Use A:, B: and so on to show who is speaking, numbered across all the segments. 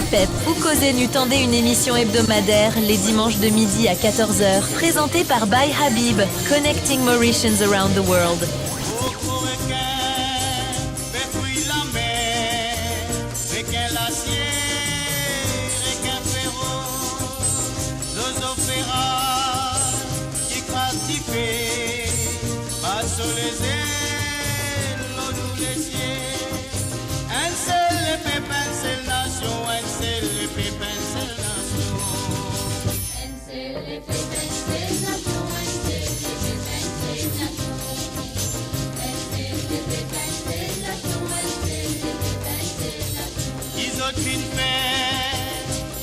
A: Les PEP ou Causer Nu tendez une émission hebdomadaire les dimanches de midi à 14h, présentée par By Habib, Connecting Mauritians Around the World.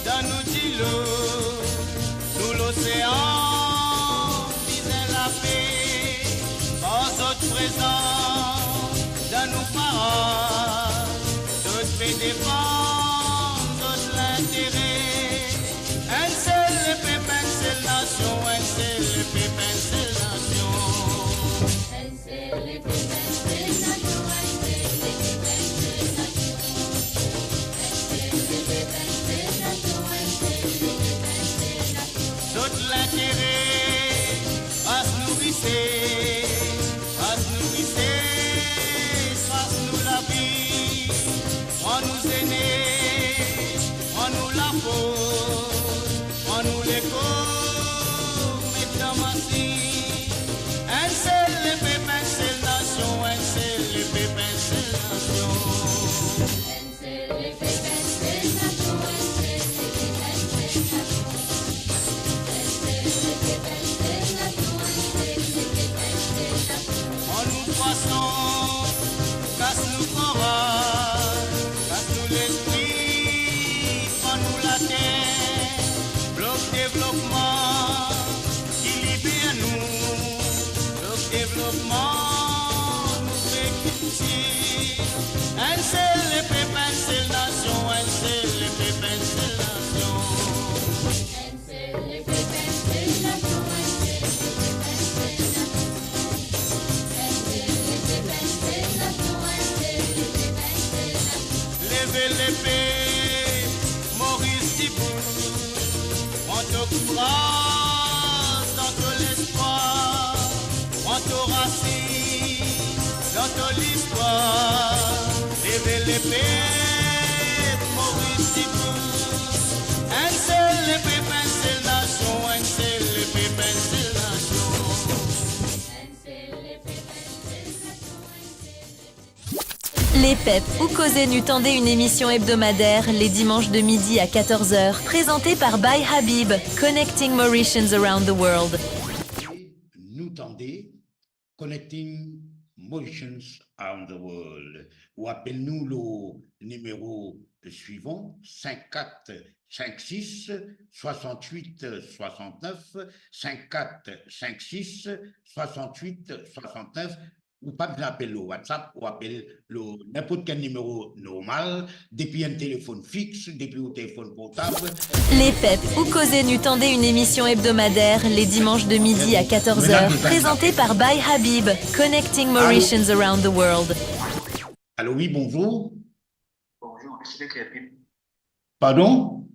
B: Dans nous dit l'eau, sous l'océan, disait la paix, aux autres présents, dans nos parents, d'autres fait défendre, d'autres l'intérêt. Un seul pépin, seule nation, un seul pépin, seule nation. Un seul pépin, seule nation, un seul pépin, seule nation. D'autres l'intérêt à se nourrir, fasse-nous la vie, on nous aînés, on nous la pose, on nous l'écho, mettons ainsi. Un seul pépin, seule nation, un seul pépin, seule nation. Un seul pépin, seule nation, un seul pépin, seule nation. On nous poissons, casse-nous courage, casse-nous l'esprit, prends-nous la terre, bloc développement, qui libère nous, bloc développement, nous fait culture. Un seul pépin, seule nation, un seul pépin, seule nation. Un seul pépin, seule nation, un seul pépin, seule nation. Levez l'épée, Maurice Dibou, on te croise dans ton l'espoir, on te racine dans ton histoire. Levez l'épée, Maurice Dibou, un seul pépin, seule nation, un seul pépin, seule nation.
A: Les PEP ou Causer Nu tendez une émission hebdomadaire les dimanches de midi à 14h, présentée par By Habib, Connecting Mauritians Around the World.
C: Nous tendez Connecting Mauritians Around the World. Ou appelle-nous le numéro suivant 54 56 68 69 54 56 68 69. Ou pas besoin d'appeler le WhatsApp, ou appeler n'importe quel numéro normal, depuis un téléphone fixe, depuis un téléphone portable.
A: Les PEP ou Causer Nu tendez une émission hebdomadaire les dimanches de midi à 14h, présentée par By Habib, Connecting Mauritians Around the World.
C: Allô, oui, bonjour.
D: Bonjour, Ashley Clépine.
C: Pardon?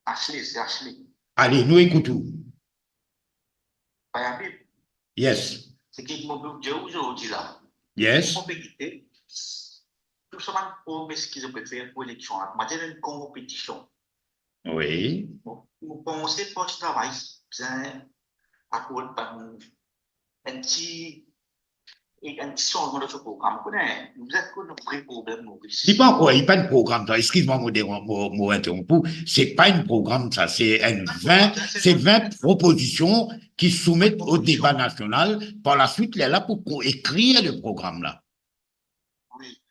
D: Ashley, c'est Ashley.
C: Allez, nous écoutons.
D: By Habib.
C: Yes.
D: C'est qui m'a dit aujourd'hui là.
C: Yes.
D: On peut quitter. Tout ça, pour ce qu'ils peuvent faire pour l'élection. Maintenant, une compétition.
C: Oui.
D: Vous pensez pour ce travail, c'est à cause d'un petit changement de ce programme. Vous êtes un vrai problème.
C: C'est pas encore, il n'y a pas de programme. Excuse-moi, mon interrompu. C'est pas un programme, ça. C'est 20 propositions qui soumettent au débat national. Par la suite, il est là pour écrire le programme là.
D: Oui.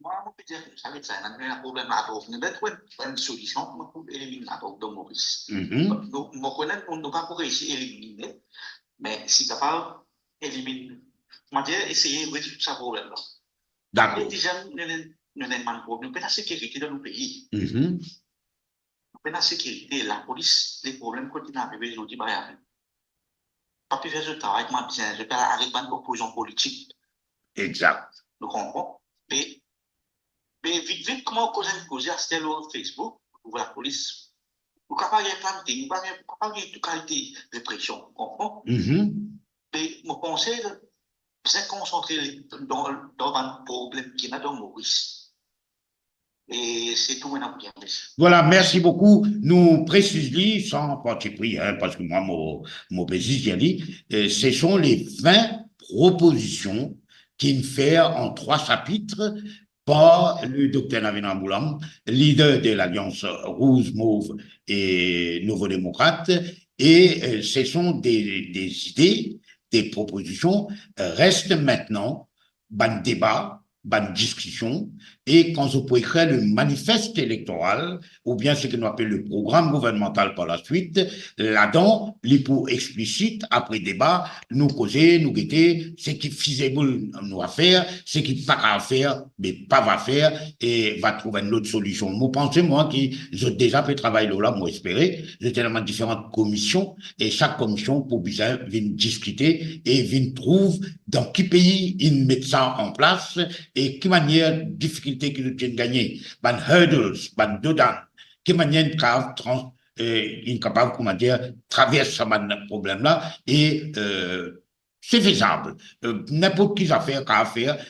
D: Moi, je peux dire que ça va être un problème à trouver. Nous devons trouver une solution pour éliminer la de Maurice. Nous connaissons qu'on ne va pas réussir à éliminer, mais si capable d'éliminer, on va essayer de résoudre ce problème là.
C: D'accord.
D: Déjà, nous avons un problème. Nous avons la sécurité dans nos pays. Nous avons la sécurité, la police, les problèmes continuent à arriver aujourd'hui. Pas pu faire ce travail, moi, bien, je peux arriver à une opposition politique.
C: Exact.
D: Nous comprenons. Mais vite, comment on cause, c'était sur Facebook, pour la police. Vous ne pouvez pas planter, vous ne pouvez pas toute qualité de pression. Mais mon conseil, c'est concentrer dans un problème qui n'a pas de Maurice. Et c'est tout maintenant.
C: Voilà, merci beaucoup. Nous précisons, sans parti pris, hein, parce que moi, mon précis, j'ai dit, ce sont les 20 propositions qu'il fait en 3 chapitres par le docteur Navin Amboulam, leader de l'Alliance Rouge, Mauve et Nouveau Démocrate. Et ce sont des idées, des propositions. Reste maintenant un débat, une discussion, et quand vous pouvez créer le manifeste électoral, ou bien ce que nous appelons le programme gouvernemental par la suite, là-dedans, les pour explicite, après débat, nous causer, nous guetter, ce qui est feasible nous à faire, ce qui n'est pas à faire, mais pas va faire, et va trouver une autre solution. Moi, pensez, moi, qui j'ai déjà fait travail là, moi, espérer, j'étais dans différentes commissions, et chaque commission, pour bien, vient discuter, et vient trouver dans quel pays ils mettent ça en place, et quelle manière, difficulté que nous avons gagné, ban hurdles, ban dodan, quelle manière incapable, comment dire, traverse ce problème-là, et c'est faisable. N'importe qui a faire,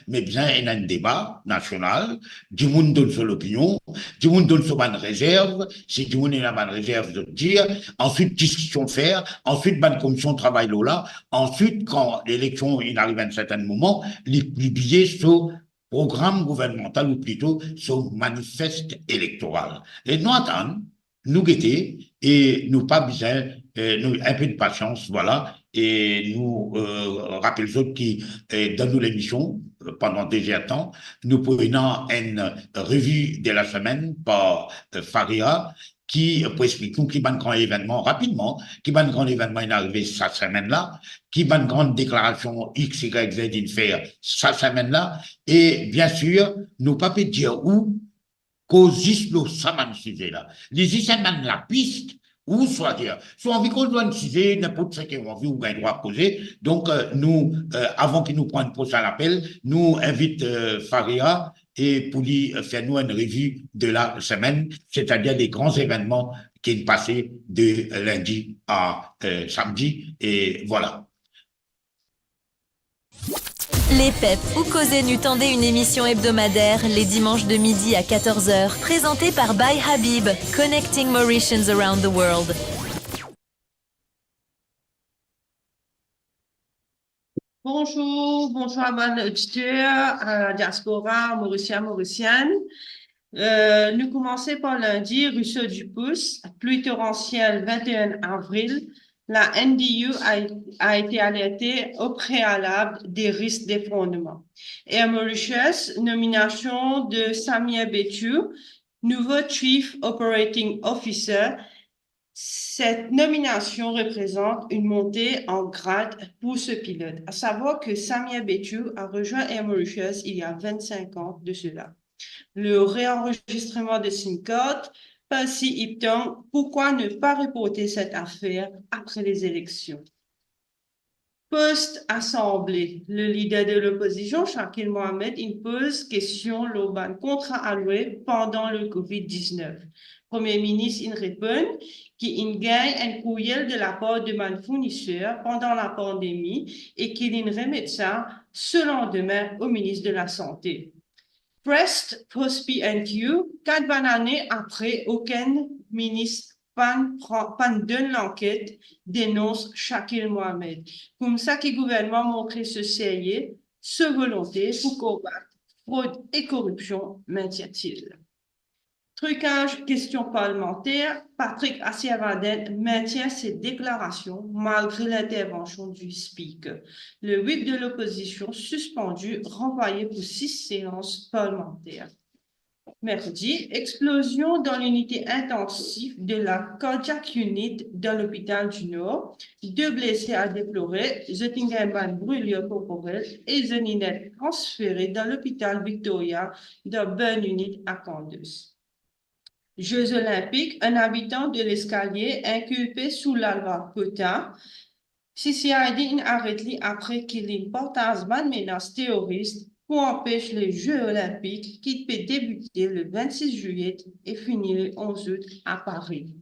C: mais bien il y a un débat national, du monde donne son opinion, du monde donne son réserve, si du monde a une réserve de dire, ensuite discussion faire, ensuite une commission de travail là, ensuite quand l'élection arrive à un certain moment, les publier sur programme gouvernemental ou plutôt sur manifeste électoral. Et nous attendons, nous guetter et nous pas besoin, nous un peu de patience, voilà, et nous rappelons les autres qui dans nous l'émission pendant déjà temps, nous prenons une revue de la semaine par Faria qui peut expliquer qui va un grand événement rapidement, qui va un grand événement est arrivé cette semaine-là, qui va une grande déclaration X, Y, Z in faire cette semaine-là, et bien sûr, nous pas peut dire où causes le saman sujet là. Les isaman la piste, ou soit dire, soit envie qu'on doit sujet, n'importe ce qu'on a envie ou gagne droit causer. Donc, nous, avant qu'il nous prenne pour ça l'appel, nous invite Faria et pour lui faire nous une revue de la semaine, c'est-à-dire des grands événements qui est passé de lundi à samedi, et voilà.
A: Les PEP ou Causer Nu tendaient une émission hebdomadaire les dimanches de midi à 14h, présentée par By Habib, Connecting Mauritians Around the World.
E: Bonjour, bonjour à mon auditeur, à la diaspora mauricienne. Nous commençons par lundi, ruisseau du Pouce, pluie torrentielle 21 avril. La NDU a été alertée au préalable des risques d'effondrement. Air Mauritius, nomination de Samia Betu, nouveau Chief Operating Officer. Cette nomination représente une montée en grade pour ce pilote. À savoir que Samia Betu a rejoint Air Mauritius il y a 25 ans de cela. Le réenregistrement de SIM card, Percy Ipton, pourquoi ne pas reporter cette affaire après les élections? Post-assemblée, le leader de l'opposition, Shakil Mohamed, il pose question l'Oban contrat alloué pendant le Covid-19. Premier ministre, il répond qu'il gagne un courriel de la part de mon fournisseur pendant la pandémie et qu'il remet ça ce lendemain au ministre de la Santé. Prest post-PNQ, 4 années après, aucun ministre de l'enquête dénonce Shakil Mohamed. Comme ça que le gouvernement montre ce sérieux, ce volonté pour combattre fraude et corruption, maintient-il. Trucage, question parlementaire, Patrick Assiavaden maintient ses déclarations malgré l'intervention du Speaker. Le whip de l'opposition suspendu, renvoyé pour 6 séances parlementaires. Mercredi, explosion dans l'unité intensive de la Cardiac Unit dans l'hôpital du Nord. 2 blessés à déplorer, Zottingenban brûlure corporelle et Zoninet transféré dans l'hôpital Victoria dans Burn Unit à Candace. Jeux olympiques, un habitant de l'escalier inculpé sous la loi quota. CCID arrête après qu'il porte une menace terroriste pour empêcher les Jeux olympiques qui peuvent débuter le 26 juillet et finir le 11 août à Paris.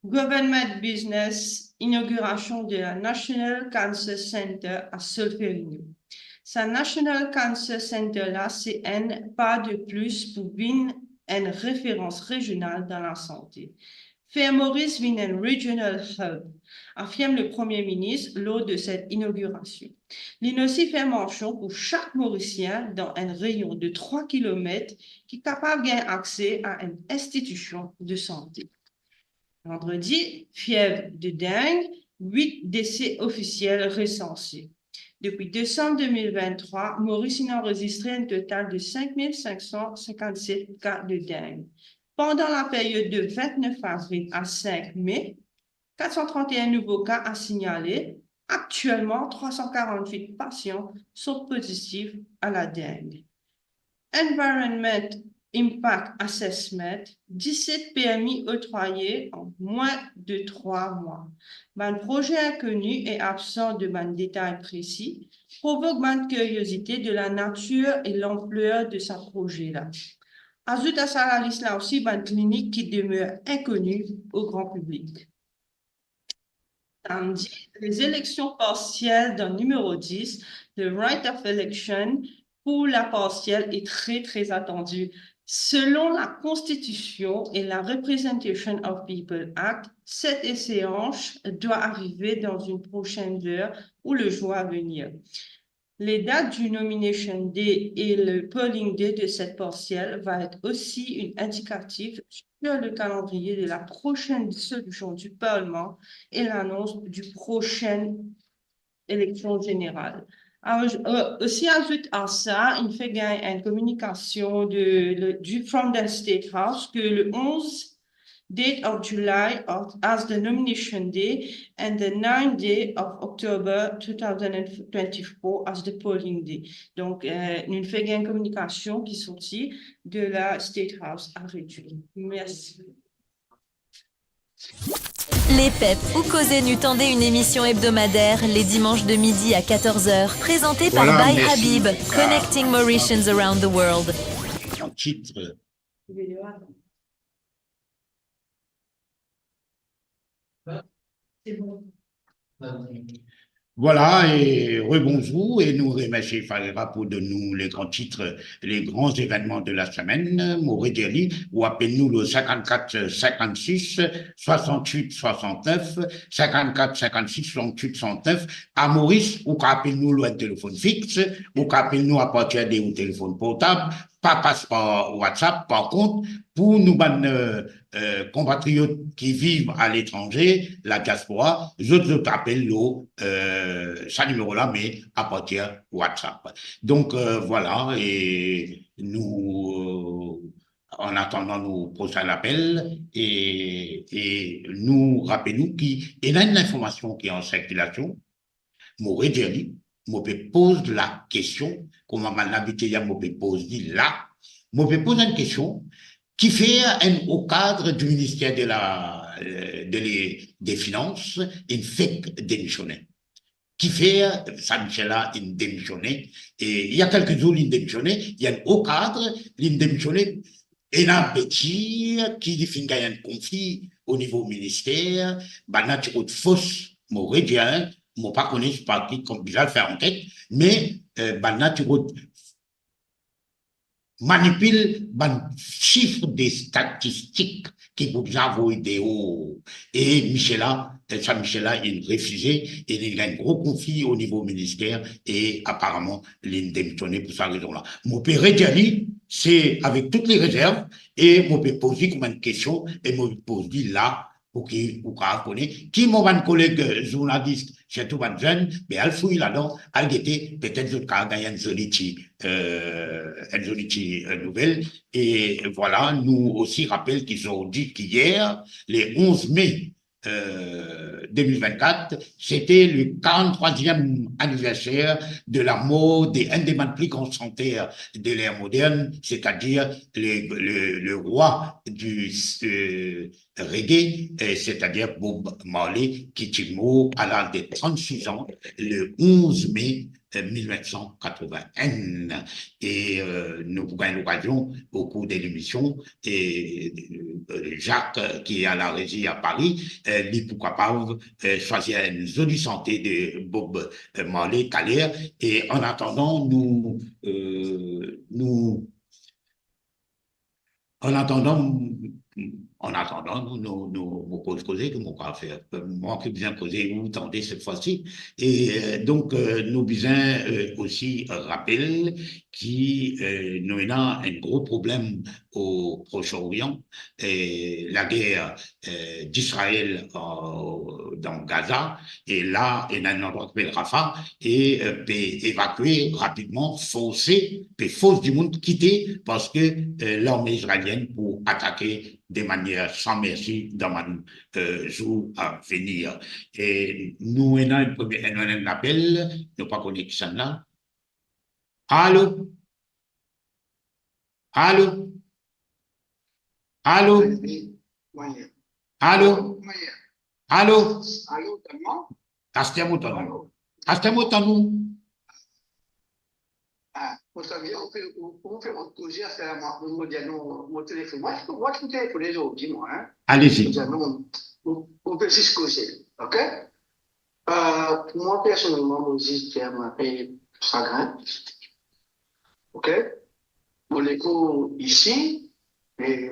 E: Government Business, inauguration de la National Cancer Center à Solferino. Sa National Cancer Center là, c'est un pas de plus pour une référence régionale dans la santé. Faire Maurice vient un regional hub, affirme le Premier ministre lors de cette inauguration. Il aussi fait mention pour chaque Mauricien dans un rayon de 3 km qui est capable d'avoir accès à une institution de santé. Vendredi, fièvre de dengue, 8 décès officiels recensés. Depuis décembre 2023, Maurice a enregistré un total de 5 557 cas de dengue. Pendant la période de 29 avril à 5 mai, 431 nouveaux cas à signaler. Actuellement, 348 patients sont positifs à la dengue. Environment Impact Assessment, 17 PMI octroyés en moins de 3 mois. Un projet inconnu et absent de détails précis provoque une curiosité de la nature et l'ampleur de ce projet-là. Ajoute à ça la liste là aussi une clinique qui demeure inconnue au grand public. Samedi, les élections partielles dans numéro 10, le right of election pour la partielle est très attendue. Selon la Constitution et la Representation of People Act, cette échéance doit arriver dans une prochaine heure ou le jour à venir. Les dates du Nomination Day et le Polling Day de cette partielle va être aussi une indicatif sur le calendrier de la prochaine dissolution du Parlement et l'annonce du prochaine élection générale. Alors, aussi ajoute à ça, il fait gagner une communication from the State House que le 11 date of July as the nomination day and the 9th day of October 2024 as the polling day. Donc, il fait gagner une communication qui est sortie de la State House à réduire. Merci.
A: Les PEP ou Causer-nu tendaient une émission hebdomadaire les dimanches de midi à 14h, présentée par By Habib, Connecting Mauritians Around the World.
C: En titre.
E: C'est bon.
C: Voilà, et rebonjour, et nous remercions Farera pour de nous les grands titres, les grands événements de la semaine, Maurédéli, ou appelez-nous le 54 56 68 69, 54 56 68 69, à Maurice, ou qu'appelez-nous le téléphone fixe, ou qu'appelez-nous à partir des téléphones portables, pas passe par WhatsApp. Par contre, pour nous, compatriotes qui vivent à l'étranger, la diaspora, je t'appelle ce numéro-là, mais à partir WhatsApp. Donc, voilà, et nous, en attendant nos prochains appels, et nous rappelons qu'il y a une information qui est en circulation, m'aurait dit, je pose la question, comment m'a habité, je pose là, je pose une question qui fait au cadre du ministère des Finances une fake démissionnaire. Qui fait, ça Michela, une démissionnaire. Et il y a quelques jours, une démissionnaire, il y a un haut cadre, une démissionnaire, et un petit qui dit qu'il y a un conflit au niveau ministère, bah, tu as fausse, m'aurait dit, moi pas connu ce parti comme déjà faire enquête, mais tu manipule les chiffres des statistiques qui vous envoient des hauts. Et Michela, il a refusé et il y a un gros conflit au niveau ministère et apparemment, il est démissionné pour cette raison-là. Mon père Redjani, c'est avec toutes les réserves et mon père pose comme une question et mon pose là, pour qui connaît, qui mon collègue journaliste, c'est tout un jeune, mais elle fouille là-dedans, elle était peut-être je gagner une jolie nouvelle. Et voilà, nous aussi rappelle qu'ils ont dit qu'hier, les 11 mai 2024, c'était le 43e anniversaire de la mort d'un des plus grands chanteurs de l'ère moderne, c'est-à-dire le roi du reggae, c'est-à-dire Bob Marley, qui est mort à l'âge de 36 ans, le 11 mai 1981. Et nous avons l'occasion, au cours de l'émission, et Jacques, qui est à la régie à Paris, lui, pourquoi pas, choisir une jolie santé de Bob Marley Calais. Et en attendant, nous causer que mon faire. Moi qui viens causer, vous tendez cette fois-ci. Et donc, nous besoin aussi rappeler qui nous avons un gros problème au Proche-Orient et la guerre d'Israël dans Gaza. Et là, il y a un endroit qui s'appelle Rafah et peut évacuer rapidement, forcer du monde quitter parce que l'armée israélienne pour attaquer de manière sans merci dans les jours à venir. Et nous avons un appel, nous pas connaître qui ça là. Allô? Allô? Allô? Allô? Allô? Astemo.
F: Ah, vous savez, on fait causer à faire mon téléphone. Moi, je peux téléphoner aujourd'hui, moi. Hein.
C: Allez-y.
F: On peut juste causer, ok? Moi, personnellement, Moses, qui m'a fait chagrin, ok? Mon écho ici, et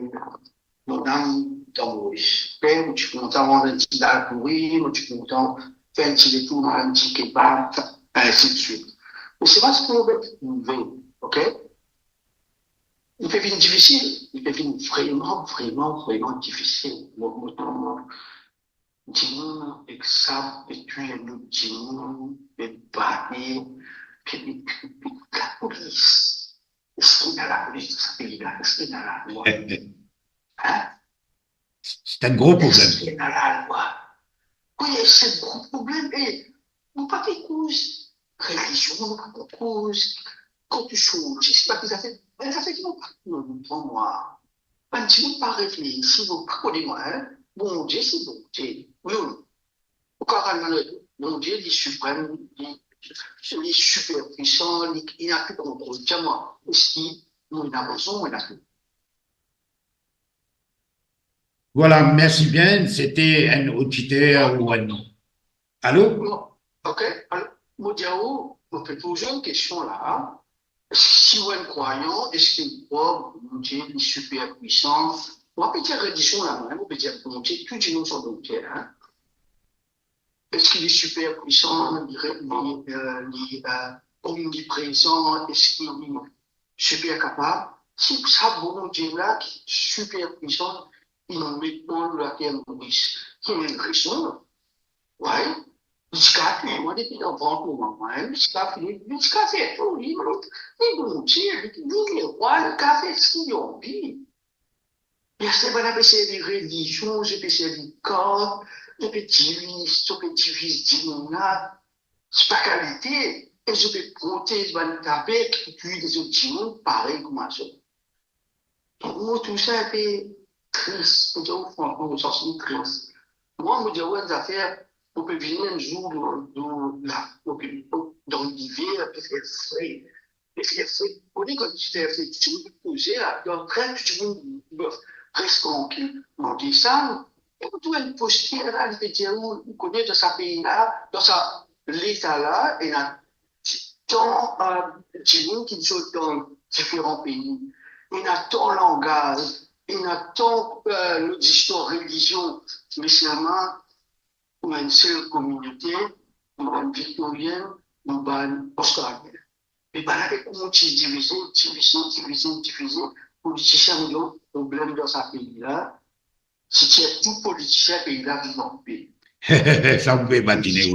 F: mon âme dans Maurice. Ok? Moi, je suis content d'avoir un petit dal pourri, moi, je suis content de faire un petit détour, un petit kebab, ainsi de suite. Mais c'est pas ce qu'on veut trouver, ok? Il peut venir difficile, il peut venir vraiment difficile. Dis-nous, exam, et tu es le dis-nous, et barré, puis la police. Est-ce qu'il y a la police de ce pays-là? Est-ce qu'il y a la loi? Hein?
C: C'est un gros problème.
F: Est-ce qu'il y a la loi? Oui, c'est un gros problème. Et nous pas de cause religion, nous pas de cause quelque chose. Je sais pas que ça fait qu'ils n'ont pas pour moi. Quand tu n'as pas réfléchi, si vous ne connaissez pas, hein, bon Dieu, c'est bon Dieu. Oui, oui. Au cas mon Dieu, il est suprême, il est super puissant, il n'a plus de contrôle. Tiens-moi, aussi, nous avons besoin, on a tout.
C: Voilà, merci bien. C'était un auditeur ou un nom. Allô?
F: Ok. Alors, Modiao, on peut poser une question là. Si vous êtes un croyant, est-ce que mon Dieu est super puissant? On peut dire reddition là, on peut dire mon Dieu, tout le monde sont donc hein. Est-ce qu'il est super puissant, il est omniprésent, est-ce qu'il est super capable? Si ça, mon Dieu là, qui est super puissant, il nous met dans la terre Maurice. Il y a une raison. Ouais. Jusqu'à moi, depuis le grand moment, jusqu'à faire tout, il bon Dieu, il est roi, le café, ce qu'il y a envie. Il y a ces bonnes les religions, je peux faire les corps, je peux diviser, c'est pas qualité. Et je peux protéger le café, puis des autres pareil comme ça. Donc, moi, tout ça, c'est triste. On sort triste. Moi, je dis, ouais, des affaires, on peut venir un jour dans l'hiver, parce qu'il fait frais. On dit, quand tu fais frais, tu peux poser là, dans le train, tu peux rester tranquille. On dit ça, et on doit une posture là, il peut dire, on connaît dans sa pays-là, dans l'état-là, et là, tant de gens qui sont dans différents pays. Il y a tant de langage, il y a tant d'histoire, religion, mais seulement pour une seule communauté, une victorienne, une australienne. Mais par là, on divisé, pour changer le problème dans ce pays-là, si tu es tout politicien pays-là qui dans le pays.
C: Ça vous pouvez imaginer.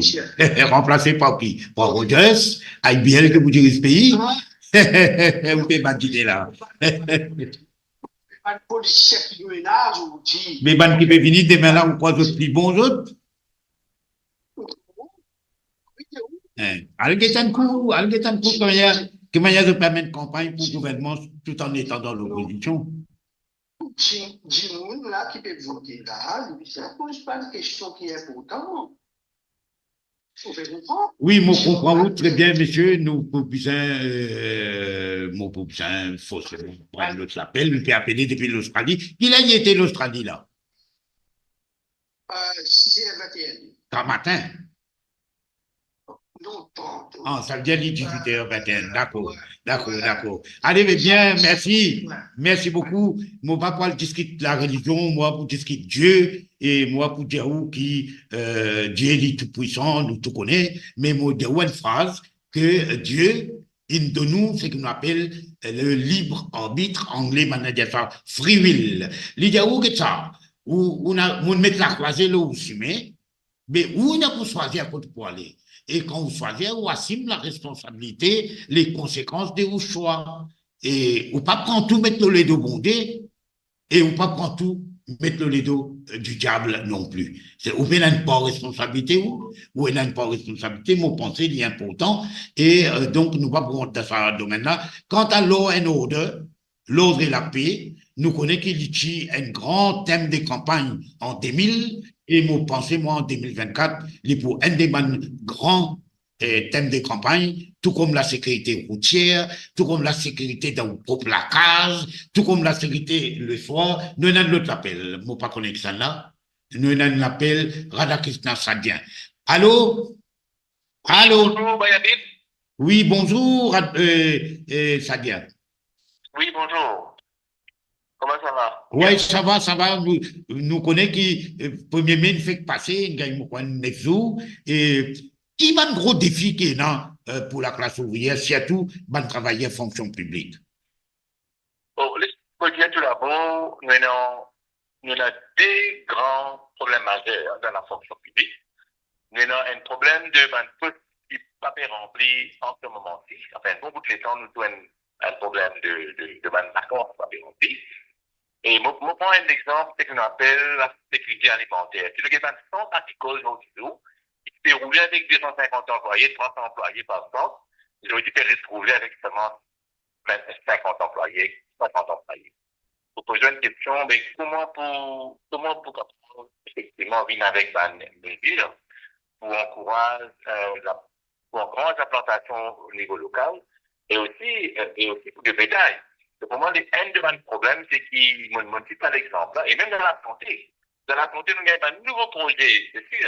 C: Remplacé par qui? Par Rogers, avec bien que vous direz ce pays. Vous pouvez imaginer là.
F: Pas de politicien qui nous ménage, on dit.
C: Mais ban qui peut venir demain là, on croise d'autres plus bons autres. Algetan coup, comment il y a de permettre campagne pour le gouvernement tout en étant dans l'opposition.
F: Jimoun là qui peut voter là, ça ne pose pas de question qui est importante. Vous faites comprendre?
C: Oui, moi, comprends très bien, monsieur. Nous, pour faut se prendre l'autre appel, nous peut appeler depuis l'Australie. Il a y été l'Australie, là?
F: 6h21.
C: Quand matin.
F: Non, pas.
C: Ah, ça veut dire les 18h21. D'accord, d'accord,
F: Voilà.
C: d'accord. Allez, mais bien, merci.
F: Ouais.
C: Merci beaucoup. Moi, pas pour discuter de la religion, moi, pour discuter de Dieu, et moi, pour dire qui, Dieu est tout-puissant, nous tout connaît, mais moi, dire une phrase que Dieu, il donne nous ce qu'on appelle le libre arbitre, anglais, maintenant, dire ça, free will. Il dit, où que ça? Où on a, on met la croisée là où mais où on a pour choisir pour aller? Et quand vous choisissez, vous assumez la responsabilité, les conséquences de vos choix. Et vous pas prendre tout, mettre le dos bondé, et vous pas prendre tout, mettre le dos du diable non plus. Vous n'avez pas de responsabilité, vous n'avez pas de responsabilité, mon pensée est important, et donc nous ne pas prendre dans ce domaine-là. Quant à law and order, l'ordre et la paix, nous connaissons qu'il y a un grand thème de campagne en 2000, et mon pensée, moi, en 2024, il est pour un des grands thèmes de campagne, tout comme la sécurité routière, tout comme la sécurité dans vos propres placages, tout comme la sécurité le soir. Nous avons l'autre appel, moi pas connaître ça là. Nous avons l'appel Radhakrishna Sadien. Allô? Allô?
G: Bonjour, Bayabit.
C: Oui, bonjour, Sadien.
G: Oui, bonjour. Comment ça va?
C: Oui, ça va, ça va. Nous connaissons qui, premier mai, fait passer, nous gagnons un exo, et qui va un gros défi qui est là pour la classe ouvrière, surtout, ban travailler fonction publique.
G: Bon, laisse-moi dire tout d'abord, nous avons deux grands problèmes majeurs dans la fonction publique. Nous avons un problème de poste qui n'est pas rempli en ce moment-ci. Enfin, beaucoup de temps, nous avons un problème de vacance pas rempli. Et moi, prends un exemple, c'est ce qu'on appelle la sécurité alimentaire. Tu as un centre agricole aujourd'hui, qui se déroule avec 250 employés, 300 employés par centre. Ils ont été retrouvés avec seulement 50 employés, 60 employés. Pour poser une question, mais comment pour effectivement venir avec des villes pour encourager la plantation au niveau local et aussi pour le bétail. Pour moi, un des problèmes, c'est qu'il ne cite pas l'exemple, et même dans la santé. Dans la santé, nous avons un nouveau projet. C'est sûr,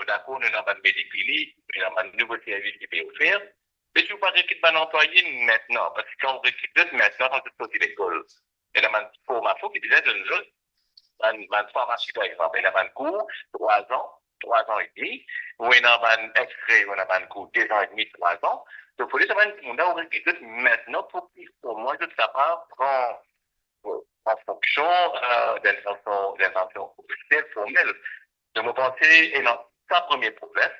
G: d'accord, nous avons un médicament, nous avons un nouveau service qui peut offrir. Mais si vous ne recrutez pas d'employés maintenant, parce que quand on recrute d'autres maintenant, quand vous sortez de l'école, il y a une formation qui disait de nous, une formation par exemple, il y a un cours, 3 ans et demi, ou il y a un extrait, ou il y a un cours 2 ans et demi, 3 ans. Donc, il faut savoir que nous avons recruté maintenant pour qu'au moins de sa part prend en fonction d'intention officielle, formelle. Donc, je pense que c'est un premier problème.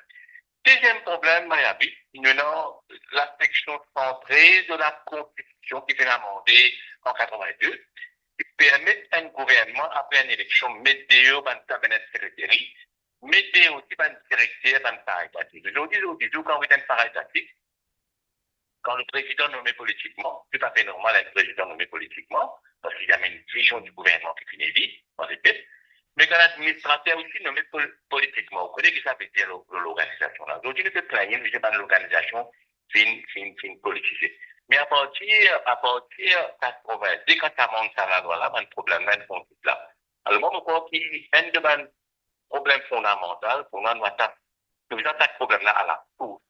G: Deuxième problème, Mayabi, nous avons la section centrée de la Constitution qui fait amender en 82, qui permet à un gouvernement, après une élection, mettre dans le cabinet de secrétaire, mettre aussi dans le directeur dans le parti étatique. Aujourd'hui, quand vous êtes un parti étatique, quand le président nommé politiquement, tout à fait normal, un président nommé politiquement, parce qu'il y a une vision du gouvernement qui finit vite, on répète, mais quand l'administrateur aussi nommé politiquement, vous connaissez ce que ça veut dire l'organisation là. Donc, il ne peut plaigner, je ne sais pas, l'organisation fin politisée. Mais à partir de 82, quand ça monte ça là, voilà, un problème là, là. Alors, moi, je crois qu'il y a un problème fondamental pour nous attaquer ce problème là à la source.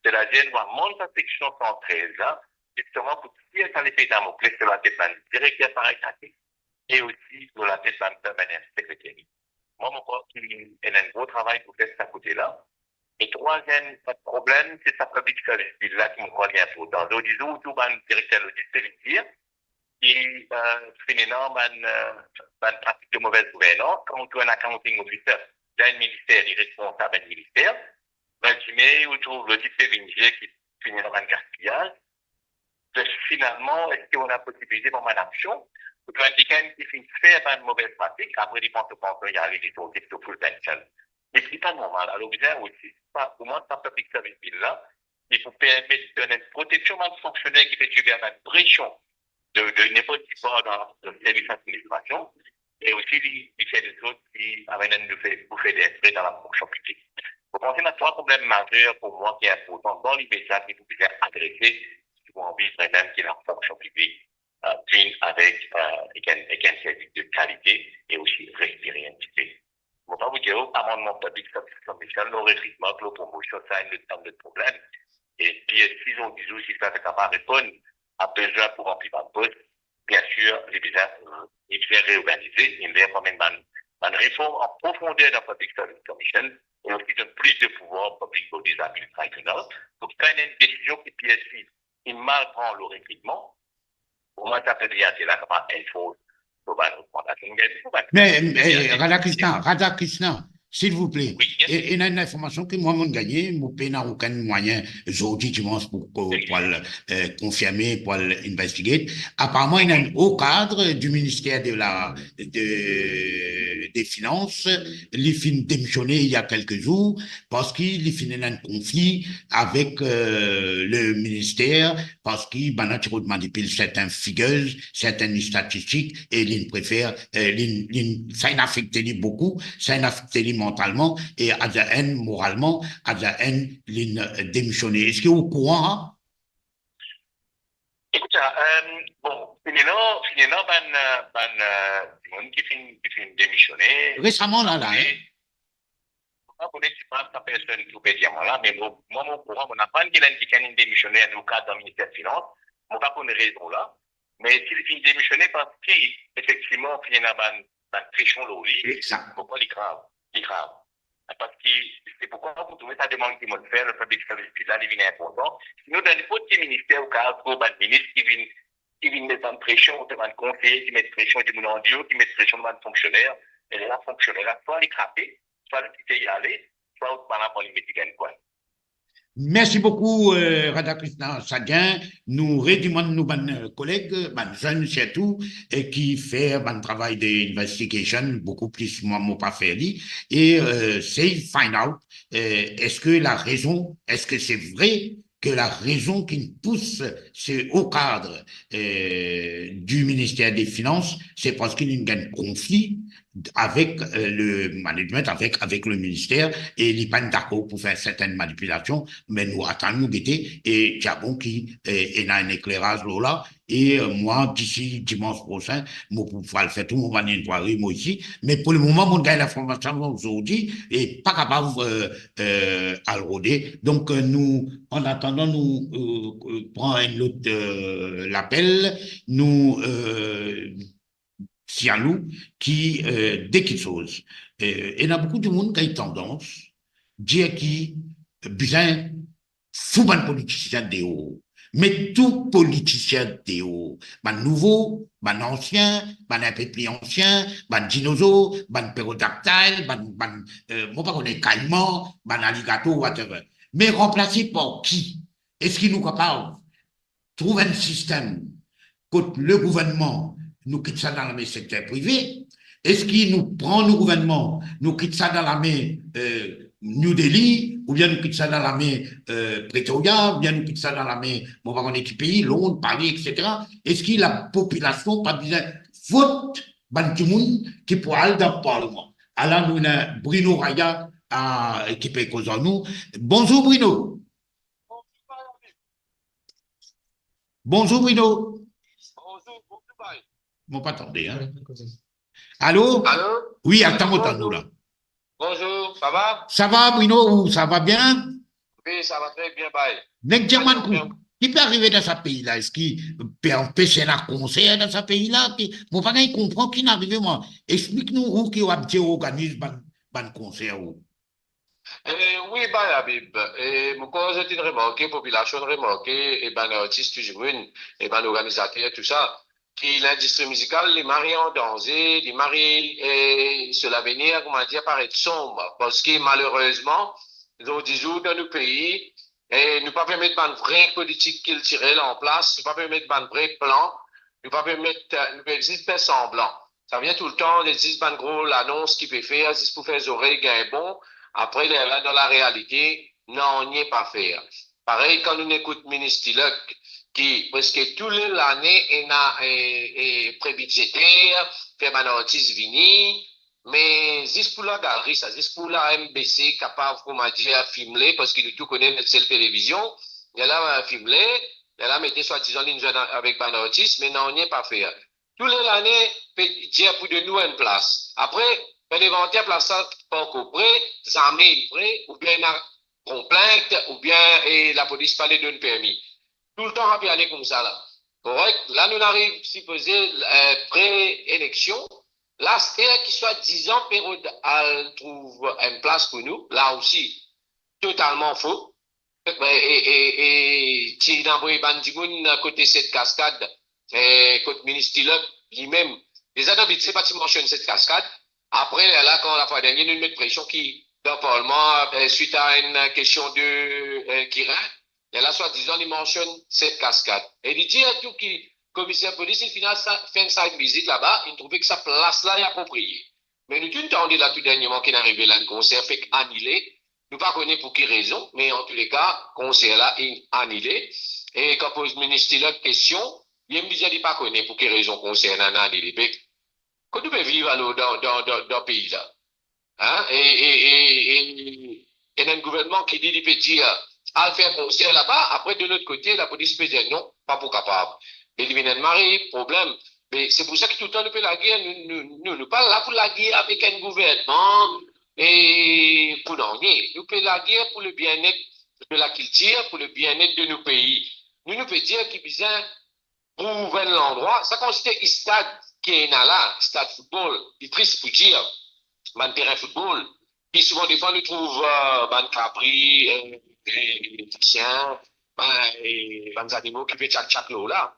G: C'est-à-dire, nous avons monté la section 113 là, justement pour tirer ça l'effet Damoclès sur la tête d'un directeur par étatique et aussi sur la tête d'un secrétaire. Moi, je crois qu'il y a un gros travail pour faire ça côté-là. Et troisième problème, c'est sa public service là qui me croit bien important. Donc, disons, tout le directeur logistique, qui finit dans une pratique de mauvaise gouvernance, quand on trouve un accounting officer d'un ministère, il est responsable d'un ministère, résumé, on trouve le différentiel qui finit dans un gaspillage. Finalement, est-ce qu'on a la possibilité de faire une action pour quelqu'un qui finit faire une mauvaise pratique, après il pense qu'il y a des choses sur full pension. Mais ce n'est pas normal. Alors, bien aussi, pour moi, ça public service là, il faut permettre de donner une protection à un fonctionnaire qui peut subir une pression de n'importe qui part dans le service d'administration, et aussi il fait des autres qui amènent nous faire des frais dans la fonction publique. Je pense qu'il y a 3 problèmes majeurs pour moi qui sont importants dans l'immédiat qu'il faut bien adresser si vous envie même qu'il y ait la fonction publique avec un service de qualité et aussi respirabilité. Je ne vais pas vous dire, amendement public, commission, le recrutement, la promotion, ça a un terme de problème. Et puis, s'ils ont dit aussi que ça ne peut pas répondre à besoin pour remplir un poste, bien sûr, les besoins réorganiser, il y a quand même une réforme en profondeur de la Public Service Commission et aussi donne plus de pouvoir au Public Bodies Tribunal. Donc, quand il y a une décision qui PSI, il mal prend le recrutement, pour moi, ça peut dire que là, comment il faut
C: mais Radhakrishnan, s'il vous plaît,
G: oui, yes.
C: il y a une information que moi, je gagné, je n'ai aucun moyen aujourd'hui, dimanche, pour confirmer, pour investiguer. Apparemment, il y a un haut cadre du ministère des Finances, il finit démissionné il y a quelques jours parce qu'il finit un conflit avec le ministère parce qu'il manipule certaines figures, certaines statistiques et il préfère, ça affecte beaucoup, ça affecte mentalement et à la haine moralement, à la haine démissionné. Est-ce que vous êtes au courant?
G: Écoute, bon, finalement, qui finit démissionner.
C: Récemment, là.
G: Je ne sais pas sa personne qui peut dire là, mais moi, mon courant, on n'a pas qui a démissionné dans le cadre du ministère des Finances. Je ne sais pas pour une raison là. Mais s'il finit démissionner parce qu'effectivement, il y a un trichon au lit, pourquoi il est grave? Il est grave. Parce que c'est pourquoi vous trouvez sa demande qui m'a fait, le public service là, il est important. Sinon, dans n'importe quel ministère ou cas, il y a un ministre qui vient mettre en pression, un conseiller qui met pression du monde en qui met pression de un fonctionnaire. Et là, fonctionnaire, soit il crapé, soit il quitte y aller, soit par rapport à l'immédiat quoi.
C: Merci beaucoup, Radhakrishnan Sadien. Nous redemandons nos collègues, jeunes surtout, qui fait un travail d'investigation, beaucoup plus, moi, pas fait, et c'est find out, est-ce que c'est vrai que la raison qui pousse ce haut cadre du ministère des Finances, c'est parce qu'il y a un conflit avec le management, avec le ministère, et il n'est pas d'accord pour faire certaines manipulations, mais nous attendons, nous guetter, et Diabon qui est un éclairage là, et moi, d'ici dimanche prochain, je vais le faire tout, mon va nettoyer, moi ici, mais pour le moment, mon gars, l'information aujourd'hui est pas capable à le rôder, donc nous, en attendant, nous prenons un autre l'appel, nous Sialou qui, dès qu'il chose, il y a beaucoup de monde qui a une tendance à dire qu'il besoin fou un politicien de haut. Mais tout politicien de haut, ban nouveau, ban ancien, ban un peu plus ancien, ban dinosaure, ban pérodactyle, moi pas qu'on est caïman, ban alligator, whatever. Mais remplacé par qui? Est-ce qu'il nous capable de trouver un système que le gouvernement nous quitte ça dans le secteur privé? Est-ce qu'il nous prend le gouvernement, nous quitte ça dans la main New Delhi, ou bien nous quitte ça dans la main Pretoria, ou bien nous quitte ça dans la main, on va connaître les pays, Londres, Paris, etc. Est-ce que la population pas besoin vote Bantumoun qui pourra aller dans le Parlement? Alors nous avons Bruno Raya qui peut causer nous. Bonjour Bruno. Bonjour Bruno. Bon, pas attendez. Hein. Allô?
H: Allô?
C: Oui, attends-nous là.
H: Bonjour, ça va?
C: Ça va, Bruno? Ça va bien?
H: Oui, ça va très bien, bye.
C: Qui peut arriver dans ce pays-là? Est-ce qu'il peut empêcher la concert dans ce pays-là? Mon père, il comprend qui n'arrive moi. Explique-nous où qui organise un concert.
H: Oui, bye, Habib. Mon cause est une remarque, population remarquée, et ben, artiste, toujours une, et ben, organisateur, tout ça. Qui l'industrie musicale, les maris en danger, les maris sur l'avenir, comment dire, paraît sombre. Parce que malheureusement, nous disons dans nos pays, et nous ne pouvons pas mettre une vraie politique qu'ils tirent en place, nous ne pouvons pas mettre un vrai plan, nous ne pouvons pas mettre, nous pouvons juste faire semblant. Ça vient tout le temps, ils disent, ben gros, l'annonce qu'ils peuvent faire, c'est pour faire les oreilles, gain bon. Après, là, dans la réalité, non, on n'y est pas faire. Pareil, quand on écoute ministre Tilak, qui presque toute l'année est prébudgétaire, fait un artiste vini, mais juste pour la galerie, ça, juste pour la MBC, capable, comment dire, filmer, parce qu'il tout connaît c'est la télévision, il y a là filmer, il y a là mettre soi-disant une jeune avec un artiste, mais non, on n'y est pas fait. Tous les années, dire pour de nous une place. Après, on inventer place ça pas prêt, zamé prêt, ou bien complainte, ou bien et la police pas les donne permis. Tout le temps, on va aller comme ça là. Correct? Là, nous arrivons, supposé, pré-élection. Là, c'est qui soit 10 ans, période, elle trouve une place pour nous. Là aussi, totalement faux. Et si dans le Bandimoun, côté cette cascade, côté ministre lui-même, les adobits, c'est pas qui mentionne cette cascade. Après, là, quand la fois dernière, nous mettons pression qui, dans le Parlement, suite à une question de Kirin, et là, soi-disant, il mentionne cette cascade. Et il dit à tout qui, commissaire de police, il fait une site visite là-bas, il trouvait que sa place-là est appropriée. Mais nous, tout on dit là, tout dernièrement, qu'il est arrivé là, le concert fait annulé. Nous pas connaissons pour quelle raison, mais en tous les cas, le concert là est annulé. Et quand pose le ministre la question, il me dit, il pas connaît pour quelle raison le concert est annulé. Quand nous pouvons vivre dans le pays là, hein, et dans le gouvernement qui dit, il peut dire, à faire un concert là-bas, après de l'autre côté, la police peut dire non, pas pour capable. Éliminer le mari, problème. Mais c'est pour ça que tout le temps, nous faisons la guerre, nous pas là pour la guerre avec un gouvernement, et pour non, nous faisons la guerre pour le bien-être de la culture, pour le bien-être de nos pays. Nous pouvons dire qu'il besoin pour l'endroit, ça consiste un stade qui est là, stade football, il est triste pour dire, un terrain football, qui souvent des fois nous trouve ban Capri, des chiens, des animaux qui peuvent tchak l'eau là.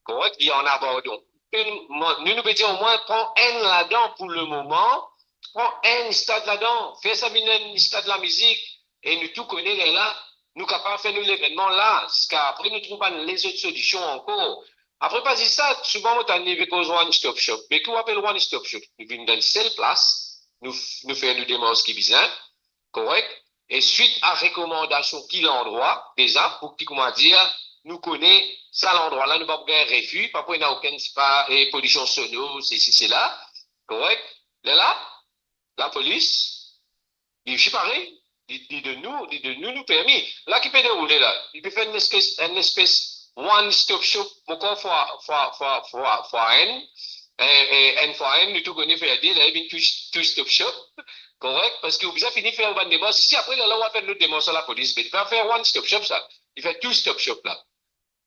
H: Correct, il y en a abandon. Nous pouvons dire au moins, prends un là-dedans pour le moment, prends un stade là-dedans, fais ça un stade de la musique, et nous tout connaissons là, nous capables de faire l'événement là, parce qu'après nous trouvons les autres solutions encore. Après, pas dit ça, souvent on a avec aux One Stop Shop. Mais qu'on appelle One Stop Shop, nous venons dans une seule place, nous faisons nous démarrer ce qui est besoin, correct? Et suite à recommandation qui l'endroit, déjà, pour qui, comment dire, nous connaît ça l'endroit là, nous n'avons pas un refus, pas pour n'a aucune pollution sonore, c'est ici, c'est là, correct? Là, la police, il fait pareil, il dit de nous permis. Là, qui peut dérouler là, il peut faire une espèce one-stop shop, encore fois N fois N, nous tout connaissons faire dire, là, il y a une two-stop shop. Correct? Parce que vous avez fini de faire une démarche. Si après, là, on va faire notre démarche sur la police, mais il va faire one stop shop, ça. Il fait two stop shop, là.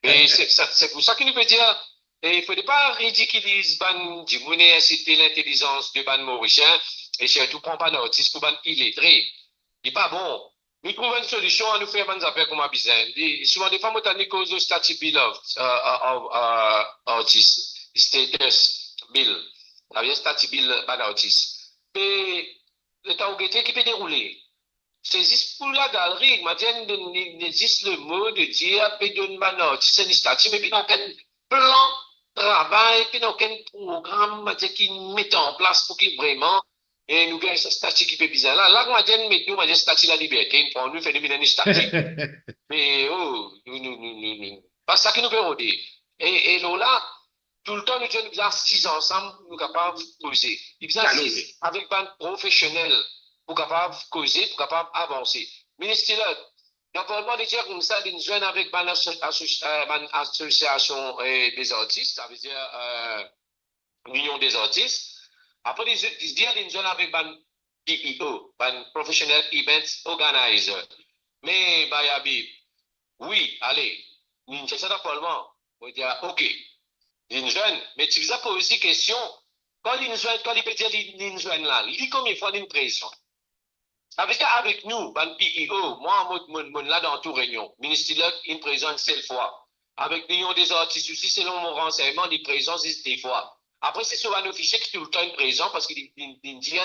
H: Et c'est pour ça qu'il nous peut dire, il ne faudrait pas ridiculiser ban Djimouni, inciter l'intelligence de ban Mauricien, et surtout prendre pas d'artiste pour ban illettré. Il n'est pas bon. Nous trouvons une solution à nous faire des affaires comme à besoin. Souvent, des fois, nous avons cause de statut bill of artist, status bill. Ça vient statut bill ban artiste. Et le temps qui peut dérouler. C'est juste pour la galerie, maintenant, il existe le mot de dire, peut donner un c'est une statue, mais puis dans quel plan de travail, puis dans quel programme qui met en place pour qu'il vraiment, et nous gagnons ce statut qui peut bizarre. Là, maintenant, mettons, un statut de la liberté, pour nous faire une statue. Mais, pas ça qui nous peut rôder. Et là, tout le temps, nous sommes assis ensemble, nous sommes capables de causer. Nous sommes assis avec un professionnel pour capables de causer, pour capables d'avancer. Ministre, normalement, les gens comme ça, ils joignent avec une association des artistes, ça veut dire l'Union des artistes. Après, ils disent qu'ils joignent avec un PEO, un Professional Events Organizer. Mais, Bayabi, oui, allez, nous faisons ça normalement. On va dire, OK. Les jeunes, mais tu vous as posé une question. Quand il peut dire les jeunes là, il dit combien de fois une pression? Avec nous, ban PEO, moi, mon là dans tout réunion, ministre là, il présente 7 fois. Avec l'Union des artistes aussi, selon mon renseignement, il présente 10 fois. Après, c'est sur un officier qui tout le temps est présent parce qu'il dit, il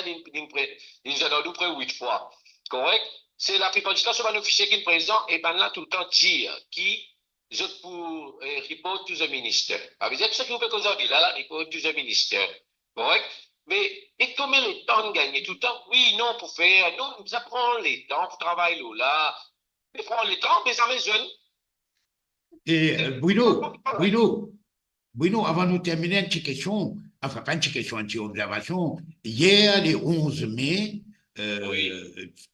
H: a près 8 fois. Correct? C'est la plupart du temps sur un officier qui est présent et ben là, tout le temps, dire qui je pour report to the minister. Avec tout ce que vous faites aujourd'hui, là, report to the minister. Correct? Mais, et combien de temps de gagner tout le temps? Oui, non, pour faire, non, ça prend les temps pour travailler là. Mais prend les temps, mais ça met jeune.
C: Et Bruno, avant de terminer, une petite question. enfin, pas une petite question, une petite observation. Hier, le 11 mai,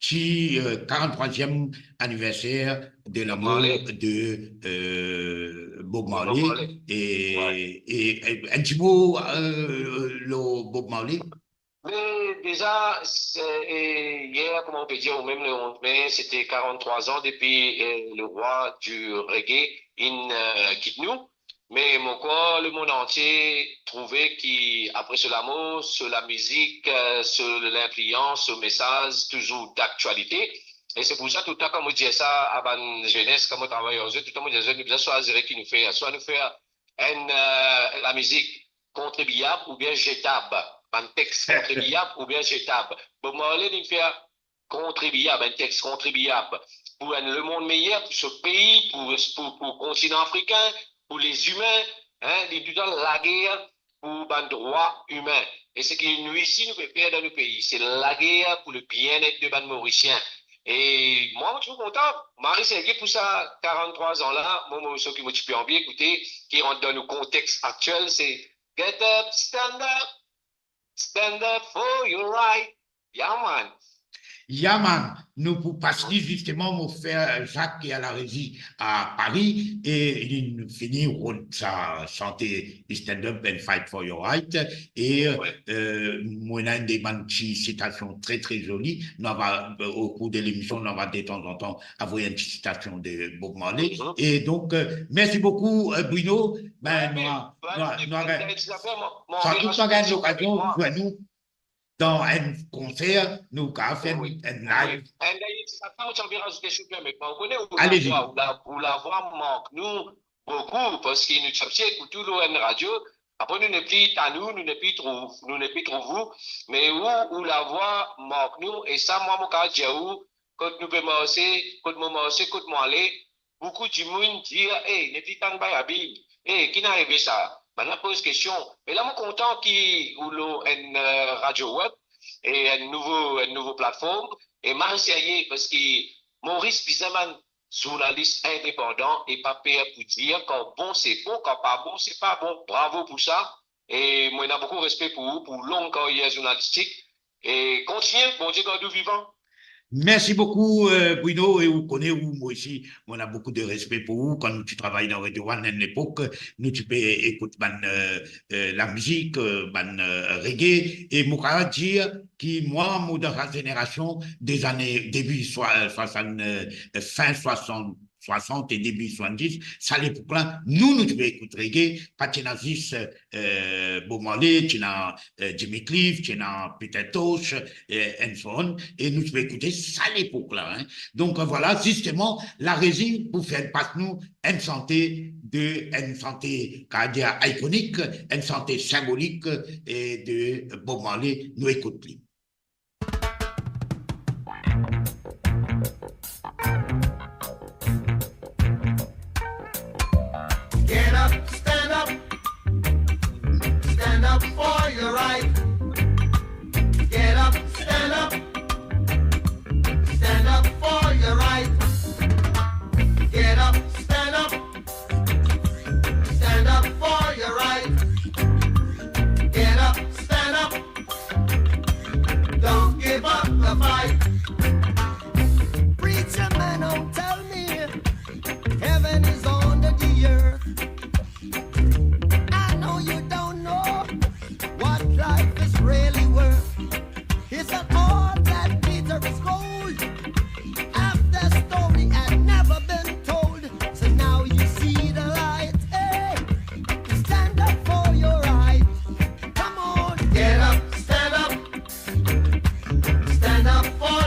C: qui 43e anniversaire de la mort de Bob Marley. Et un petit mot, le Bob Marley.
H: Mais déjà, hier, comment on peut dire, ou même le 11 mai, c'était 43 ans depuis le roi du reggae, quitte nous. Mais mon corps, le monde entier trouvait qu'après ce l'amour, sur la musique, sur l'influence, sur le message, toujours d'actualité. Et c'est pour ça, tout le temps, quand on dit ça à la jeunesse, quand on travaille aux autres, tout le temps, on dit, nous devons choisir qui nous fait, soit nous faire la musique contribuable ou bien jetable, un texte contribuable ou bien jetable. Bon, moi, on nous faire contribuable, un texte contribuable pour le monde meilleur, pour ce pays, pour le continent africain, pour les humains, les du la guerre pour le droit humain. Et ce que nous ici, nous pouvons faire dans nos pays, c'est la guerre pour le bien-être de les Mauriciens. Et moi, je suis content. Marie Sergué, pour ça, 43 ans là, moi, ce qui m'a bien écouté, qui rentre dans le contexte actuel, c'est get up, stand up for your right. Yeah, man.
C: Yaman, nous pour passer justement mon frère Jacques qui est à la régie à Paris et il finit sa santé stand up and fight for your right et moi a des citations très très jolies. Au cours de l'émission on va de temps en temps avoir une citation de Bob Marley et donc merci beaucoup Bruno. Ben nous l'occasion de nous dans un concert, nous avons fait un live. Allez-y.
H: Pour la voix manque nous beaucoup parce que nous sommes pour tout le radio. Après, nous ne plus à nous ne plus trop vous, mais où la voix manque nous. Et ça, moi, mon cas, quand nous pouvons quand moi aller, beaucoup de monde dit, hey, ne plus tant de bayabi, hey, qui n'a arrivé ça? Maintenant, pose question. Mais là, je suis content qu'il y ait une radio web et une nouvelle plateforme. Et Marseillais, parce que Maurice Bizaman, journaliste indépendant, et pas peur pour dire quand bon, c'est bon, quand pas bon, c'est pas bon. Bravo pour ça. Et moi, j'ai beaucoup de respect pour vous, pour longue carrière journalistique. Et continuez, bon Dieu, quand nous vivons.
C: Merci beaucoup, Bruno, et vous connaissez, moi aussi, on a beaucoup de respect pour vous. Quand tu travailles dans Radio One à l'époque, nous, tu peux écouter la musique, reggae, et moi, dire que moi, dans la génération des années, début 60, fin 60 et début 70, ça l'époque-là, nous devons écouter reggae, pas Tinazis, Bob Marley, Jimmy Cliff, Peter Tosh, and so on, et nous devons écouter ça l'époque-là. Hein. Donc voilà, justement, la résine pour faire passer nous une santé cardiaque iconique, une santé symbolique et de Bob Marley, nous écoutons.
B: For your right. Get up, stand up for your right. Get up, stand up for your right. Get up, stand up, don't give up the fight. Preacher man, don't tell me heaven is under the earth. I know you don't know what life is really worth. It's not all that glitter is gold. Half the story had never been told. So now you see the light. Hey, stand up for your right. Come on, get up, stand up for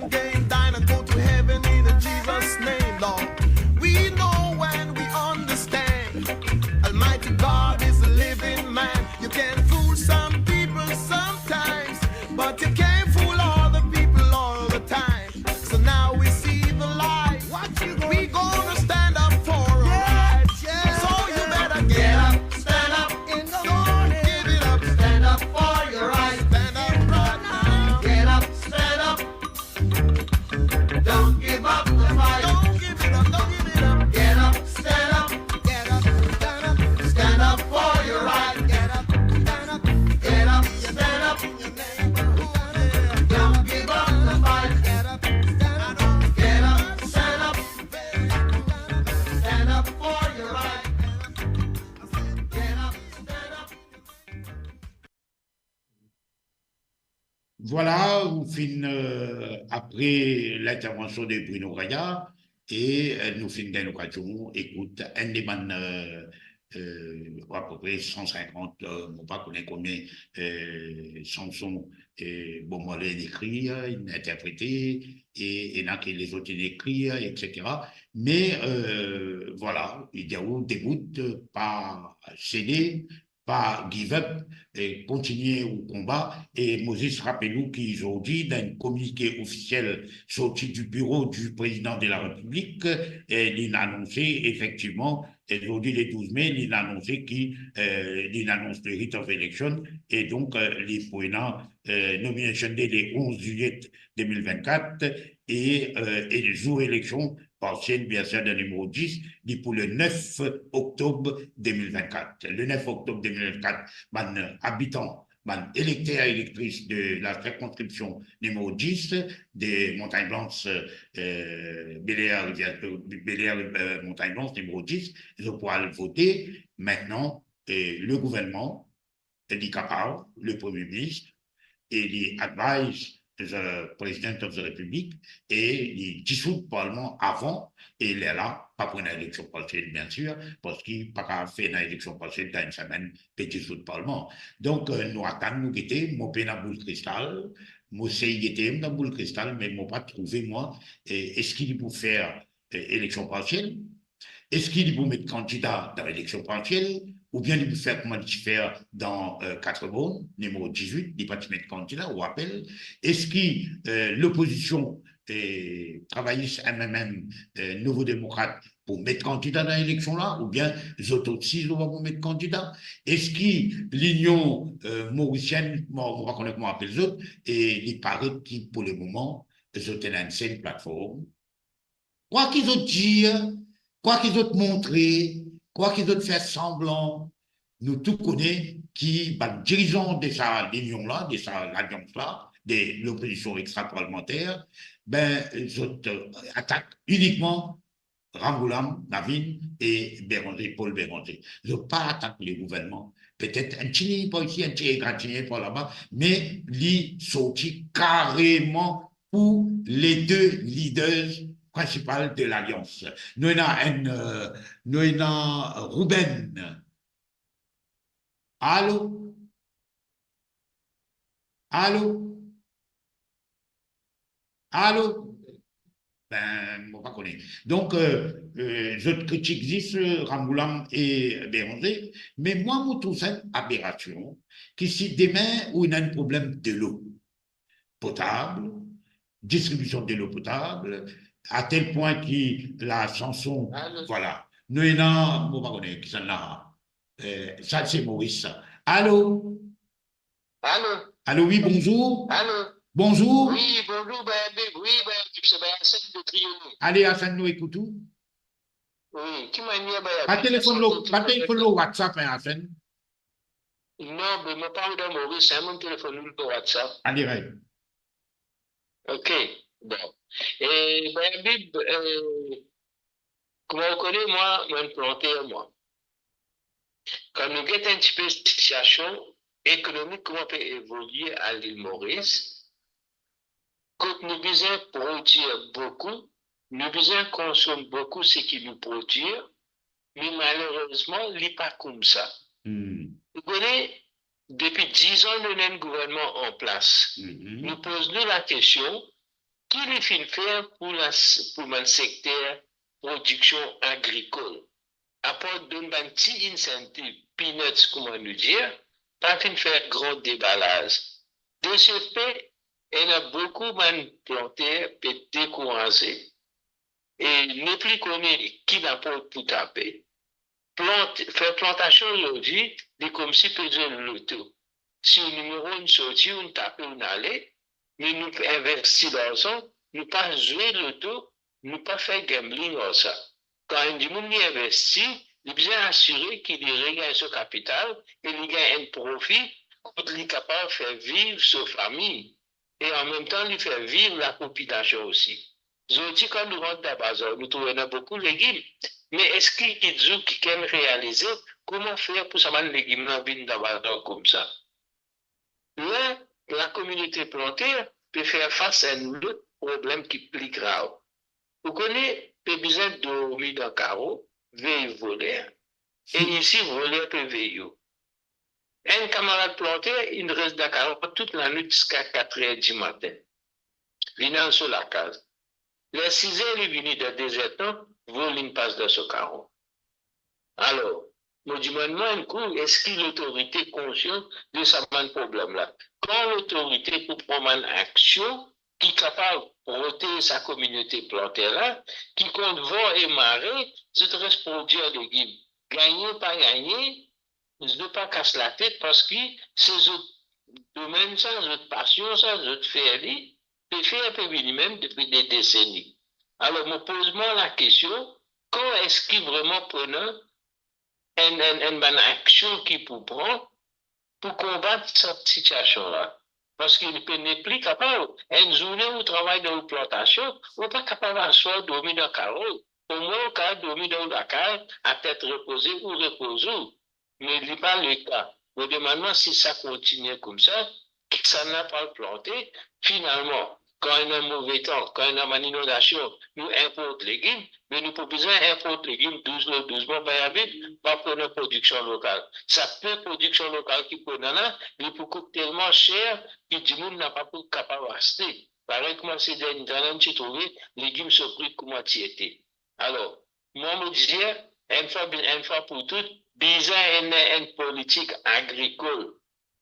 B: game, dine and go to heaven in Jesus' name, Lord. We know when we understand. Almighty God is a living man. You can fool some people sometimes, but you can't fool all the people all the time. So now we see the light. We gonna stand up for our rights. So you better get up, stand up in the morning. Give it up, stand up for your rights. Stand up right now. Get up, stand up. Don't give up the fight. Don't give it up, don't give it up. Get up, stand up. Get up, stand up. Stand up for your rights. Get up, stand up. Get up, stand up in your neighborhood. Don't give up the fight. Get up, stand up. Get up, stand up. Stand up for your rights. Get up, stand up.
C: Voilà, on finit après l'intervention de Bruno Raya et nous finissons l'occasion, écoute, un des man, à peu près 150, on ne pas connaître combien chansons, bon, moi, les écrits, interprétés, et il y en a qui les autres écrits, etc. Mais voilà, il y a eu des bouts pas céder, pas give up, et continuer au combat. Et Moses, rappelez-nous qu'ils ont dit dans un communiqué officiel sorti du bureau du président de la République, il a annoncé effectivement, ils ont dit le 12 mai, il a annoncé qu'il annonce le rite of election, et donc les points nomination le 11 juillet 2024, et le jour élection partielle, bien sûr, de numéro 10, dit pour le 9 octobre 2024. Le 9 octobre 2024, habitants, électeurs et électrices de la circonscription numéro 10 des Montagnes Blanches, Bel-Air, Montagnes Blanches numéro 10, ils pourront voter. Maintenant, le gouvernement, dit capable, le Premier ministre, et les advise the President of the Republic, et il dissout le Parlement avant, et il est là, pas pour une élection partielle, bien sûr, parce qu'il n'a pas fait une élection partielle dans une semaine, puis dissout le Parlement. Donc, nous attendons, nous guetter, mon peine à boule cristal, moi, c'est guetter dans boule cristal, mais moi, pas trouvé, moi, est-ce qu'il peut faire élection partielle? Est-ce qu'il peut mettre candidat dans l'élection partielle? Ou bien il peut faire comment il faire dans 4 bonnes, numéro 18, il peut mettre candidat, ou appel. Est-ce que l'opposition travailliste MMM, Nouveau Démocrate, pour mettre candidat dans l'élection là, ou bien les autres aussi vont mettre candidat? Est-ce que l'Union mauricienne, on va connaître comment on appelle les autres, et il paraît que pour le moment, ils ont lancé une plateforme. Quoi qu'ils ont dit, quoi qu'ils ont montré, quoi qu'ils ont fait semblant, nous tous connaissons qui, dirigeants de sa union-là, de sa alliance-là, de l'opposition extra-parlementaire, ils attaquent uniquement Ramboulam, Navin et Béranger, Paul Béranger. Ils n'ont pas attaqué le gouvernement. Peut-être un petit pas ici, un petit égratigné par là-bas, mais ils sont sortis carrément pour les deux leaders principal de l'Alliance. Nous avons Ruben. Allô? Allô? Allô? Ben, on ne pas connaître. Donc, je critique juste Ramboulam et Béranger, mais moi, je trouve ça une aberration, que si demain, on a un problème de l'eau potable, distribution de l'eau potable, à tel point que la chanson, voilà, nous avons, qui s'en a, ça c'est Maurice. Allô?
H: Allô?
C: Allô, oui, bonjour.
H: Allô?
C: Bonjour.
H: Oui, bonjour, oui, c'est Hassan de Triolet.
C: Allez, Hassan, nous écoutons.
H: Oui, qui m'a mis
C: Pas téléphone, le WhatsApp, hein, Hassan.
H: Non, mais je parle de Maurice, c'est mon téléphone de WhatsApp.
C: Allez, right.
H: Ok, bon. Et Bib, comme on connaît, moi, je planté moi. Quand nous avons un petit peu de situation économique, comment on peut évoluer à l'île Maurice, quand nous besoin produire beaucoup, nous besoin consommer beaucoup ce qui nous produit, mais malheureusement, il n'est pas comme ça. Vous voyez, depuis 10 ans, nous avons un gouvernement en place. Nous posons la question,
I: qui les fin faire pour le secteur production agricole? À part d'un petit incentive, peanuts, comment nous dire, pas fin faire grand déballage. De ce fait, il y a beaucoup de planteurs qui découragés et ne plus connaître qui n'a pas pour taper. Faire plantation aujourd'hui, c'est comme si on faisait le loto. Si on numéro une sortie, on tape, on allait, mais nous investir l'argent, nous pas jouer le loto, nous pas faire gambling en ça. Quand un du monde investit, il est bien assuré qu'il regagne son capital et il gagne un profit pour être capable de faire vivre sa famille. Et en même temps, il fait vivre la population aussi. Aujourd'hui, quand nous rentrons dans la bazar, nous trouvons beaucoup de légumes. Mais est-ce qu'il y a des gens qui peuvent réaliser comment faire pour savoir les légumes dans la bazar comme ça? Là, la communauté plantaire peut faire face à un autre problème qui est plus grave. Vous connaissez, peut besoin de dormir dans le carreau, veille voler. Et ici, voler peut veiller. Un camarade plantaire, il reste dans le carreau toute la nuit jusqu'à 4 h du matin. Il est sur la case. Les 6 heures, il est venu de désertant, voler passe dans ce carreau. Alors, nous demandons est-ce que l'autorité est consciente de ce problème-là? Quand l'autorité pour prendre une action qui est capable de protéger sa communauté plantaire-là, qui compte vent et marée, je reste produire des légumes. Gagner, pas gagner, je ne pas casser la tête parce que ces autres domaines, ça, ces autres passions, ça, ces autres faire, peut faire un peu minimum depuis des décennies. Alors, me pose-moi la question, quand est-ce qu'il vraiment prenant une action qui peut prendre pour combattre cette situation-là? Parce qu'il n'est plus capable. Une journée où on travaille dans une plantation, on n'est pas capable de soi dormir dans le carreau. Au moins, on peut dormir dans la cage, à tête reposée ou reposée. Mais ce n'est pas le cas. Me demandons si ça continue comme ça, que ça n'a pas planté, finalement, quand il y a un mauvais temps, quand il y a une inondation, nous importons les légumes, mais nous pouvons besoin d'importer les légumes doucement, pas pour la production locale. Ça peut production locale qui peut là, mais pour coûter tellement cher que du monde n'a pas pour capable d'acheter. Pareil, comme c'est dans l'année, j'ai trouvé, les légumes sont pris comme était. Alors, moi, me disais, une fois pour toutes, besoin d'une politique agricole.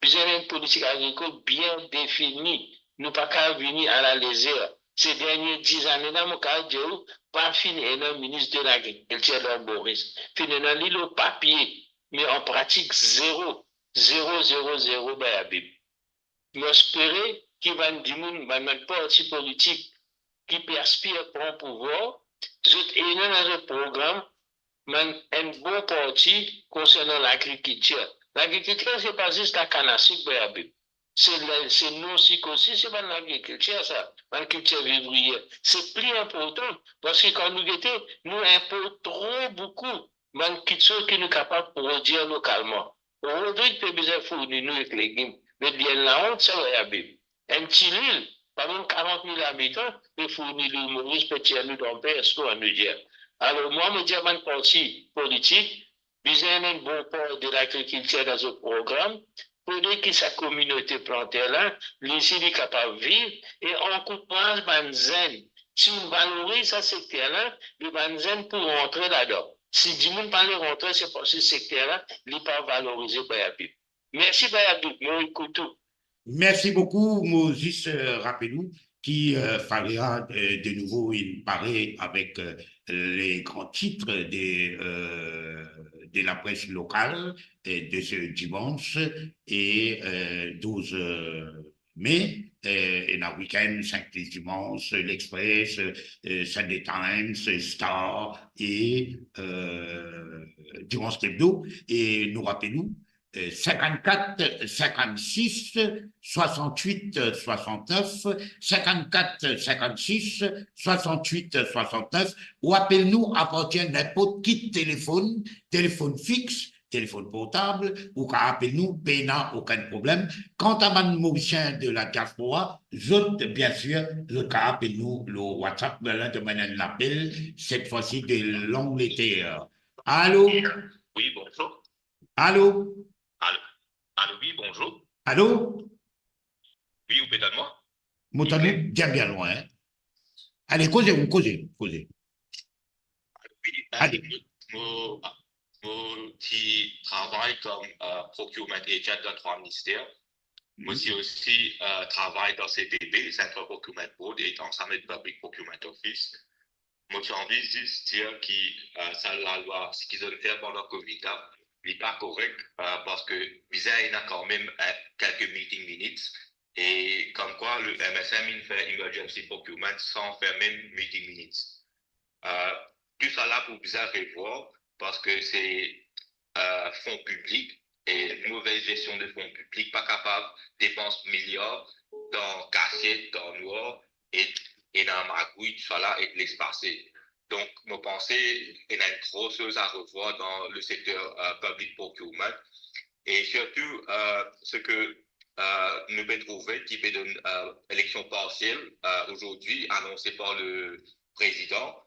I: Besoin d'une politique agricole bien définie. Nous pas qu'à venir à la légère. Ces dernières 10 années, là, mon cas, pas fini un ministre de l'Agriculture dans Boris. Fini dans l'île papier, mais en pratique, zéro, ben, à Bib. J'espère qu'il va nous dire, notre parti politique qui perspire pour un pouvoir, j'ai dans un programme, un bon parti concernant l'agriculture. L'agriculture, c'est pas juste la canne à sucre, ben, à Bib. C'est non aussi, c'est pas l'agriculture, ça, l'agriculture vivrière. C'est plus important, parce que quand nous étions, nous importons beaucoup, même qui sont qui nous capables de produire localement. Aujourd'hui, il y a besoin de fournir nous avec les légumes. Mais bien la honte, ça va y aller. Un petit île, par exemple 40 000 habitants, peut fournir le Maurice Petit-Loup d'Ampère, est-ce qu'on va nous dire? Alors, moi, je me dis à mon parti politique, besoin d'un bon port de l'agriculture dans ce programme, pour dire que sa communauté plantaire là, l'ici est capable de vivre et on encourage Banzen. Si on valorise ce secteur-là, le Banzen pour rentrer là-dedans. Si du monde pas rentrer, c'est parce que ce secteur-là, il n'est pas valorisé par Yabib. Merci Bayabib, moi écoute tout.
C: Merci beaucoup, Moses Rapelou, qui fallait de nouveau, il paraît, avec les grands titres de la presse locale de ce dimanche et 12 mai, et le week-end, 5 dimanche, l'Express, Sunday Times, Star et Dimanche Hebdo. Et nous rappelons 54 56 68 69 54 56 68 69 ou appelle-nous à partir de n'importe quel téléphone fixe, téléphone portable ou appelle-nous, n'a aucun problème. Quant à Mme Mauricien de la diaspora, bien sûr, appelle-nous le WhatsApp, de manière l'appel, cette fois-ci de l'Angleterre. Allô?
J: Oui, bonjour.
C: Allô?
J: Allô, oui, bonjour.
C: Allô?
J: Oui, vous m'entendez moi?
C: M'entendez bien loin. Allez, causez.
J: Oui,
C: Allez.
J: moi qui travaille comme procurement agent dans 3 ministères. Moi aussi travaille dans CPB, Central Procurement Board, et dans Summit Public Procurement Office. Moi, j'ai envie de juste dire que ça, la loi, ce qu'ils ont fait pendant le Covid, n'est pas correct parce que bizarre, il y a quand même quelques meeting minutes. Et comme quoi, le MSM, il fait emergency procurement sans faire même meeting minutes. Tout ça là pour bizarre revoir parce que c'est fonds publics et mauvaise gestion de fonds publics, pas capable de dépenser milliards dans cassette, dans noir et dans magouille, tout ça là, et de l'espacer. Donc, je pensais qu'il y a une grosse chose à revoir dans le secteur public procurement. Et surtout, ce que nous pouvons trouver, qui fait une élection partielle aujourd'hui, annoncée par le président.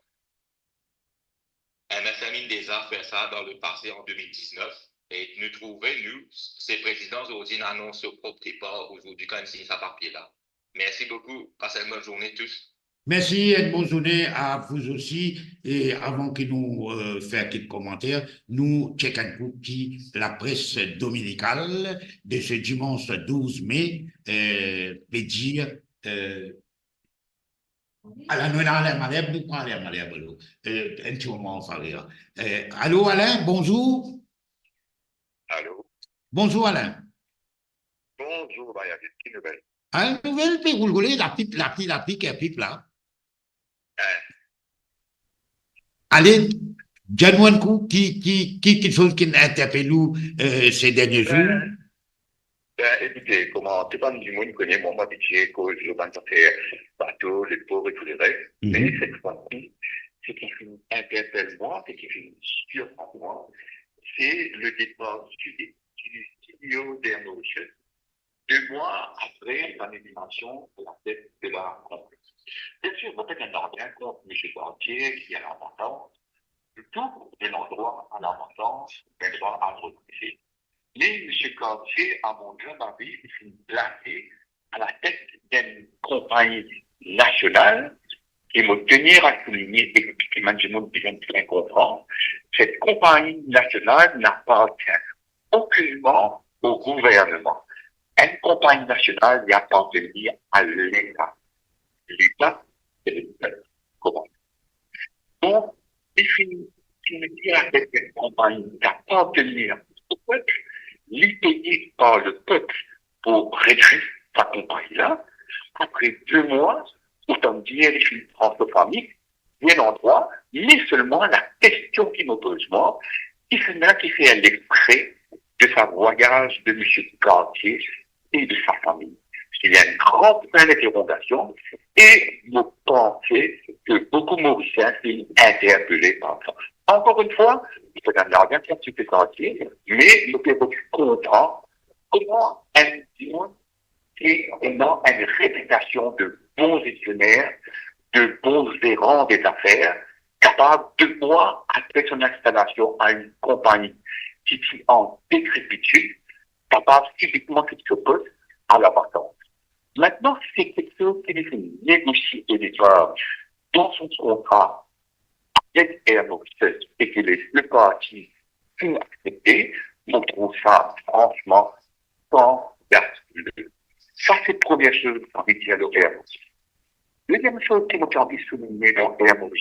J: MSM déjà fait ça dans le passé en 2019. Et nous trouvons, ces présidents aujourd'hui annoncent ce propre départ aujourd'hui quand ils signent ce papier-là. Merci beaucoup. Passez une bonne journée tous.
C: Merci et une bonne journée à vous aussi. Et avant que nous fassions quelques commentaires, nous checkons qui la presse dominicale de ce dimanche 12 mai peut dire à la nuit dans l'air malheur, nous prenons l'air malheur. Un petit moment, on va rire. Allô Alain, bonjour.
J: Allô.
C: Bonjour Alain.
J: Bonjour, Bayabit, qui nouvelle?
C: Une nouvelle, puis rouler la pipe là. Allez, dis-nous un coup, quelque chose qui interpelle nous ces derniers jours.
J: Écoutez, comment, tout le monde du monde connaît mon habitué, que je vais faire bateau, les pauvres et tous les rêves. Mais cette fois-ci, ce qui interpelle moi, ce qui fait surprendre moi, c'est le départ du CEO d'Airmotion 2 mois après la nomination de la tête de la compagnie. Bien sûr, peut-être un ordre contre M. Banquier qui a l'importance, tout de l'endroit à l'importance, d'un droit à recruter. Mais M. Cartier, à mon jeune avis, est placé à la tête d'une compagnie nationale qui me tenir à souligner et qui m'a dit bien comprendre. Cette compagnie nationale n'appartient aucunement au gouvernement. Une compagnie nationale y appartenir à l'État. L'État, c'est le peuple. Comment? Donc, définir à cette compagnie d'appartenir au peuple, l'épayé par le peuple pour réduire sa compagnie-là, après 2 mois, autant dire les filles France-famille, bien en droit, mais seulement la question qui me pose moi, qui fait l'extrait de sa voyage de M. Cartier et de sa famille. Il y a une grande point d'interrogation et je pensais que beaucoup de Mauriciens sont interpellés par ça. Encore une fois, il faut un argument qui est Cartier, mais je peux comprendre comment un monde et ayant une réputation de bons gestionnaires, de bons gérants des affaires, capable 2 mois après son installation à une compagnie qui est en décrépitude, capable typiquement de se poser à l'importance. Maintenant, c'est quelque chose qui est négocié et déjà dans son contrat avec Airbox et que les 2 parties ont accepté, on trouve ça franchement scandaleux. Ça, c'est la première chose que j'ai envie de dire de Airbox. Deuxième chose que j'ai envie de souligner dans Airbox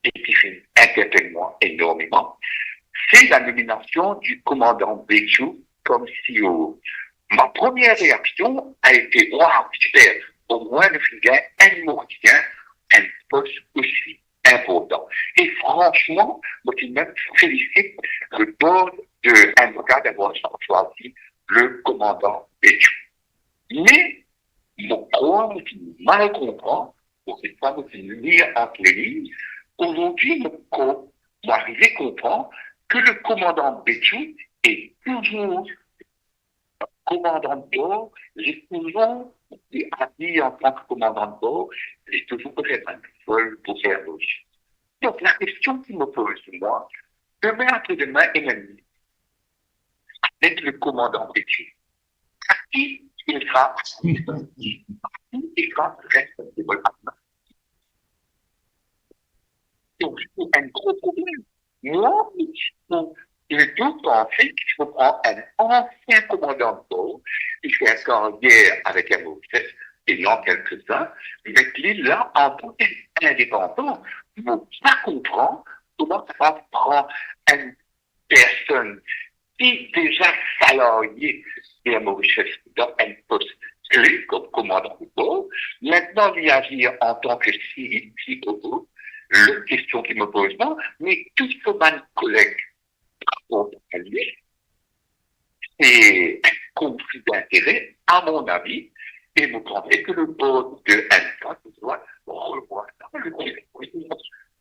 J: et qui interpelle moi énormément, c'est la nomination du commandant Béchou comme CEO. Ma première réaction a été, waouh, super, au moins le figure un Mauricien, un poste aussi important. Et franchement, je même félicite le board de Avocat d'avoir choisi le commandant Béchou. Mais, mon point, je mal comprendre, pour que ça me fait lire entre les lignes, aujourd'hui, m'arrive à comprendre que le commandant Béchou est toujours commandant de bord, j'ai toujours dit en tant que commandant de bord, j'ai toujours fait un vol pour faire gauche. Donc la question qui me pose, moi, demain après-demain et lundi, avec le commandant Béchou, à qui il sera responsable? un gros problème. Moi, il doit penser qu'il faut prendre un ancien commandant de bord, qui fait un carrière avec un Mauritius, et non quelques-uns, mais qui est là en tant qu'indépendant, pour pas comprendre comment ça va prendre une personne qui est déjà salariée et un Mauritius dans un poste clé comme commandant de bord, maintenant lui agir en tant que CEO. La question qui me pose moi, mais tout ce que mes collègues racontent à lui, c'est un conflit d'intérêt, à mon avis, et vous pensez que le board de Alpha doit revoir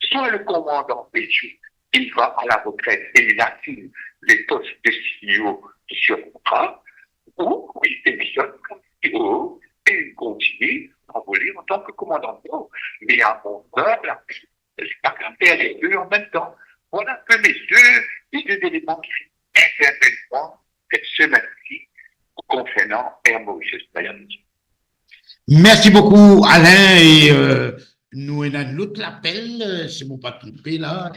J: soit le commandant Péchu, il va à la retraite et il assigne les postes de CEO sur contrat, ou il démissionne comme CEO et il continue à voler en tant que commandant de bord. Mais à mon humble, je n'ai pas qu'à faire les deux en même temps. Voilà un peu les deux éléments qui interpellent moi cette semaine-ci concernant Air Mauritius.
C: Merci beaucoup, Alain. Et nous avons l'autre appel, c'est mon pas trompé là.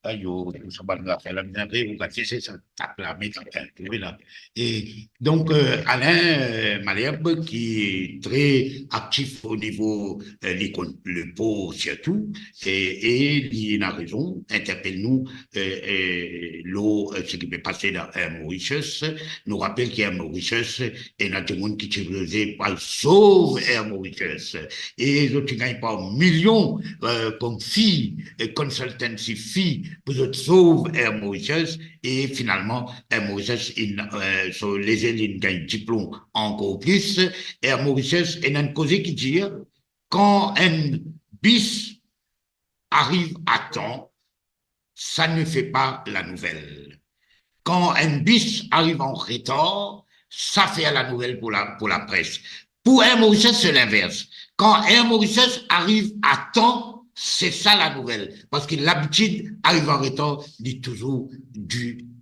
C: Aïe, ça va nous faire la minérée, vous c'est ça, tape là, mais là. Et donc, Alain Malherbe, qui est très actif au niveau le pot surtout, et il a raison, interpelle-nous ce qui peut passer dans Air Mauritius, nous rappelle qu'Air Mauritius est un monde qui est utilisé par sauve Air Mauritius. Et ils gagnent par millions comme filles, consultancy filles, pour autres sauve Air Mauritius. Et finalement, Air Mauritius, sur les ailes, ils gagnent diplôme encore plus. Air Mauritius, il y a une cause qui dit, quand un bis arrive à temps, ça ne fait pas la nouvelle. Quand un bis arrive en retard, ça fait la nouvelle pour la presse. Pour Air Mauritius, c'est l'inverse. Quand Air Mauritius arrive à temps, c'est ça la nouvelle. Parce que l'habitude, arrive en retard, dit toujours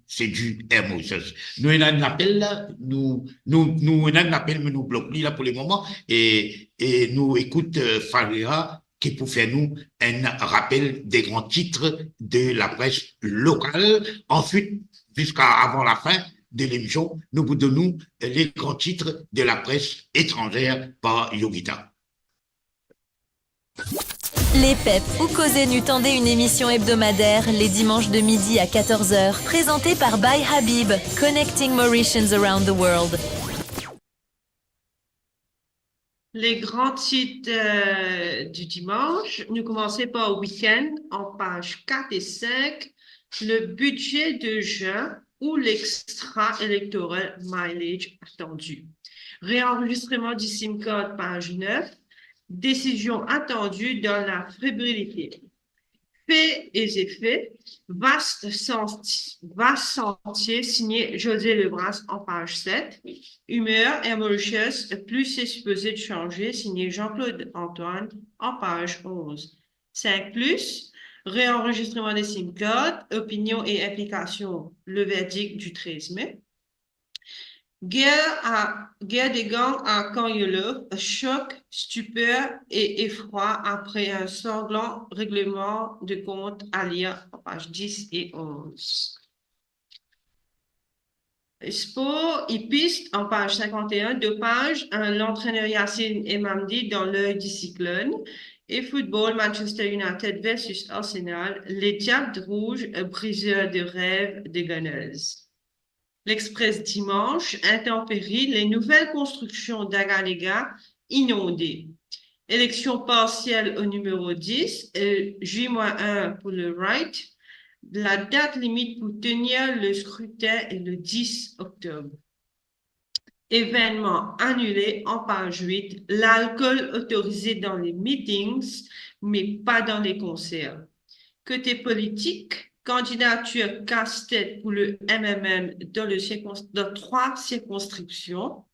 C: c'est du Air Mauritius. Nous, on a un appel là, nous, on a un appel, mais nous bloquons là pour le moment, et nous écoute Farira, qui pour faire nous un rappel des grands titres de la presse locale. Ensuite, jusqu'à avant la fin de l'émission, nous vous donnons les grands titres de la presse étrangère par Yogita.
A: Les PEP ou Causer Nu tendaient une émission hebdomadaire les dimanches de midi à 14h, présentée par By Habib, Connecting Mauritians Around the World.
E: Les grands titres du dimanche, nous commençons par Week-end, en page 4 et 5, le budget de juin ou l'extra-électoral mileage attendu. Réenregistrement du SIM card, page 9, décision attendue dans la fébrilité. Faits et effets, vaste sentier signé José Lebras en page 7. Humeur et Mauritius, plus c'est supposé de changer, signé Jean-Claude Antoine en page 11. 5+, réenregistrement des SIM cards, opinion et implication, le verdict du 13 mai. Guerre des gangs à Kanyolo, choc, stupeur et effroi après un sanglant règlement de compte à lire en page 10 et 11. Sport et piste en page 51, dopage, l'entraîneur Yassine Emamdi dans l'œil du cyclone. Et football, Manchester United versus Arsenal, les Diables Rouges, briseurs de rêves des Gunners. L'Express dimanche, intempéries, les nouvelles constructions d'Agalega inondées. Élection partielle au numéro 10, J-1 pour le Right. La date limite pour tenir le scrutin est le 10 octobre. Événement annulé en page 8, l'alcool autorisé dans les meetings, mais pas dans les concerts. Côté politique, candidature casse-tête pour le MMM dans 3 circonscriptions.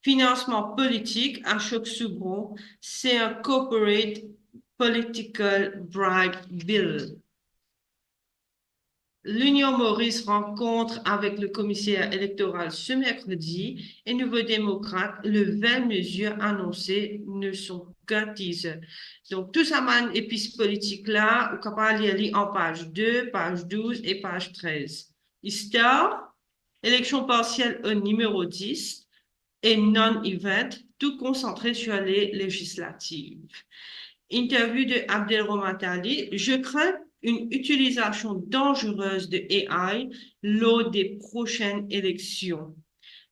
E: Financement politique à Choc-Soubron, c'est un Corporate Political Bribe Bill. L'Union Maurice rencontre avec le commissaire électoral ce mercredi et Nouveau démocrate, les 20 mesures annoncées ne sont aucun teaser. Donc, tout ça, épice politique là, vous pouvez lire en page 2, page 12 et page 13. Histoire, élection partielle au numéro 10 et non-event, tout concentré sur les législatives. Interview de Abdelrahman Ali, je crains une utilisation dangereuse de AI lors des prochaines élections.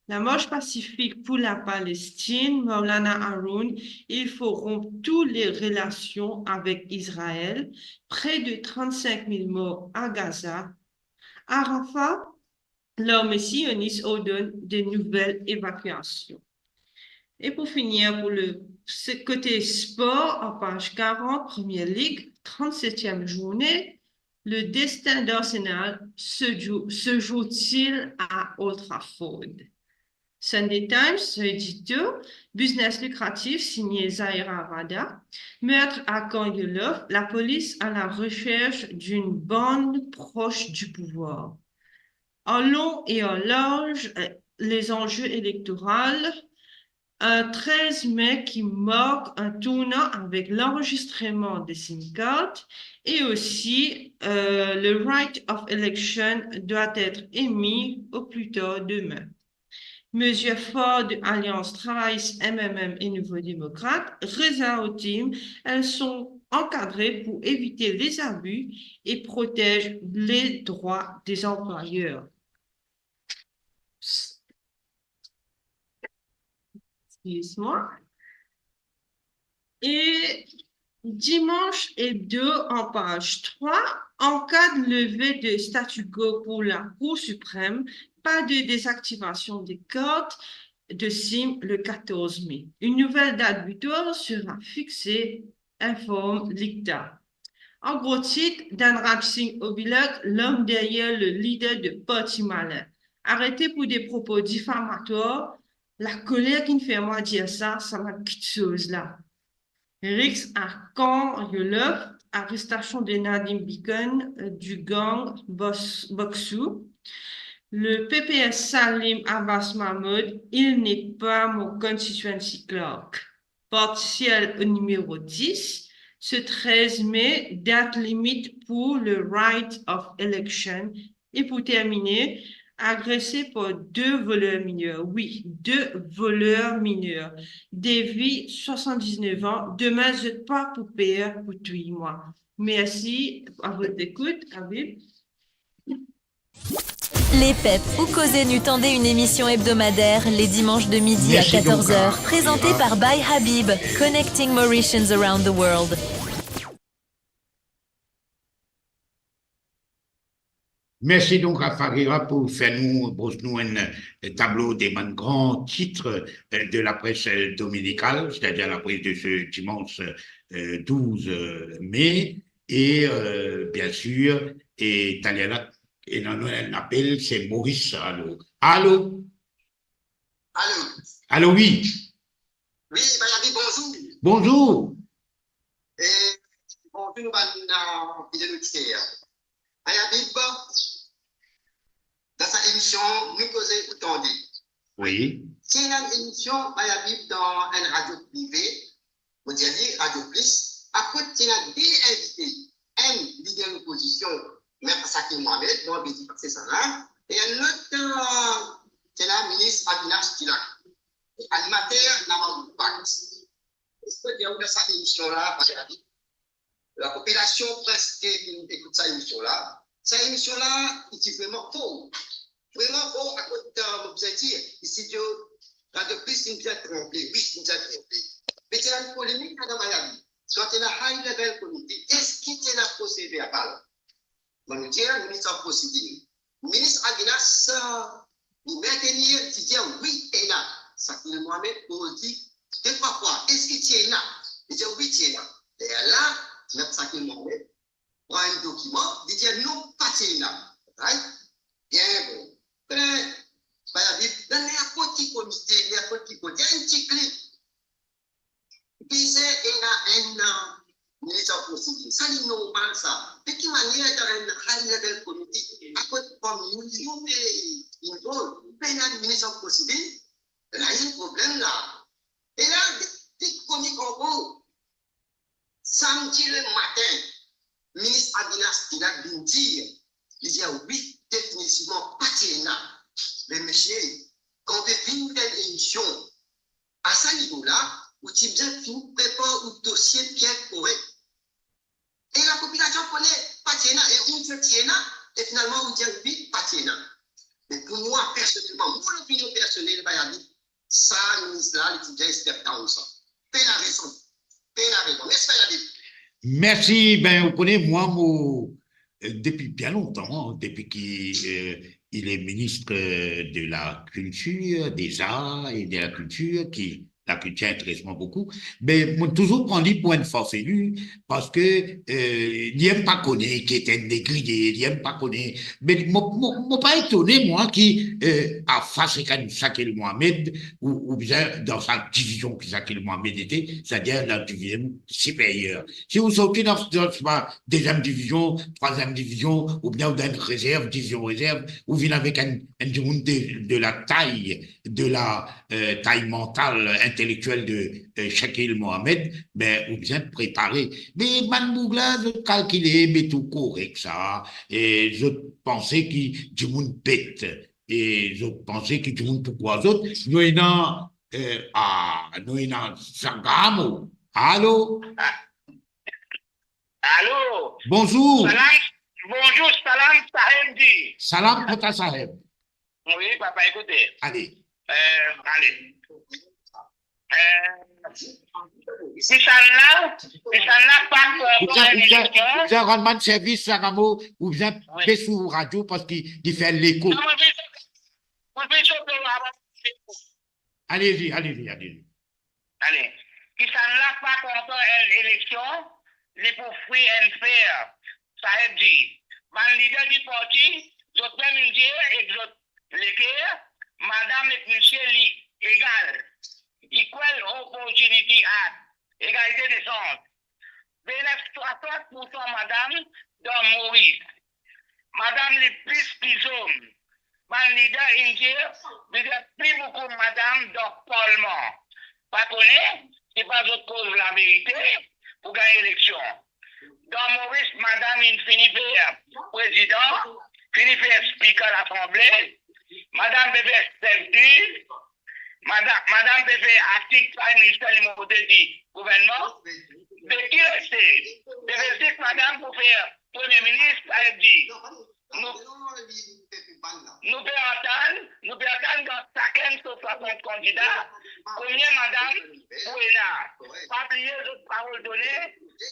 E: La marche pacifique pour la Palestine, Maulana Haroun, il faut rompre toutes les relations avec Israël, près de 35 000 morts à Gaza. Arafat, l'armée sioniste ordonne de nouvelles évacuations. Et pour finir, pour ce côté sport, en page 40, Première Ligue, 37e journée, le destin d'Arsenal se joue-t-il à Old Trafford? Sunday Times, éditeur, business lucratif signé Zahira Rada, meurtre à Kanyolov, la police à la recherche d'une bande proche du pouvoir. En long et en large, les enjeux électoraux, un 13 mai qui marque un tournant avec l'enregistrement des SIM cards et aussi le right of election doit être émis au plus tard demain. Mesures fortes de Alliance Trice, MMM et Nouveaux Démocrates, Reza au team, elles sont encadrées pour éviter les abus et protègent les droits des employeurs. Excuse-moi. Et dimanche et 2 en page 3, en cas de levée de statu quo pour la Cour suprême, pas de désactivation des cartes de SIM le 14 mai. Une nouvelle date butoir sera fixée, informe l'ICTA. En gros titre, Dhanraj Singh Obilak, l'homme derrière le leader de Parti Malin, arrêté pour des propos diffamatoires. La colère qui me fait moi dire ça m'a quelque chose là. Rix à Kanyolov, arrestation de Nadim Bikon du gang Boksou. Le PPS Salim Abbas Mahmoud, il n'est pas mon constituency clerk. Partiel au numéro 10, ce 13 mai, date limite pour le right of election. Et pour terminer, agressé par 2 voleurs mineurs. Oui, 2 voleurs mineurs. Davy, 79 ans. Demain, je ne pas pour payer pour tout moi. Merci à votre écoute, Habib.
A: Les PEP ou Causer tendez une émission hebdomadaire les dimanches de midi à 14h, présentée par By Habib, Connecting Mauritians Around the World.
C: Merci donc à Fagira pour faire nous un tableau des grands titres de la presse dominicale, c'est-à-dire la presse de ce dimanche 12 mai. Et bien sûr, et Taliana, et un appel, c'est Maurice. Allô? Allô?
F: Allô?
C: Allô, oui?
F: Oui, Bayabi, bonjour.
C: Bonjour.
F: Et bonjour, nous allons dire Bayabi, dans sa émission, nous causons autant dit.
C: Oui.
F: C'est une émission, Bayabi, dans une radio privée, vous dire Radio Plus, à côté, il y a des invités, un leader de l'opposition, Maître Sakim Mohamed, bon, c'est ça là, et un autre, c'est la ministre Abinash Tilak, animateur Naman Pacte. Est-ce que vous dans cette émission-là, la population presque écoute cette émission-là, il est vraiment faux. Vraiment faux, à côté de vous avez dit, ici, Radio Plus, il nous a trompé, oui, il nous a trompé. Mais c'est une polémique dans Miami. Soit il y a un high level committee, est-ce qu'il y a un procès verbal? On nous dit, le ministre en procédure. Le ministre Aguinas, il maintenir, il dit oui, et là. Ça qu'il Mohamed pour dire, deux fois quoi, est-ce qu'il y a là? Il dit oui, il y a là. Et là, M. Sakil Mohamed prend un document, il dit non, pas il y a là. Right? Bien bon. Dans n'importe quel comité, n'importe quel comité, il y a un petit clic. Puis il y a un ministre en procédure. Ça, c'est normal, ça. De quelle manière, dans un high level committee, à côté de millions de rôle, un ministre en procédure, là, il y a un problème là. Et là, des comiques en gros, Samedi le matin, ministre Adinas Dina Bindir, il dit oui, définitivement, patina. Mais monsieur, quand on fait une telle émission, à ce niveau-là, où tu bien prépare un dossier bien correct. Et la population connaît patina et on fait tiena, et finalement on dit oui, patina. Mais pour moi, personnellement, mon opinion personnelle, ça, ministre-là, il est bien expert dans ça. Peine à raison. Peine à raison.
C: Merci. Ben, vous connaissez, moi, depuis bien longtemps, depuis qu'il est ministre de la Culture, des Arts et de la Culture, la culture intéresse moi beaucoup, mais moi toujours prendre lui pour une force élue parce que il n'aime pas connaître qui était négrier, il n'aime pas connaître, mais moi pas étonné moi qui a face à Sakil Mohamed ou bien dans sa division que Sakil Mohamed était, c'est-à-dire la division supérieure. Si vous sortez dans deuxième division, troisième division, ou bien dans une réserve, division réserve, ou venez avec un de la taille, de la taille mentale, intellectuelle de Shakil Mohamed, ben, ou bien préparer. Mais Manbougla, je calculais, mais tout correct, ça. Et je pensais que du monde bête. Et je pensais que du monde pourquoi d'autres. Nous, il y a, Sagamo. Allô?
K: Allô?
C: Bonjour.
K: Salam, bonjour, Salam Saheb dit.
C: Salam Pota Saheb.
K: Oui, papa, écoutez.
C: Allez.
K: Allez. Inch'Allah, pas
C: vous avez rendement de service, Sagamo, ou bien fait sur radio parce qu'il fait l'écho. Allez-y.
K: Allez. Inch'Allah, pas contre l'élection, les poursuivre et faire. Ça a dit, le leader du parti, je peux me dire, et je l'écrire, madame et monsieur égal. Equal opportunity act, égalité des chances. Bénéfice 60% madame dans Maurice. Madame les plus pisômes. Man leader indien, mais plus beaucoup madame dans Parlement. Pas connaît, c'est pas d'autre cause la vérité pour gagner l'élection. Dans Maurice, madame Philippe président, Philippe speaker à l'Assemblée, madame bébé service, Madame Bébé, article Prime Minister du gouvernement, de qui rester? De rester, madame, pour faire Premier ministre, elle dit, nous pouvons attendre dans chacun sur 60 candidats, combien madame, pas oublier les paroles données,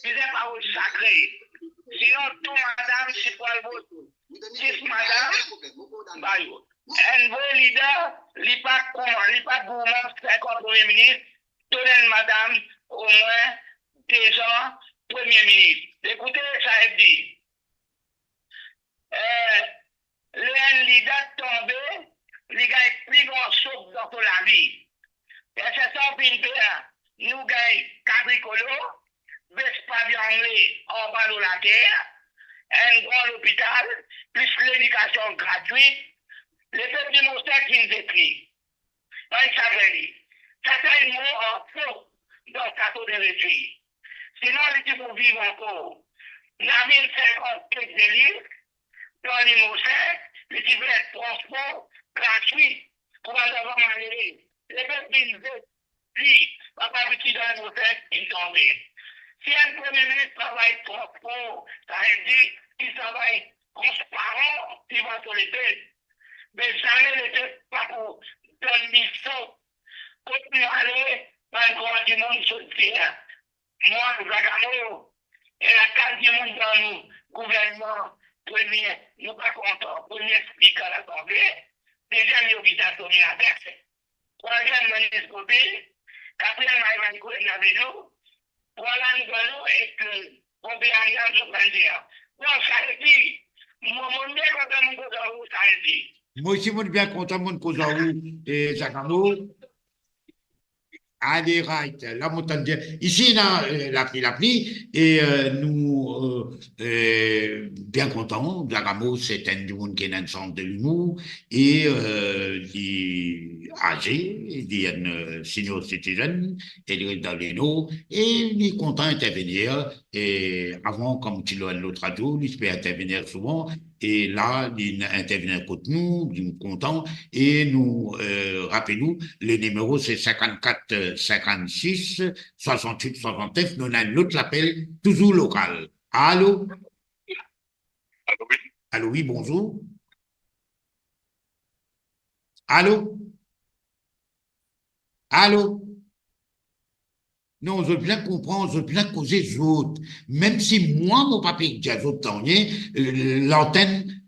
K: des paroles sacrées. Sinon, tout madame, c'est pour le vote. 6 madame, bayo. Un bon leader, il pas gourmand, 50 Premier ministre, donner madame au moins 2 ans Premier ministre. Écoutez, ça a dit. Le leader tombé, il gagne plus grand chose dans la vie. Et c'est ça, nous gagnons Cabricolo, Vespavian anglais en bas de la terre, un grand hôpital, plus l'éducation gratuite. Les peuples du Moussek qui nous écrit. Certains mots en faux dans le château de réduit. Sinon, il faut vivre encore. La ville 50 d'élite, dans les Moussek, il faut être transport gratuit pour avoir malheureux. Les peuples qui nous écrit, papa, petit dans les Moussek, il tombe. Si un premier ministre travaille transport, ça veut dire qu'il travaille transparent, il va sur les têtes. Mais jamais n'était pas pour donner mission. Continuer à aller dans le droit du monde social. Moi, Zagamo, et la carte du monde dans nous, gouvernement, premier, nous pas contents, premier speaker à l'Assemblée, deuxième, il y a la verse. Troisième, ministre mobile, quatrième, il y a avec nous. Voilà, nous allons, et que, on peut aller à l'Assemblée. Bon, ça veut dire, mon monde, quand on va dans ça veut dire.
C: Moi aussi, je suis bien content de Kozaou et Zakano. Allez, right. Là, ici, la pluie, et nous, bien contents. Zakamo, c'est un du monde qui est dans le centre de l'humour, et âgé, il est un senior citizen, il est dans les noms, et il est content d'intervenir. Et avant, comme tu l'as l'autre radio, il peut intervenir souvent. Et là, il intervient contre nous, il est content. Et nous, rappelez-nous, le numéro c'est 54 56 68 69. Nous avons l'autre appel, toujours local. Allô?
G: Allô, oui.
C: Allô, oui, bonjour. Allô? Allô? Non, je veux bien comprendre, je veux bien causer les autres. Même si moi, mon papier dit aux autres l'antenne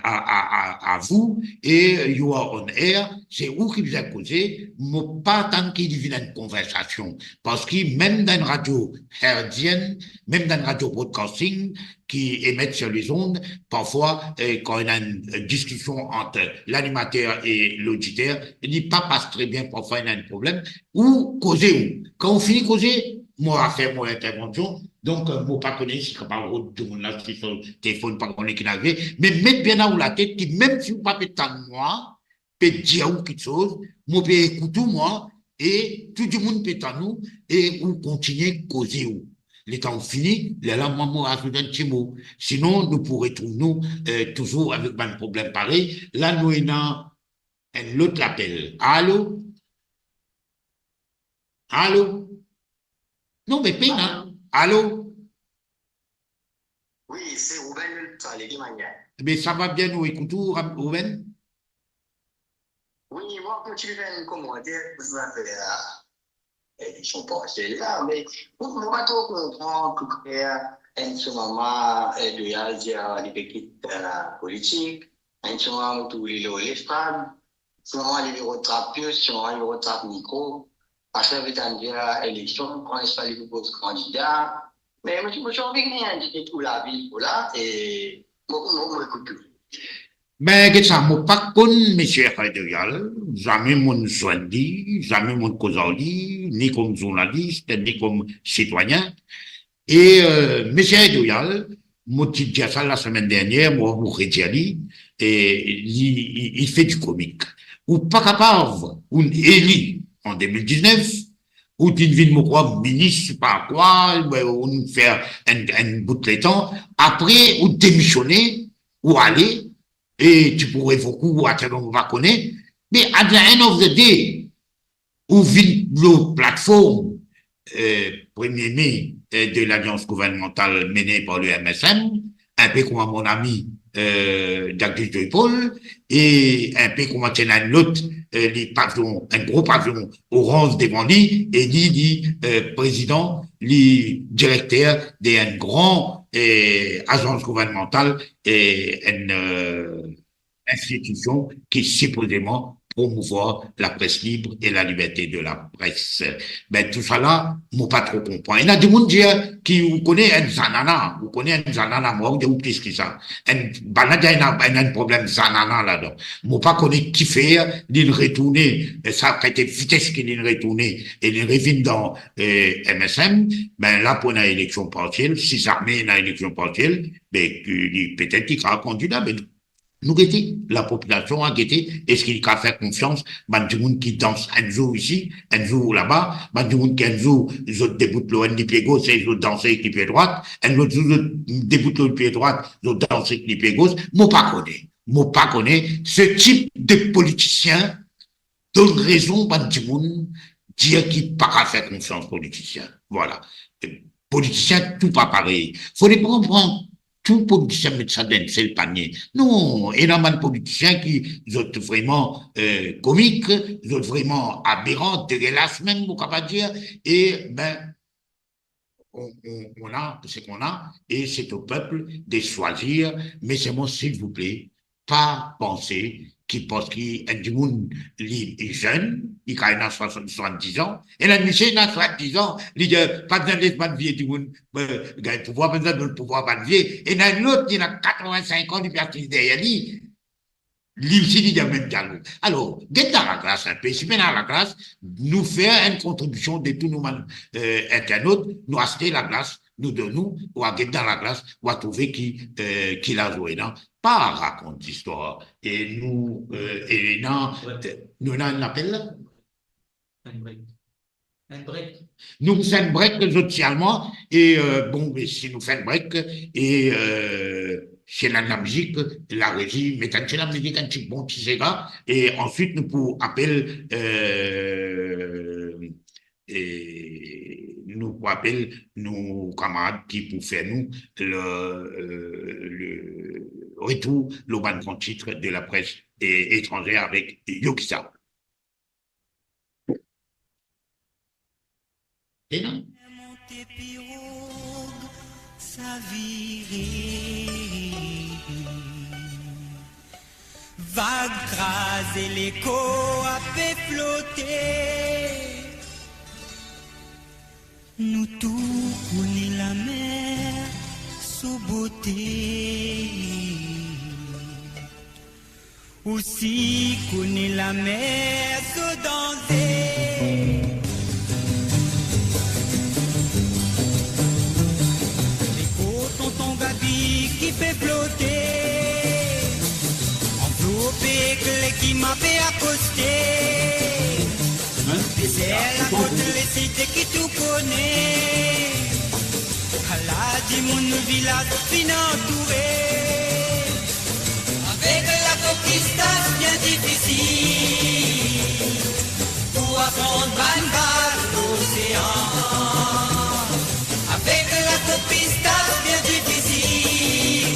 C: à vous et you are on air, c'est vous qui vous avez causé, mais pas tant qu'il y a une conversation. Parce que même dans une radio hertzienne, même dans une radio broadcasting, qui émettent sur les ondes, parfois, quand il y a une discussion entre l'animateur et l'auditeur, il n'y passe très bien, parfois il y a un problème, ou causer. Quand on finit de causer, moi, à faire mon intervention, donc, moi, pas connaître si par tout le monde là, si sur le téléphone, pas connaître qui n'avait, mais mettre bien dans la tête, que même si vous ne pouvez pas moi, peut dire ou quelque chose, moi, peut écouter moi, et tout le monde peut à nous, et vous continuez de causer où. Les temps finis, là, maman a ajouté un petit mot. Sinon, nous pourrions trouver nous toujours avec un problème pareil. Là, nous avons un autre appel. Allô? Allô? Non, mais pas. Allô?
L: Oui, c'est Ruben, ça allait bien.
C: Mais ça va bien, nous écoutons, Ruben?
L: Oui, moi, quand tu viens commenter, vous avez ils sont passés là, mais moi, pas trop comprendre que en ce moment, il y a des petites politiques, en ce moment, où il y a les femmes, en ce moment, il y a les retrapieux, en ce moment, il y a les retrapes micro, parce que ça veut dire l'élection, quand il fallait proposer candidat, mais moi, j'ai envie de rien dire pour la vie, pour là, et moi, écoute tout.
C: Ben, que ça, moi, pas comme monsieur Frédérial, jamais mon soigné, jamais mon causali, ni comme journaliste, ni comme citoyen. Et, monsieur Frédérial, moi, tu dis ça la semaine dernière, moi, vous redis, et il fait du comique. Ou pas capable, ou élu en 2019, ou tu viens me croire ministre, pas quoi, ou nous faire un bout de temps, après, ou démissionner, ou aller, et tu pourrais beaucoup attendre, on va connaître, mais à the end of the day, où vient la plateforme 1er mai de l'alliance gouvernementale menée par le MSM, un peu comme mon ami Jacques de Paul, et un peu comme un autre, les pavillons, un gros pavillon orange devant lui, et dit président, le directeur d'une grande agence gouvernementale et une institution qui supposément promouvoir la presse libre et la liberté de la presse. Ben, tout ça là, moi pas trop comprendre. Il y a des gens qui vous connaissent un zanana, vous connaissez un zanana, moi, vous qu'est-ce que ça? Un banana, il y a un problème zanana là-dedans. Moi pas connaître qui fait, il retourner, ça a prêté vitesse qu'il retourner, et il revient dans, MSM, ben, là, pour une élection partielle, si ça met une élection partielle, ben, peut-être qu'il sera candidat, ben, nous guetter, la population a guetté, est-ce qu'il a fait confiance, ben, du monde qui danse un jour ici, un jour là-bas, ben, du monde qui un jour, ils autres déboutent le du pied gauche, et ils autres dansent avec le pied droit, un autre jour, déboutent le pied droit, ils autres dansent avec le pied gauche, moi pas connaît, ce type de politicien donne raison, ben, du monde, dire qu'il n'a pas faire confiance aux politiciens. Voilà. Politiciens, tout pas pareil. Faut les comprendre. Tout politicien met ça dans le panier. Non, il y a énormément de politiciens qui sont vraiment comiques, sont vraiment aberrants, dégueulasses même, on va dire. Et ben, on a ce qu'on a, et c'est au peuple de choisir. Mais c'est moi, s'il vous plaît, pas penser qui pense qu'il y a du monde est jeune, il a 70 ans, et la monsieur il a 70 ans, il dit pas besoin d'être pas de vie du monde, il a le pouvoir, besoin de le pouvoir pas de vie, et il y a un autre qui a 85 ans, il est derrière lui. L'ICD de même dialogue. Alors, get dans la classe un peu, si bien dans la classe, nous faire une contribution de tous nos internautes, nous acheter la classe, nous donnons, ou à get dans la classe, ou à trouver qui l'a joué, non? Pas raconte l'histoire. Et nous, nous avons un appel là? Un break. Nous faisons un break socialement, et bon, si nous faisons un break, et c'est la musique, la régie, mais quand c'est la musique, un petit bon petit gars, et ensuite nous pouvons appeler, et nous pouvons appeler nos camarades qui pour faire nous le retour, le ban contre titre de la presse étrangère avec Yokisa. Et non?
B: Vague crasé, l'écho a fait flotter. Nous tous connaissons la mer sous beauté. Aussi connaît la mer sous danger. Tonton Gabi qui fait flotter, enveloppé clé qui m'a fait accoster. C'est la côte les cités qui tout connaît. Elle dit mon village fin entouré. Avec la conquista bien difficile, pour affronter une barre d'océan. Avec la conquista bien difficile,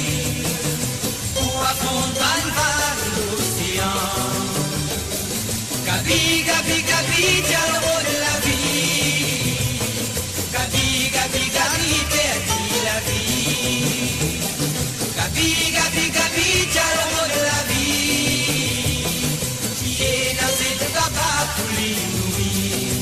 B: pour affronter une barre d'océan. Gabi, Gabi, Gabi, dialogue de la vie. Gabi, Gabi, Gabi, perdit la vie. Gabi, Gabi, Gabi, dialogue de la vie. Qui est dans cette papa pour l'inouïe.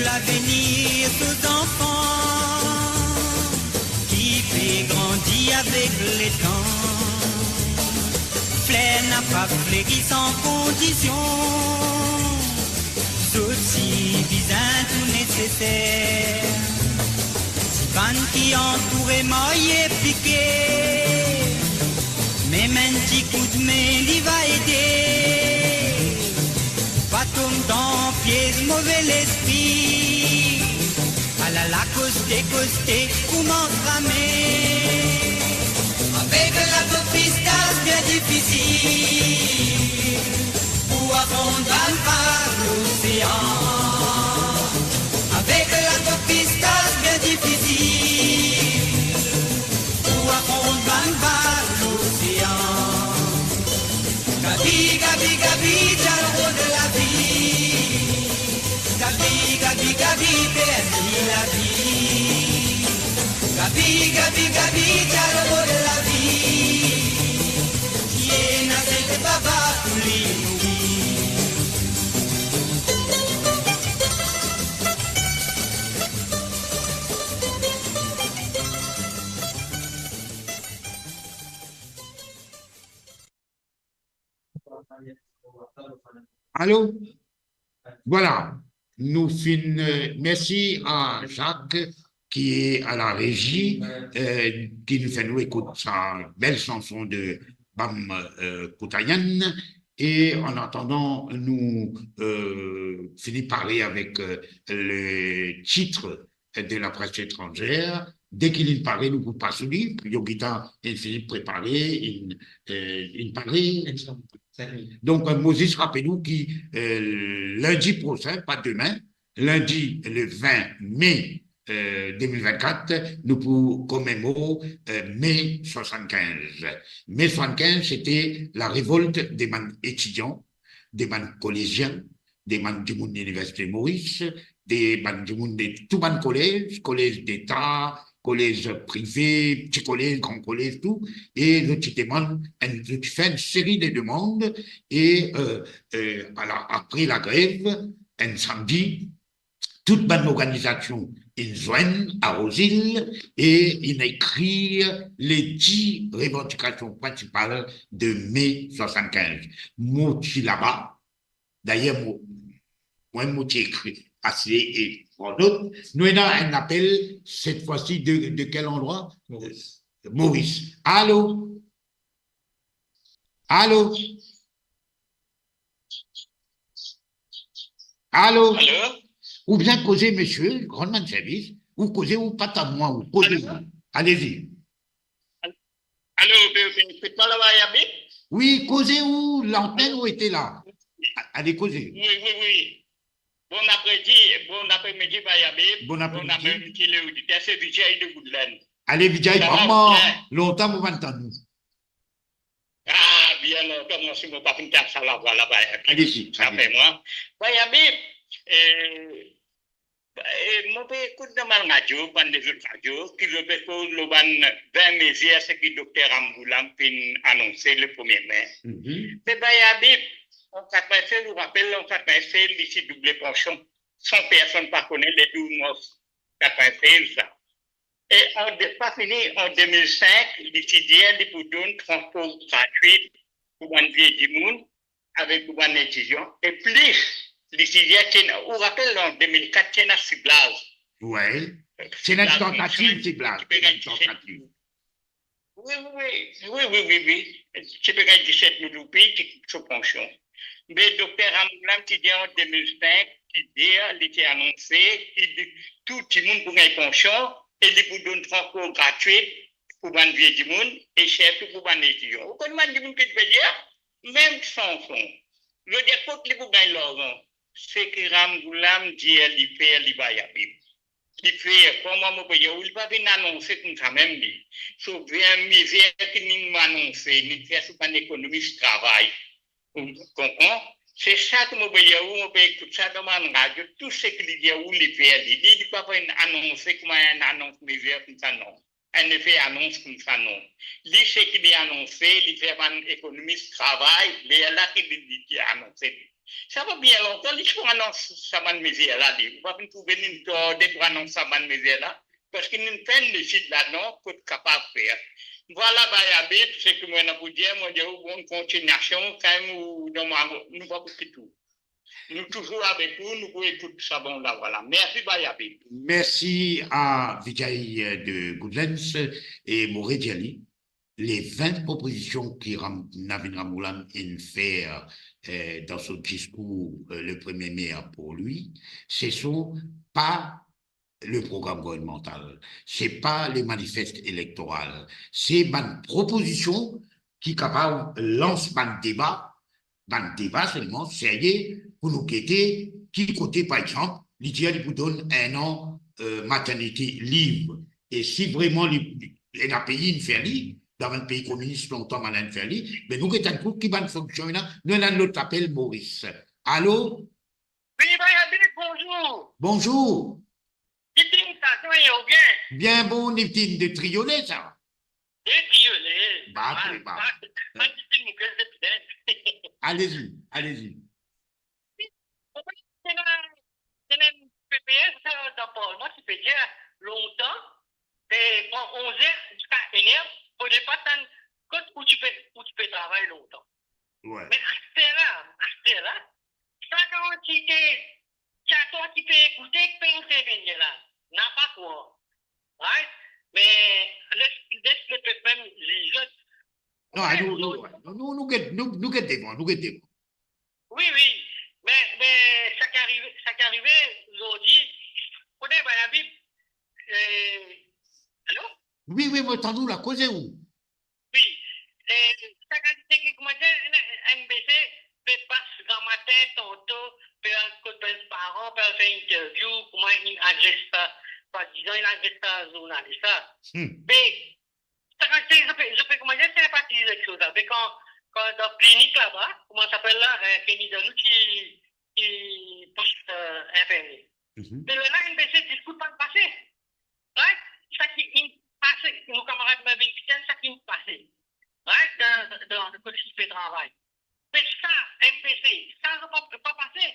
B: L'avenir aux enfants qui fait grandir avec les temps. Flair n'a pas flégi sans condition, aussi bizarre tout nécessaire. Van qui entourait maille piqué, même un petit coup de main il va aider. Pas tombe dans piège mauvais l'esprit. À la costé, comment ramer. Avec la pistage bien difficile, pour affronter par l'océan. Avec la pistage bien difficile, pour affronter par l'océan. Gabi, Gabi, Gabi, dialogue de la vie. Gabi, Gabi, Gabi, perdit la vie. Gabi, Gabi, Gabi, dialogue de la vie. Qui est nassé de baba pour l'inouïe.
C: Allô? Voilà. Nous finissons. Merci à Jacques qui est à la régie, qui nous fait nous écouter sa belle chanson de Bam Koutayan. Et en attendant, nous finissons par parler avec le titre de la presse étrangère. Dès qu'il paraît, nous vous passons lui. Yogita, il finit de préparer, il paraît. Donc, Moses, rappelez-nous qui, lundi prochain, pas demain, lundi le 20 mai 2024, nous pour commémorer mai 75. Mai 75, c'était la révolte des étudiants, des collégiens, des du monde de l'Université Maurice, des du monde de tout le collège d'État collège privé, petit collège, grand collège, tout, et je te demande, je te fais une série de demandes, et alors, après la grève, un samedi, toute bonne organisation, ils joignent à Rosil et ils écrivent les 10 revendications principales de mai 75. Moti là-bas, d'ailleurs, moi, Moti écrit assez et pour d'autres. Nous avons un appel, cette fois-ci, de quel endroit? Maurice. Allô? Allô? Allô?
K: Allô?
C: Ou bien causer, monsieur, grandement de service, ou causer ou pas à moi, ou causez. Allez-y.
K: Allô, c'est pas là-bas, Yabi?
C: Oui, causez où l'antenne où était là. Allez, causer.
K: Oui. Bon après-midi, Yabi.
C: Bon après-midi.
K: Les auditeurs, c'est Vijay de Goodland.
C: Allez, Vijay, vraiment, longtemps vous m'entendez.
K: Ah, bien longtemps, moi, si mon papa me tape ça là-bas,
C: allez-y.
K: Ça fait moi. Yabi, mon père écoute dans ma radio, dans des autres radios, qui le fait pour le 20 mesures, ce que le docteur Amboulam a annoncé le 1er mai. Mais Yabi, on s'appelle, vous rappelez, on s'appelle ici double pension. 100 personnes pas connaître les 12 mois 96. Et on n'est pas fini en 2005, l'étudiant pour donner transport gratuit pour un vieux monde avec un étudiant. Et plus, l'étudiant, on rappelle en 2004, c'est un ciblage.
C: Oui, c'est une tentative de ciblage.
K: Oui. Tu peux gagner 17 000 roupies, tu peux pension. Mais le docteur Ramoulam, qui dit en 2005, qui dit, il était annoncé, il dit tout le monde pour gagner pension, et il vous donne transport gratuit pour un vieux du monde, et cher pour un étudiant. Vous connaissez le monde que tu veux dire? Même sans fond. Je veux dire, quand vous gagnez l'argent, c'est que Ramoulam dit, il fait, il va y aller. Il fait, comment il ne va pas venir annoncer comme ça même. Sauf bien misère qui nous annonce, il fait sur une économie de travail. Vous comprenez? C'est ça que je veux écouter ça dans ma radio, tout ce qu'il dit où il fait. Il ne dit pas annoncer comme une annonce misère comme ça, non. Un effet annonce comme ça, non. Il ce qu'il a annoncé, il fait une économie de travail, il est là qu'il dit annoncé. Ça va bien longtemps, il faut annoncer ça bonne misère là. Il ne va pas trouver une torde pour annoncer ça bonne misère là. Parce qu'il nous fait le site là-dedans pour être capable de faire. Voilà, Yabi, c'est que moi, je dire, moi, j'ai une bonne continuation quand nous ne pas pour tout. Nous toujours avec vous, nous pouvons tout ça bon là, voilà. Merci, Yabi.
C: Merci à Vijay de Goodlands et Moré Diali. Les 20 propositions que Navin Ramoulam a fait dans son discours le 1er mai pour lui, ce ne sont pas le programme gouvernemental, ce n'est pas le manifeste électoral, c'est une proposition qui est capable de lancer un débat seulement sérieux pour nous guetter qui côté, par exemple, l'idéal vous donne un an maternité libre. Et si vraiment un pays ne fait rien, dans un pays communiste longtemps, on ne fait rien, mais nous, c'est un coup qui va fonctionner, nous avons notre appel Maurice. Allô?
K: Oui, bonjour.
C: Bonjour. Bien bon, Niptine de Triolet, ça.
K: De Triolet.
C: Allez-y.
K: C'est un PPS dans le Parlement qui peut dire longtemps, et pour 11 heures jusqu'à 1 heure, pour ne pas tant où tu peux travailler longtemps.
C: Ouais.
K: Mais acheter là, ça quantité, chaque fois qui peut écouter, qui peut intervenir là. N'a pas quoi. Right? Mais laisse le peuple même les autres.
C: Non, nous guettez.
K: Oui. Mais ça qui arrivait aujourd'hui, on est dans la Bible. Allô?
C: Oui, mais attendez, la cause est où?
K: Oui. Ça qui dit que moi, MBC peut passer dans ma tête, tantôt, peut rencontrer les parents, peut faire une interview, comment il adresse ça, par disant, il adresse ça à journaliste. Mais, je peux comment dire, c'est pas quelque chose. Mais quand dans la clinique là-bas, comment ça s'appelle là, Kenny Danou qui pousse infirmier. Mais là, MBC discute pas le passé. Right? Ça qui avec ma victime, ça qui me passait. Right? Dans le collectif de travail. Mais ça, MPC, ça ne va pas passer.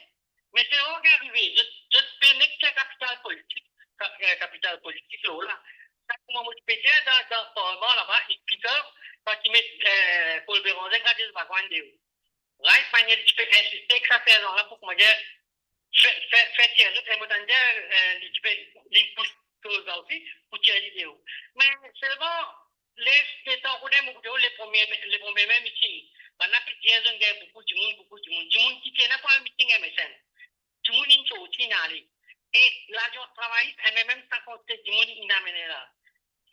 K: Mais c'est arrivé. Je pénètre le capital politique. Capital politique, là. Ça, comment je peux dire dans le Parlement là-bas, expliqueur, quand ils mettent Paul Béranger, quand ils vont de right? Je peux insister que ça fait là pour que je fais tirer, et je pousse choses aussi pour tirer l'idéo. Mais seulement, les temps où les premiers mêmes meetings, on a pu dire que beaucoup de monde qui tient pas un meeting MSN. Tout le monde est sorti d'aller. Et l'agent travaille, et même sans compter du monde qui n'a amené là.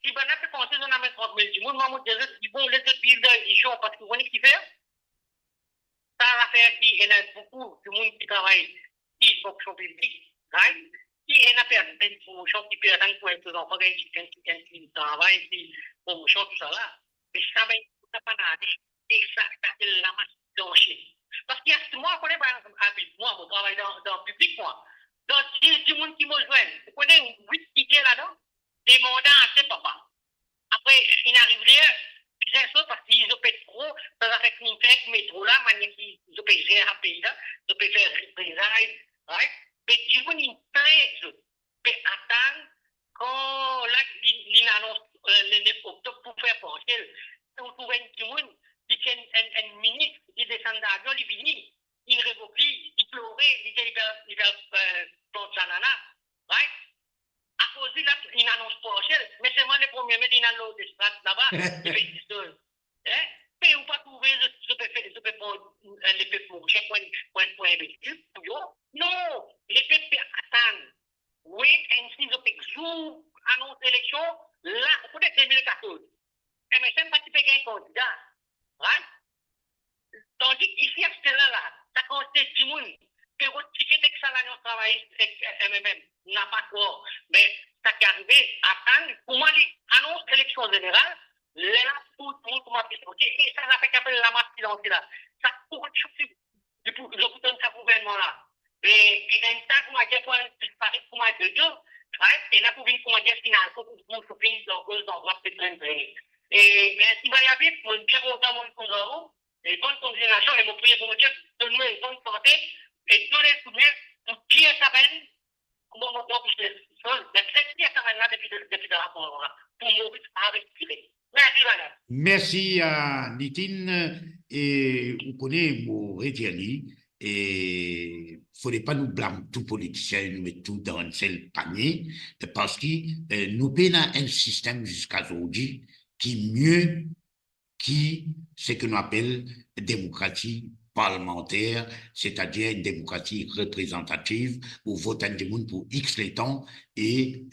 K: Si on a pu penser qu'on a mis 30 000 du monde, on va dire que bon, les deux piles d'édition, parce que vous voyez ce qu'il fait. Ça a fait qu'il y a beaucoup de monde qui travaille qui est fonction publique, right? Qui est une personne de promotion qui peut attendre pour être enfants, qui travaille, qui promotion, tout ça là. Mais ça va être pas nada. Et ça, c'est la masse d'enchée. Parce qu'il y a ce mois, on connaît pas, moi, je travaille dans le public, moi. Donc, il y a du monde qui me joint. Vous connaissez 8 tickets là-dedans? Des mandats assez papa. Après, il arrive là, c'est ça parce qu'ils ont fait trop, ça va faire une fête métro là, ils ont fait gérer un pays là, ils ont fait faire représailles, right? Mais du coup, ils peuvent attendre quand là, ils annoncent les octobre pour faire pencher. On trouve un monde, un ministre, il descend d'avion, il vient, il révoque, il pleure, il dit, il va prendre sa nana, right? À cause de là, il n'annonce pas cher, mais c'est moi le premier, mais il annonce des strates là-bas, il fait des choses. Mais on pas trouver, je peux prendre les peuples pour chaque point investir. Non, les peuples attendent. Oui, ainsi, je peux toujours annoncer l'élection, là, peut-être 2014. Et mais c'est pas si gagner un candidat. Right? Tandis qu'ici, à ce là, ça compte tout le monde. Que votre ticket que ça l'annonce travailliste MMM n'a pas quoi. Mais ça qui est arrivé, attendre, pour moi, l'annonce d'élection générale, là, tout le monde commence à sortir. Et ça n'a fait qu'appeler la masse silence là. Ça court je boutonne ce gouvernement-là. Et dans le temps, comment dire, pour disparaître, comment dire, et là, pour venir, comment dire, final, pour mon shopping, dans gauche, dans droite, c'est plein de traîner. Et, mais si vous avez, pour bien content, mon conjoint, et bonne continuation, et mon prier pour mon Dieu, de nous une bonne santé, et tous les souvenirs, pour qui est sa peine, comment on doit pousser les choses, mais c'est qui est sa peine là depuis le rapport là, pour mourir avec privé. Merci, madame.
C: Merci à Nitin, et vous connaissez mon rédiali, et il ne faudrait pas nous blâmer tout politicien, nous mettre tout dans un seul panier, parce que nous avons un système jusqu'à aujourd'hui qui mieux qui ce que nous appelons démocratie parlementaire, c'est-à-dire une démocratie représentative où vote un monde pour X les temps et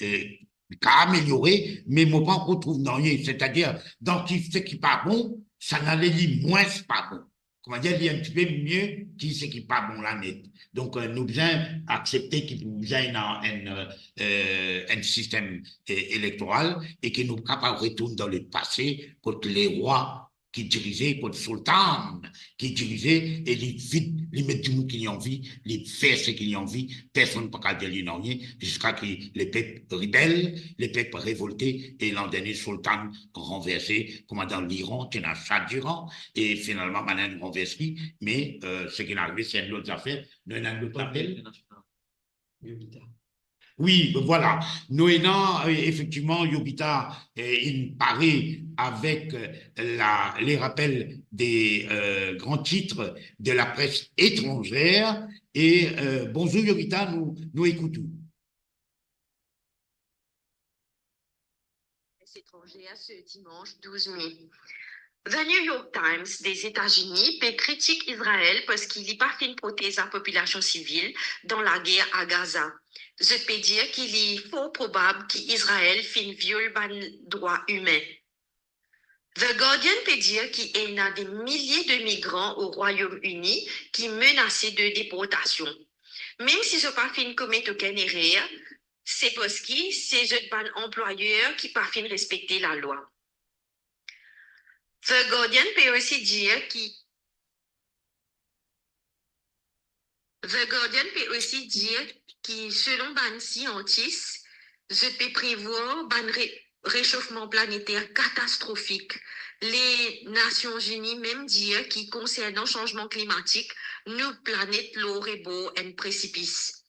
C: qu'à améliorer, mais moi pas retrouve dans rien, c'est-à-dire dans ce qui n'est pas bon, ça n'allait dire moins pas bon. Comment dire, il y a un petit peu mieux qui ce qui n'est pas bon là net. Donc, nous devons accepter qu'il y a un système électoral et que nous sommes capables de retourner dans le passé contre les rois qui dirigeaient, contre le sultan qui dirigeait et les mettre du monde qui y a envie, les faire ce qu'il y a envie, personne ne peut pas dire rien, jusqu'à que les peuples rebelles, les peuples révoltés et l'an dernier sultan renversé, comme dans l'Iran, qui a Shah d'Iran, et finalement, maintenant, renversé, mais ce qui est arrivé, c'est une autre affaire, nous avons un autre appel. Oui, voilà. Nous avons effectivement, Yobita, il paraît avec les rappels des grands titres de la presse étrangère. Et bonjour Yobita, nous écoutons.
M: Presse étrangère ce dimanche 12 mai. The New York Times des États-Unis critique Israël parce qu'il n'y a pas fait une prothèse à la population civile dans la guerre à Gaza. Je peux dire qu'il est fort probable qu'Israël fait viole des droits humains. The Guardian peut dire qu'il y a des milliers de migrants au Royaume-Uni qui menacent de déportation. Même si ce n'est pas fait une commettre aucune erreur, c'est parce que c'est un employeur qui pas fait respecter la loi. The Guardian peut aussi dire que selon ban scientiste, je peux prévoir ban réchauffement planétaire catastrophique. Les Nations Unies même disent qui concernant changement climatique, nous planète l'aurait beau un précipice.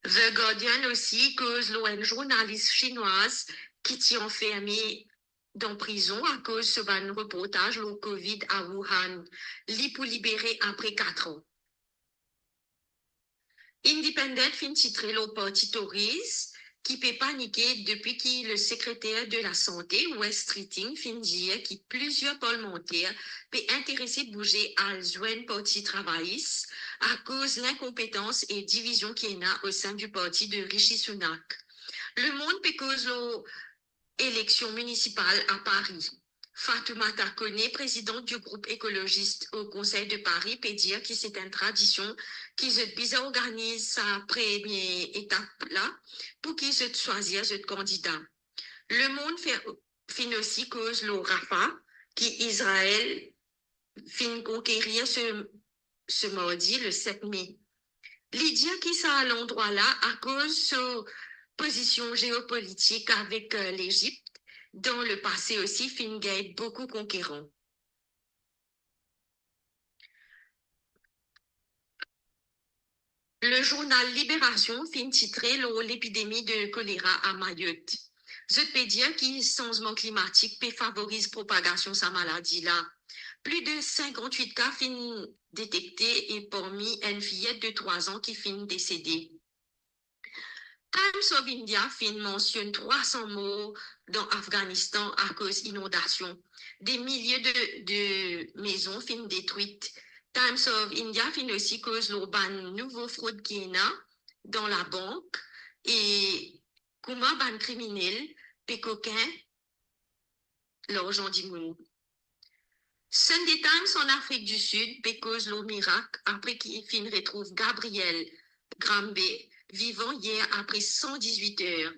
M: The Guardian aussi cause une journaliste chinoise qui t'y enfermée dans prison à cause de un reportage le Covid à Wuhan, pour libérer après 4 ans. Independent fin titré le parti Tories qui peut paniquer depuis que le secrétaire de la santé West Streeting fin dire que plusieurs parlementaires peuvent intéresser bouger à joindre parti travailliste à cause de l'incompétence et division qu'il y a au sein du parti de Rishi Sunak. Le monde peut cause l'élection municipale à Paris. Fatoumata Koné, présidente du groupe écologiste au Conseil de Paris, peut dire que c'est une tradition qu'ils organisent sa première étape là pour qu'ils choisissent ce candidat. Le monde fin aussi cause le Rafah, qui Israël fin conquérir ce mardi, le 7 mai. Lydia qui ça à l'endroit là à cause de position géopolitique avec l'Égypte. Dans le passé aussi, Fingate beaucoup conquérant. Le journal Libération fin titré l'épidémie de choléra à Mayotte. Je peux dire que le changement climatique peut favoriser la propagation de sa maladie là. Plus de 58 cas fin détectés et parmi une fillette de 3 ans qui fin décédée. Times of India mentionne 300 morts dans l'Afghanistan à cause d'inondations. Des milliers de maisons détruites. Times of India aussi cause l'urban nouveau fraude qui est dans la banque et comment ban criminel, pécoquin, l'argent du monde. Sunday Times en Afrique du Sud cause le miracle après qu'il retrouve Gabriel Grambe vivant hier après 118 heures.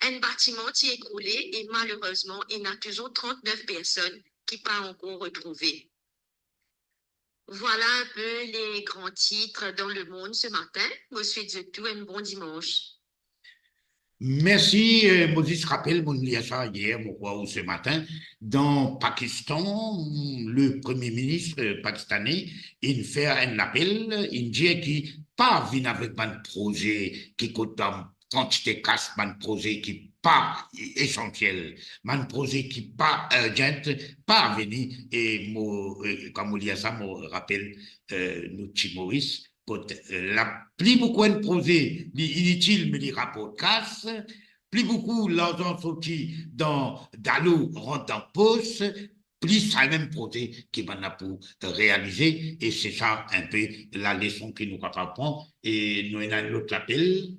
M: Un bâtiment s'est écroulé et malheureusement, il y a toujours 39 personnes qui pas encore retrouvées. Voilà un peu les grands titres dans le monde ce matin. Je vous souhaite tout un bon dimanche.
C: Merci, Moses rappelle, mon ça hier, ou ce matin, dans Pakistan, le premier ministre pakistanais, il fait un appel, il dit qu'il pas venir avec un projet qui coûte quantité cash, un projet qui pas essentiel, un projet qui pas urgent, pas venir, et comme on dit ça, me rappelle, nous, Maurice, la plus beaucoup un projet inutile mais les rapports casse, plus beaucoup l'argent sorti dans l'eau rentre en poste, plus ça même projet qui va pour réaliser et c'est ça un peu la leçon que nous apprend et nous avons l'autre appel.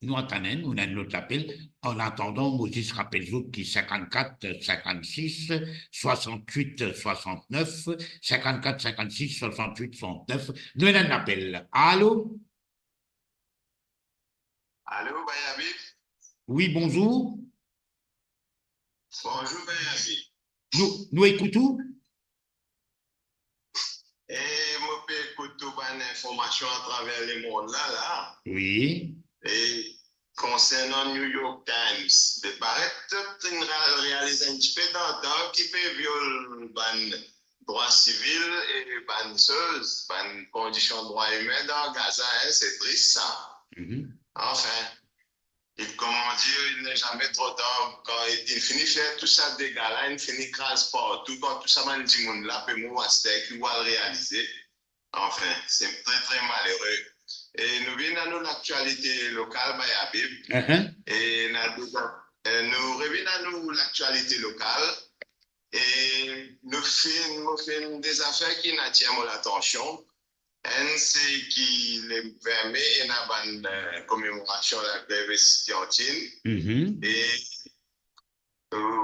C: Nous entendons, nous avons l'autre appel. En attendant, Moses rappelle qui 54, 56, 68, 69, 54, 56, 68, 69. Nous avons un appel. Allô?
N: Allô, Bayabi?
C: Oui, bonjour.
N: Bonjour, Bayabi.
C: Nous écoutons?
N: Et moi, j'écoute une information à travers le monde là.
C: Oui.
N: Et concernant New York Times, il paraît que réaliser un petit peu d'entente qui peut violer les droits civils et les choses, les conditions de droits humains dans Gaza. C'est triste ça. Enfin, comment dire, il n'est jamais trop tard. Quand il finit faire tout ça dégâts là, il finit crase partout. Quand tout ça, man dit monde là, peut moi qui va le réaliser. Enfin, c'est très très malheureux. Et nous venons à l'actualité locale, Bayabib. Et nous revenons à l'actualité locale. Et nous faisons des affaires qui n'attirent l'attention. Un, c'est qui les permet une commémoration de la grève estudiantine. Et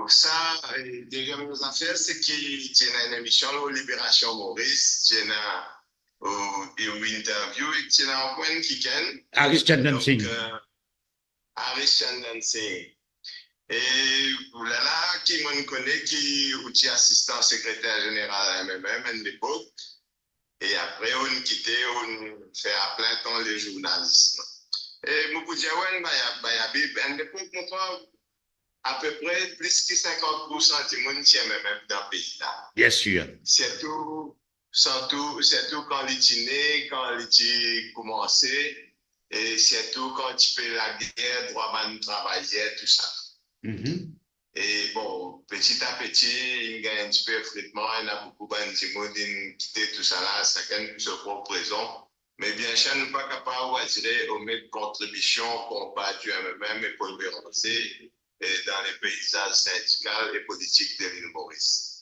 N: ça, derrière nos affaires, c'est qu'il y a une émission, Libération Maurice, il y a une interview, il y a un point qui est.
C: Aristian Singh.
N: Aristian Singh. Et voilà, qui me connaît, qui est assistant secrétaire général à MMM à l'époque. Et après, on quittait, on fait à plein temps les journalistes. Et je peux dire, ouais, à peu près plus que 50% du monde qui est même dans le pays là.
C: Bien sûr.
N: Surtout quand il est né, quand il a commencé, et surtout quand tu fais la guerre, droit de travailler, tout ça. Et bon, petit à petit, il gagne un petit peu effectivement, il y a beaucoup de monde qui quittent tout ça là, chacun pour sa propre raison. Mais bien sûr, nous ne sommes pas capables de dire au mettre contribution qu'on va du même et pour le relancer dans les paysages syndicaux et politiques de l'île Maurice.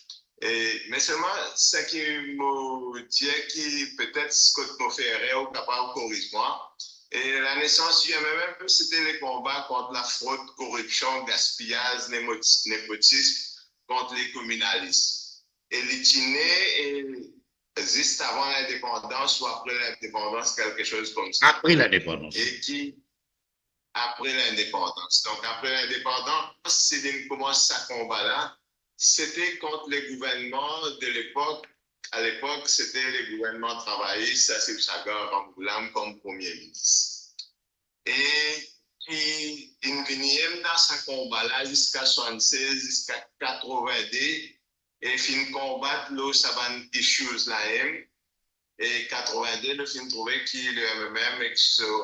N: Mais seulement, ce qui me dit que peut-être ce que me fait erreur ou capable de corriger moi, et la naissance du MMM, c'était les combats contre la fraude, corruption, gaspillage, népotisme, contre les communalistes. Et l'itiné juste avant l'indépendance ou après l'indépendance, quelque chose comme ça.
C: Après l'indépendance.
N: Et qui, après l'indépendance. Donc, après l'indépendance, c'est de commencer ce combat-là. C'était contre les gouvernements de l'époque. À l'époque, c'était les gouvernements travaillistes, Sassif Chaga Rangoulam comme premier ministre. Et qui, il venait dans ce combat-là jusqu'à 76, jusqu'à 82. Et fin combattre l'eau saban issues là et 82 le fin trouvé qui le MMM et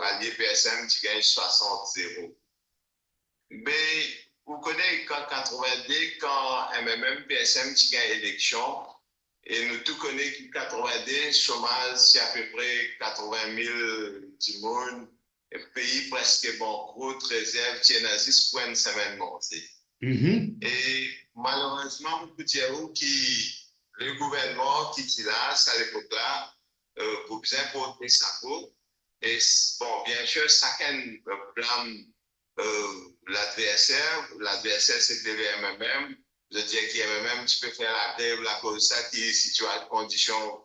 N: allié PSM qui gagne 60-0. Mais vous connaissez qu'en 82 quand MMM PSM qui gagne élection et nous tout connaissons que 82 chômage c'est à peu près 80 000 du monde et pays presque banqueroute réserve qui est à 6 points de semaine montée. Et malheureusement, je peux dire que le gouvernement qui est là, à l'époque-là, pour bien porter sa peau. Et bon, bien sûr, chacun blâme l'adversaire. L'adversaire, c'était le MMM. Je dis que le MMM, tu peux faire la grève, la cause ça qui est situé à conditions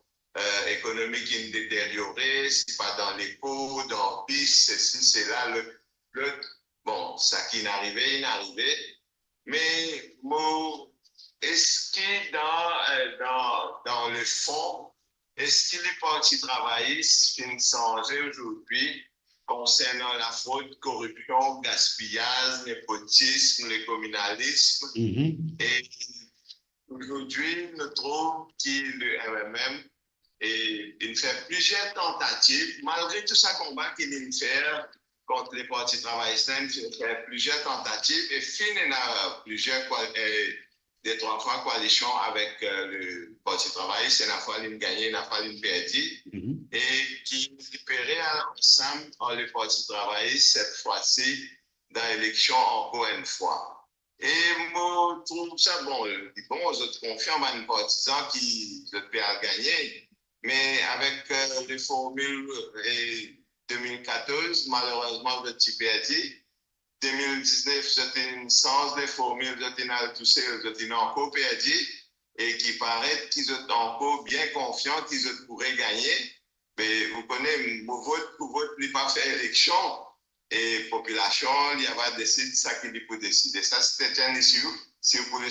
N: économiques détériorées, c'est pas dans les pots, dans le piste, ceci, c'est là. Bon, ça qui est arrivé, il est arrivé. Mais est-ce que dans le fond, est-ce que les partis travaillistes qui changé aujourd'hui concernant la fraude, corruption, gaspillage, népotisme, le communalisme? Et aujourd'hui, nous trouvons que le MMM il fait plusieurs tentatives, malgré tout ce combat qu'il fait contre les partis travaillistes, il fait plusieurs tentatives et finalement plusieurs des 3 fois coalition avec le parti travailliste, c'est la fois qu'il gagné, la fois qu'il perdu, et qui libérait ensemble le parti travailliste cette fois-ci dans l'élection encore une fois. Et moi, je trouve ça bon, je confirme à un partisan qui peut gagner, mais avec les formules 2014, malheureusement, je suis perdu. 2019, j'étais une sens des formules, j'étais encore perdu. Et qui paraît qu'ils sont encore bien confiants qu'ils pourraient gagner. Mais vous connaissez, mon vote pour vote, il pas fait élection. Et la population, il y avait décidé ça qu'il peut décider. Ça, c'était un issue. Si vous pouvez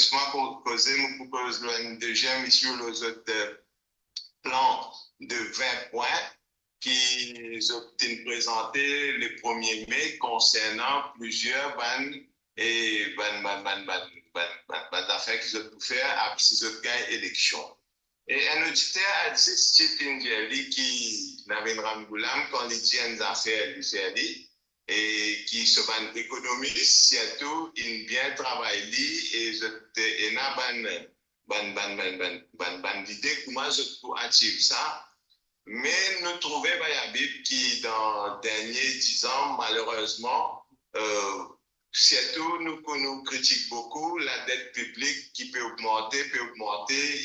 N: causer, nous proposons un deuxième issue, les autres plans de 20 points qui ont été présentés le 1er mai concernant plusieurs bannes et d'affaires qu'ils ont pu faire après qu'ils ont gagné l'élection. Et un auditeur a dit Steve Ingeli qui n'avait pas Rangoulam quand il dit une affaire du et qui se ban économiste, surtout, il bien travaillé et il a ban l'idée comment je peux attirer ça. Mais nous trouvons qui dans les derniers 10 ans, malheureusement, surtout nous critiquons beaucoup la dette publique qui peut augmenter,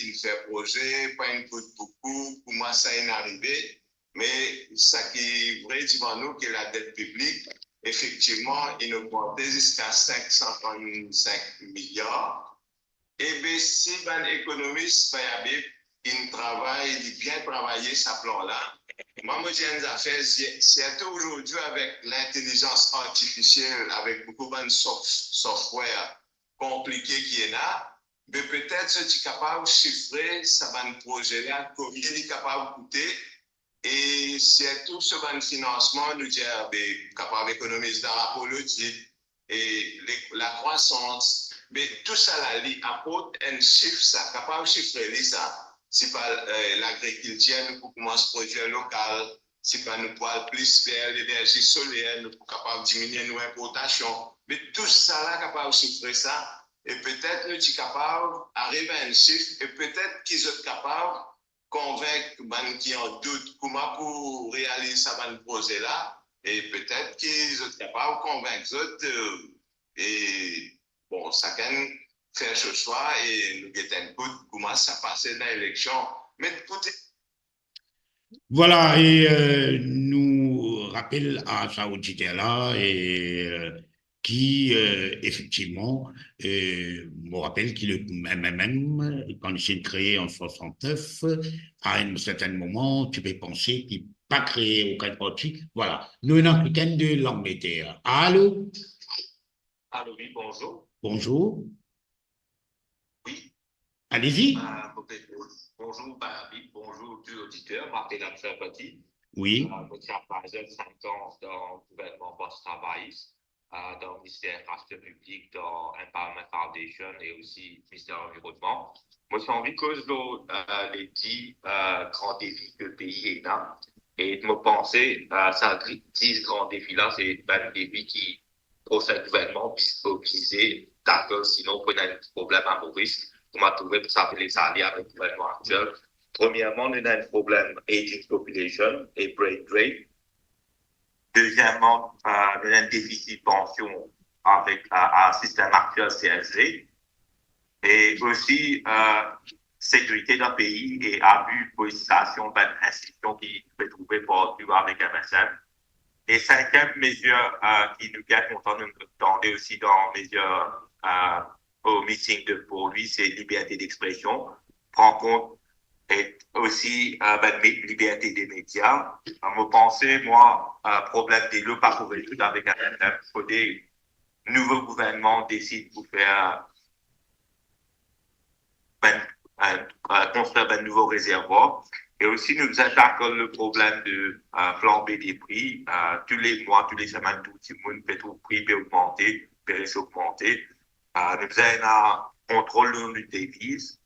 N: il fait projet, pas une coûte beaucoup, comment ça est arrivé. Mais ça qui est vrai devant nous, que la dette publique, effectivement, il a augmenté jusqu'à 535 milliards. Et bien, si un économiste, il travaille, il bien travaillé ce plan-là. Moi, je dis une affaire, surtout aujourd'hui avec l'intelligence artificielle, avec beaucoup de software compliqué qui est là, mais peut-être je suis capable de chiffrer ce projet-là, combien il est capable de coûter. Et c'est tout ce ban financement, nous disons, capable d'économiser dans la politique et la croissance, mais tout ça, là, il apporte un chiffre, ça, capable de chiffrer ça. C'est pas l'agriculture, nous pouvons commencer projet local, c'est pas nous pouvons plus vers l'énergie solaire, nous pouvons capable de diminuer nos importations, mais tout ça, là, capable de chiffrer ça. Et peut-être nous sommes capables d'arriver à un chiffre, et peut-être qu'ils sont capables convaincre les qui ont doute comment pour réaliser ça projet là et peut-être qu'ils sont capables de convaincre les autres et bon ça can faire ce choix et nous guetter comment ça passe dans l'élection mais
C: Voilà, et nous rappelle à ça auditeur-là, et qui, effectivement, me rappelle qu'il est même, quand il s'est créé en 69, à un certain moment, tu peux penser qu'il n'a pas créé aucun parti. Voilà, nous, un Africain de l'Angleterre. Allô?
H: Allô, oui, bonjour.
C: Bonjour.
H: Oui.
C: Allez-y.
H: Bonjour, oui, bonjour, tous auditeurs. Martin Amsapati.
C: Oui.
H: Je travaille 5 ans dans le gouvernement post-travailliste, dans le ministère des Affaires publiques, dans Empowerment Foundation et aussi le ministère de l'Environnement. Moi, j'ai envie que les 10 grands défis que le pays est là. Et de me penser, ces 10 grands défis-là, c'est un défi qui, pour ce gouvernement, puisse mobiliser, d'accord, sinon, on a un problème à Maurice. On m'a trouvé pour ça les alliés avec le gouvernement actuel. Premièrement, on a un problème aging population et brain drain. Deuxièmement, on a un déficit pension avec un système actuel CSG. Et aussi, sécurité d'un pays et abus, politisation d'institutions qui peut trouver partout avec MSF. Et cinquième mesure qui nous gagne longtemps, nous attendons aussi dans mesures au meeting pour lui, c'est liberté d'expression, prend compte et aussi liberté des médias. Moi, pensez, moi, problème des lots par couverture avec un des nouveaux gouvernements décident pour faire construire un nouveau réservoir. Et aussi, nous attaquons le problème de flambée des prix. Tous les mois, tous les semaines, tout le monde peut trouver prix peut augmenter, peut augmenter. Nous avons un contrôle de nos devises.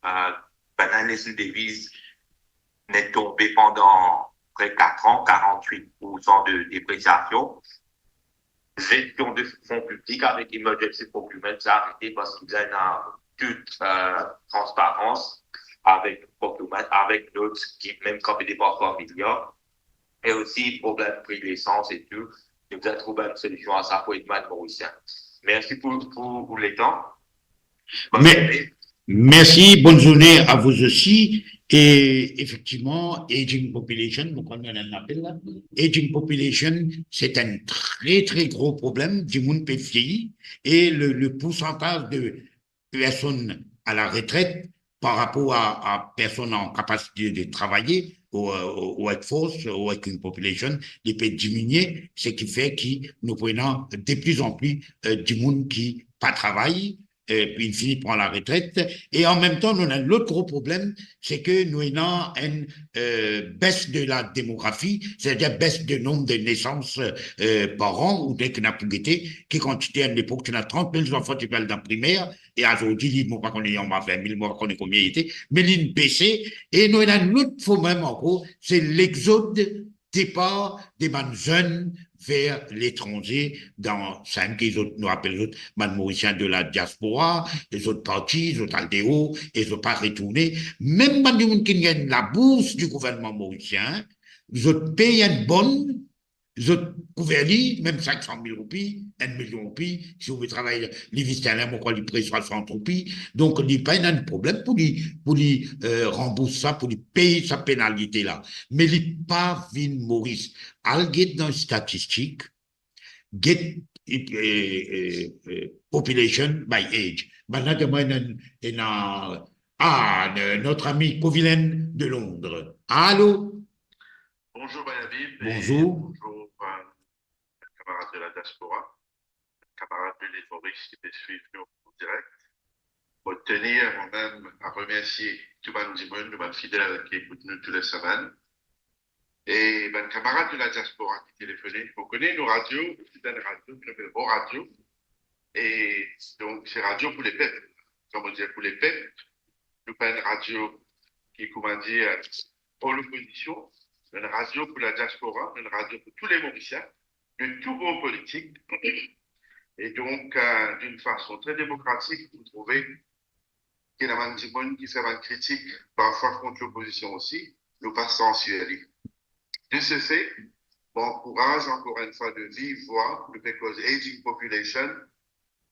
H: Les devises n'est tombé pendant près de 4 ans, 48% de dépréciation. Gestion de fonds publics avec Emergency Procurement, ça a arrêté parce qu'ils ont toute transparence avec notre qui, même quand il n'est pas encore milliard. Et aussi, problème de prix de l'essence et tout. Nous avons trouvé une solution à ça pour être mauricien. Merci pour les temps.
C: Merci, bonne journée à vous aussi. Et effectivement, aging population, vous connaissez un appel là. Aging population, c'est un très, très gros problème du monde peut vieillir. Et le pourcentage de personnes à la retraite par rapport à personnes en capacité de travailler au workforce, ou avec une population, il peut diminuer, ce qui fait que nous prenons de plus en plus du monde qui pas travaille, puis il finit par la retraite. Et en même temps, nous avons l'autre gros problème, c'est que nous avons une baisse de la démographie, c'est-à-dire baisse du nombre de naissances par an, ou dès qu'on a publié, qui quantité à l'époque, tu as 30 000 enfants qui parlent dans la primaire, et aujourd'hui, il ne pas qu'on ait 20 000, moi, qu'on ait combien il était, mais il a baissé. Et nous avons l'autre problème, en gros, c'est l'exode départ des jeunes vers l'étranger dans 5, les autres, nous rappelons les autres, mauriciens de la diaspora, les autres partis, les autres aldéos, et ils n'ont pas retourné. Même les gens qui gagnent la bourse du gouvernement mauricien, ils ont payé une bonne, ils ont couvert même 500 000 roupies, 1 million de roupies, si vous voulez travailler, les visiteurs, pourquoi ils prennent 60 roupies, donc il n'y a pas de problème pour les rembourser ça, pour les payer sa pénalité là. Mais il n'y a pas vu Maurice. Al get dans les statistiques, get population by age. Notre ami Covilaine de Londres. Allô?
O: Bonjour Bayabib.
C: Bonjour.
O: Bonjour camarades de la diaspora, camarades de l'île Maurice qui te suivent nous en direct. Pour tenir moi-même à remercier tout le monde, fidèles qui écoutent nous toutes les semaines. Et ben, camarade de la diaspora qui téléphonait, on connaît nos radios, c'est une radio qui s'appelle Bon Radio. Et donc, c'est radio pour les peuples. Comme on dit, pour les peuples. Nous pas une radio qui, comment dire, pour l'opposition, une radio pour la diaspora, une radio pour tous les Mauriciens, de tous vos politiques. Et donc, d'une façon très démocratique, vous trouvez qu'il y a des gens qui font une critique, parfois contre l'opposition aussi, nous pas censurer. De ce fait, bon courage encore une fois de vive voix, because aging population,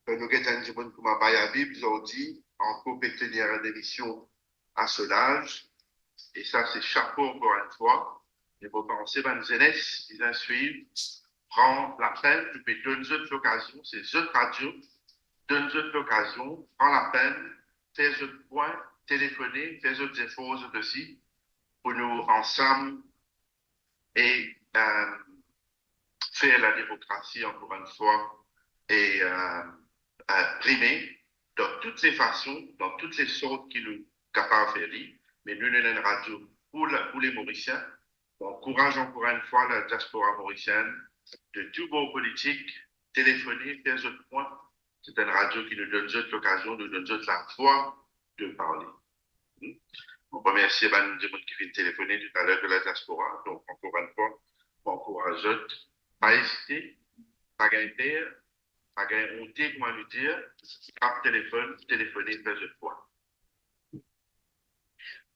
O: nous avons des gens comme Bayabib, ils ont dit, encore peut tenir une émission à ce âge, et ça c'est chapeau encore une fois, et vous pensez, ben, jeunesse, ils en suivent, prend la peine, tu peux donner l'occasion, c'est autres radios, donne l'occasion, prend la peine, fais autres points, téléphoner, fais autres efforts aussi, pour nous ensemble, et faire la démocratie encore une fois et primer dans toutes les façons, dans toutes les sortes qui nous capables de faire, mais nous avons une radio pour les Mauriciens. On encourage encore une fois la diaspora mauricienne de tous vos politiques, téléphoner, faire autres points. C'est une radio qui nous donne l'occasion, nous donne la foi de parler. On remercie les gens qui viennent téléphoner tout à l'heure de la diaspora. Donc, encore une fois, on encourage pas hésiter, pas gagner peur, pas gagner honte, comment nous dire, par téléphone, téléphoner, faire ce point.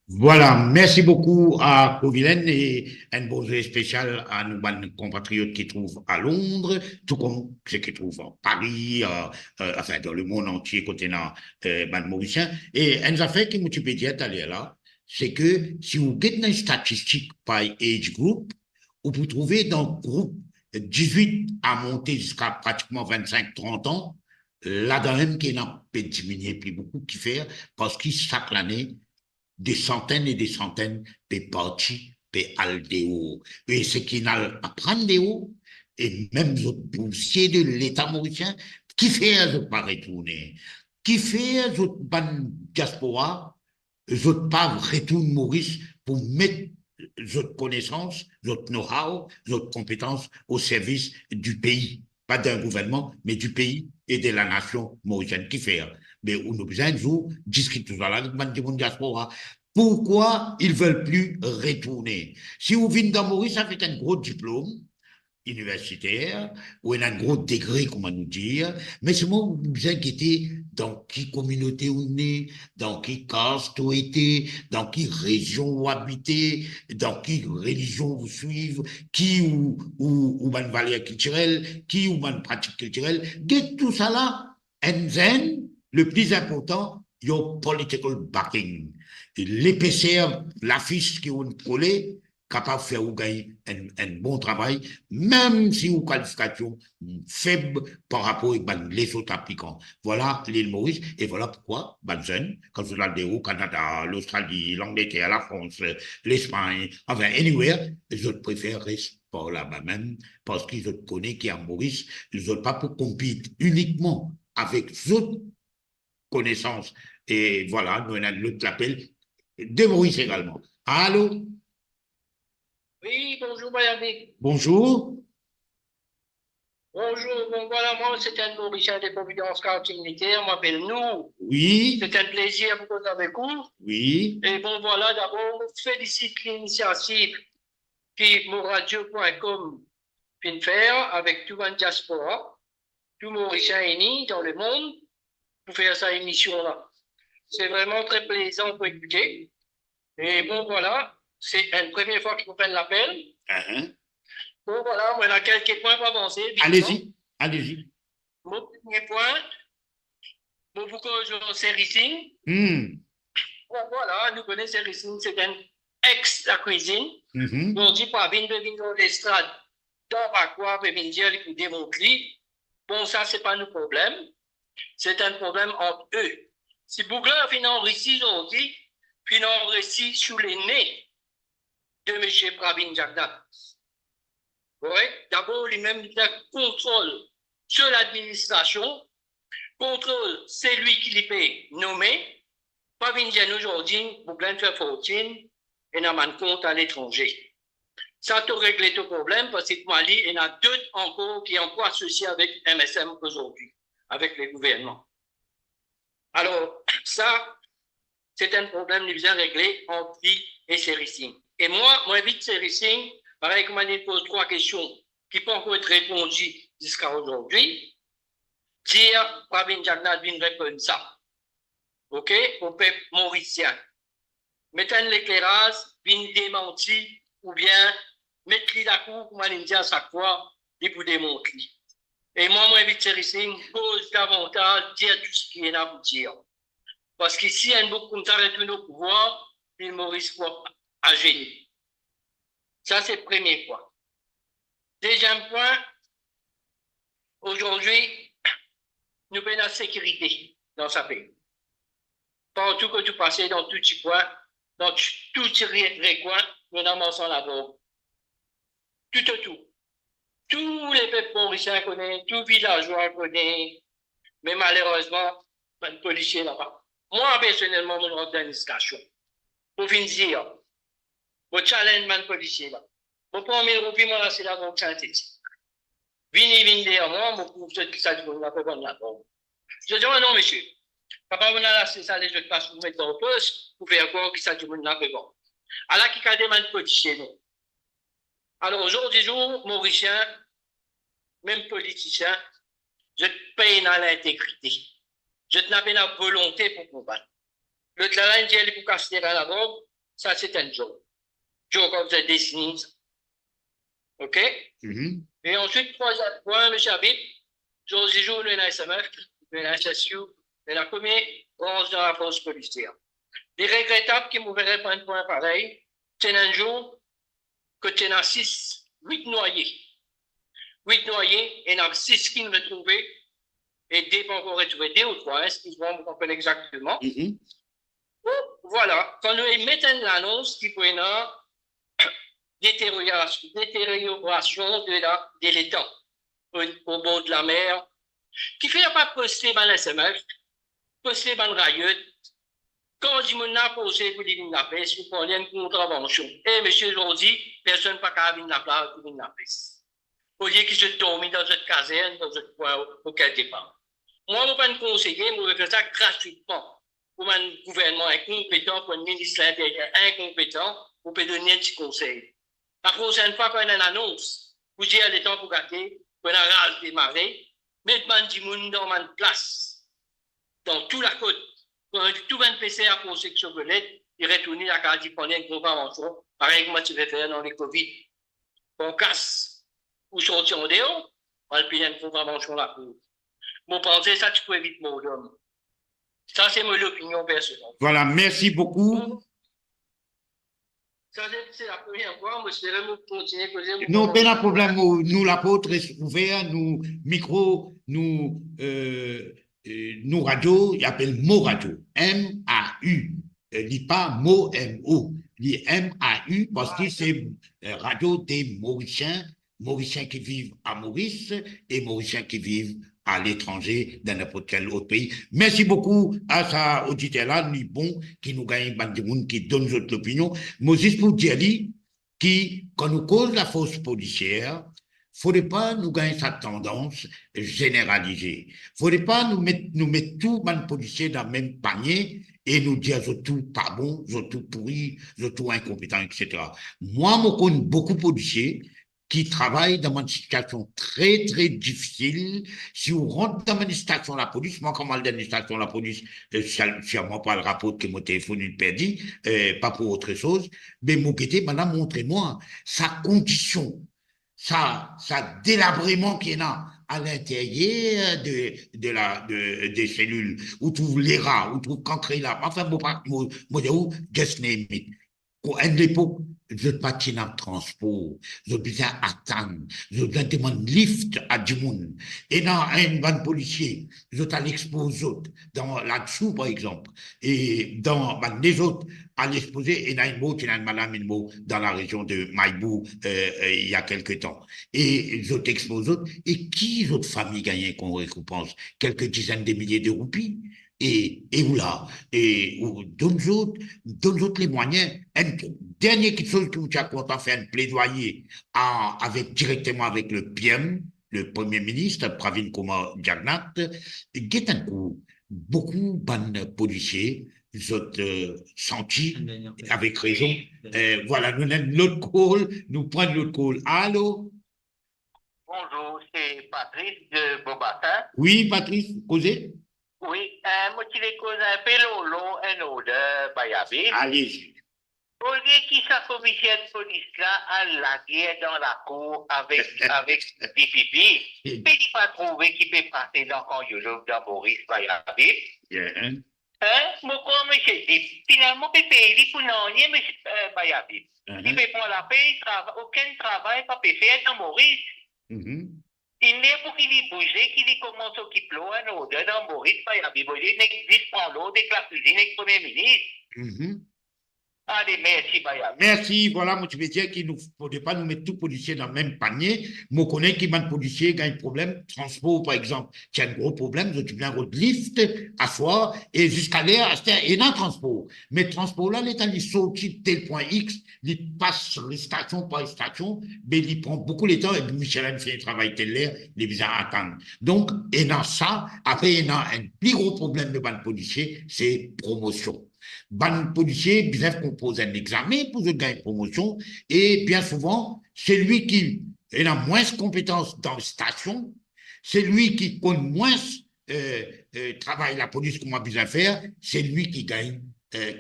C: Voilà, merci beaucoup à Covilaine et un bonjour spécial à nos compatriotes qui trouvent à Londres, tout comme ceux qui trouvent en Paris, enfin dans le monde entier, côté Mauricien. Et un affaire qui me peut dire là, c'est que si vous avez une statistique par age group, vous pouvez trouver dans le groupe 18 à monter jusqu'à pratiquement 25-30 ans, là-dedans même qui n'a pas diminué plus beaucoup, qui fait, parce que chaque année, des centaines et des centaines de partis de Aldéo. Et ce qui n'a pas prendre de haut, et même les dossiers de l'État mauricien, qui fait ne pas retourner, qui fait ne diaspora, ne pas retourner Maurice pour mettre notre connaissance, notre know-how, notre compétence au service du pays, pas d'un gouvernement, mais du pays et de la nation mauricienne. Qui fait? Mais on a besoin de vous discuter avec la diaspora. Pourquoi ils ne veulent plus retourner? Si vous venez dans Maurice avec un gros diplôme universitaire ou un gros degré, comment nous dire, mais seulement vous vous inquiétez dans quelle communauté vous êtes, dans quelle caste vous êtes, dans quelle région vous habitez, dans quelle religion vous suivez, qui ou une valeur culturelle, qui ou une pratique culturelle. De tout ça là, and then, le plus important, your political backing. L'épaisseur, l'affiche qui vous collez, capable de faire ou gagner un bon travail, même si vous qualification faible par rapport à les autres applicants. Voilà l'île Maurice, et voilà pourquoi, jeune, quand vous allez au Canada, l'Australie, l'Angleterre, la France, l'Espagne, enfin, anywhere, je préfère rester par là-bas même, parce qu'ils connaissent qu'il y a Maurice, ils n'ont pas pour compétir uniquement avec d'autres connaissances. Et voilà, nous avons l'autre appel de Maurice également. Allô?
K: Oui, bonjour, Bayabik.
C: Bonjour.
K: Bonjour, bon, voilà, moi, c'est un Mauricien des Providences Scouting militaire, on m'appelle nous.
C: Oui.
K: C'est un plaisir de vous avec vous.
C: Oui.
K: Et bon, voilà, d'abord, je félicite l'initiative que moradio.com vient faire avec tout un diaspora, tout Mauricien unis dans le monde, pour faire sa émission-là. C'est vraiment très plaisant pour écouter. Et bon, voilà, c'est la première fois que vous faites l'appel. Bon, voilà, on a quelques points pour avancer.
C: Allez-y, allez-y.
K: Mon premier point, bon, vous connaissez Sericine. Bon, voilà, nous connaissons Sericine, c'est un ex-la cuisine. On dit pas, venir dans l'estrade, dans la quoi, venir dire, pour démontrer. Bon, ça, c'est pas nos problèmes. C'est un problème entre eux. Si Bougler finit en récit aujourd'hui, finit en récit sous les nez de M. Pravin Jagdap. D'abord, lui-même, il a contrôle sur l'administration, contrôle, c'est lui qui les paye nommé. Pravin Jagdap aujourd'hui, Bougler fait fortune et n'a pas de compte à l'étranger.
P: Ça te règle tout problème parce que Mali, il y en a d'autres encore qui sont encore associés avec MSM aujourd'hui, avec les gouvernements. Alors, ça, c'est un problème qui vient régler entre lui et Sérissing. Et moi, vite Sérissing, pareil comme il pose 3 questions qui peuvent encore être répondues jusqu'à aujourd'hui. Dire, Pravin Jagnat vient répondre ça. OK? Au peuple mauricien. Mettre un éclairage, vient démentir, ou bien mettre la cour, comme on dit à chaque fois, pour démontrer. Et moi, vite Sérissing, pose davantage, dire tout ce qui est là pour dire. Parce qu'ici, un beaucoup comme ça retourne au pouvoir, il Maurice quoi à gêner. Ça, c'est le premier point. Deuxième point, aujourd'hui, nous avons la sécurité dans ce pays. Partout que tu passes, dans tout petit point, dans tout petit recoin, nous avons la drogue. Tout. Tous les peuples mauriciens connaissent, tous les villageois connaissent, mais malheureusement, pas de policiers là-bas. Moi, personnellement, mon organisation, pour finir dire, le challenge man policier là, mon premier revenu, moi, c'est la banque synthétique. Vini derrière moi, mon pour ceux qui savent qu'on a pas bon la banque. Je dis, oh non, monsieur, papa, on a là, c'est ça, les jeux de passe pour mettre en poste, pour faire quoi, qui savent qu'on a pas bon. Alors, qui a des man policiers, non? Alors, aujourd'hui, Mauricien, même politicien, je te paye dans l'intégrité. Je te n'ai pas la volonté pour combattre. Le travail pour casser la bombe, ça c'est un job. Job comme vous avez dessiné. OK? Et ensuite, 3 points, M. Habib, aujourd'hui, le NSMF, le NSSU, la première branche de la force policière. Les regrettables qui m'ouvraient pas un point pareil, c'est un jour que tu as 8 noyés. 8 noyés, et il y en a 6 qui nous retrouvés. Et dès qu'on va retrouver 2 ou 3, excusez-moi, on comprend exactement. Voilà, quand nous mettons l'annonce qui peut y avoir détérioration de l'étang au bord de la mer, qui fait pas poster dans l'SMF, poster dans le rayon, quand on a posé pour les la paix, il faut une contravention. Et monsieur aujourd'hui, personne n'a pas venir la place pour la paix. Au lieu qu'ils se dorment dans cette caserne, dans ce point auquel départ. Moi, je ne vais pas conseiller, je vais faire ça gratuitement. Pour un gouvernement incompétent, pour un ministre de l'Intérieur incompétent, vous pouvez donner un petit conseil. La prochaine fois qu'on a une annonce, vous dites à l'état pour gâter, qu'on a rage démarré, mettez du monde dans ma place, dans toute la côte, quand tout un PC à poser sur le net, il retourne à la carte, il prend une contravention, pareil que moi, tu vas faire dans les Covid. On casse, ou sortir en dehors, on va payer une contravention là pour. Mon pensée, ça, tu peux éviter mon homme. Ça, c'est mon opinion personnelle.
C: Voilà, merci beaucoup.
P: Ça, c'est la première fois. Moi, je vais continuer à poser.
C: Non, pas de problème. Nous, l'apôtre est ouvert, nous, micro, nous radio, il appelle Mo Radio. M-A-U. Il dit pas Mo, M-O. Il dit M-A-U parce que c'est radio des Mauriciens, Mauriciens qui vivent à Maurice et Mauriciens qui vivent à l'étranger, dans n'importe quel autre pays. Merci beaucoup à sa auditeur-là, ni bon, qui nous gagne, qui donne notre opinion. Mais juste pour dire, qui, quand nous cause la force policière, faudrait pas nous gagner cette tendance généralisée. Faudrait pas nous mettre tout les policiers dans le même panier et nous dire je tout pas bon, je tout pourri, je tout incompétent, etc. Moi, je connais beaucoup de policiers qui travaillent dans une situation très, très difficile. Si on rentre dans une station de la police, moi, comme dans une station de la police, sûrement pas le rapport que mon téléphone est perdu, pas pour autre chose, mais mon guetté, madame, montrez-moi sa condition, sa délabrement qu'il y a à l'intérieur des cellules, où trouve les rats, où trouve cancré là. Enfin, moi, just name it. À une époque, je patine en transport, je besoin attendre, je demande lift à du monde. Et dans un ban policier, je l'expose dans là-dessous, par exemple, et dans les autres, à l'exposer, et dans une botte, il y a une madame dans la région de Maïbou, il y a quelque temps. Et je t'expose, et qui autres familles gagnent qu'on récompense quelques dizaines de milliers de roupies? et où là, et donne-nous les moyens. Une dernière chose que nous avons content faire un plaidoyer directement avec le PM, le Premier ministre, Pravin Kumar Jagnnath, beaucoup de policiers, ont senti, avec raison, voilà, nous avons l'autre call, nous prenons l'autre call. Allô?
K: Bonjour, c'est Patrice de Beaubatin.
C: Oui, Patrice, causez?
K: Oui, moi qui les cause un peu lolo, un odeur, Bayabi.
C: Allez-y.
K: Au lieu qui sa commissaire de police là a la guerre dans la cour avec des pipis, mais il pas trouvé qui peut passer dans Congolais dans Maurice Bayabi. Moi, comme je dis, finalement, il peut payer pour non, monsieur Bayabi. Il peut prendre la paye, aucun travail pas peut faire dans Maurice. Il n'est pour qu'il y bouge, qu'il y commence à occuper l'eau, un odeur dans Maurice Bayabi. Il n'existe pas l'eau de la cuisine avec le Premier ministre. Allez, merci, Bayabi.
C: Merci, voilà, moi, tu veux dire qu'il ne faudrait pas nous mettre tous les policiers dans le même panier. Moi, je connais qu'il y a des policiers qui ont un problème. Transport, par exemple, qui a un gros problème. Tu viens de lift à soi et jusqu'à l'air, et dans le transport. Mais le transport, là, l'État, il saute de tel point X, il passe sur les stations par les stations, mais il prend beaucoup de temps et Michelin fait un travail tel l'air, il est besoin d'attendre. Donc, et dans ça, après, il y a un plus gros problème de ban policiers, c'est promotion. Ban policier, bien compose un examen pour gagner promotion et bien souvent, c'est lui qui a moins de compétences dans la station, c'est lui qui connaît moins travail la police qu'on a besoin de faire, c'est lui qui gagne,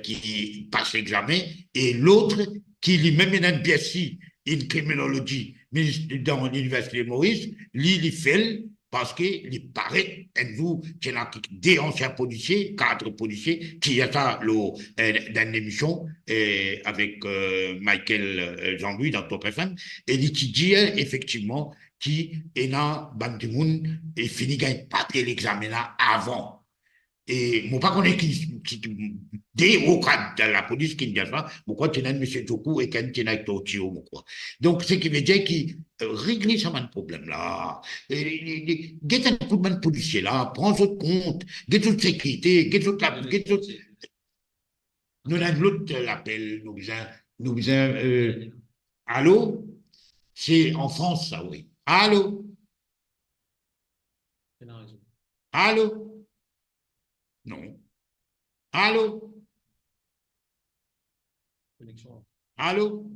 C: qui passe l'examen et l'autre qui lui même une BSc in criminologie dans l'université de Maurice, il fait parce qu'il paraît, nous, qu'il y a des anciens policiers, cadres policiers, qui y a ça dans une émission avec Michael Jean-Louis dans Top FM, et il dit effectivement qui est dans Bandimoun et finit gagner papier l'examen là avant. Et moi, pas qu'on est des hauts cadres de la police qui me disent ça, pourquoi tu as M. Djokou et quand tu as Totio, quoi. Donc, ce qui veut dire qu'il règle ça, un problème là. Get un coup de main policier là, prends votre compte, get toute sécurité, get toute la. Nous avons l'autre l'appel, nous besoin, allô? C'est en France, ça, oui. Allô? Allô? Non. Allô? Allô?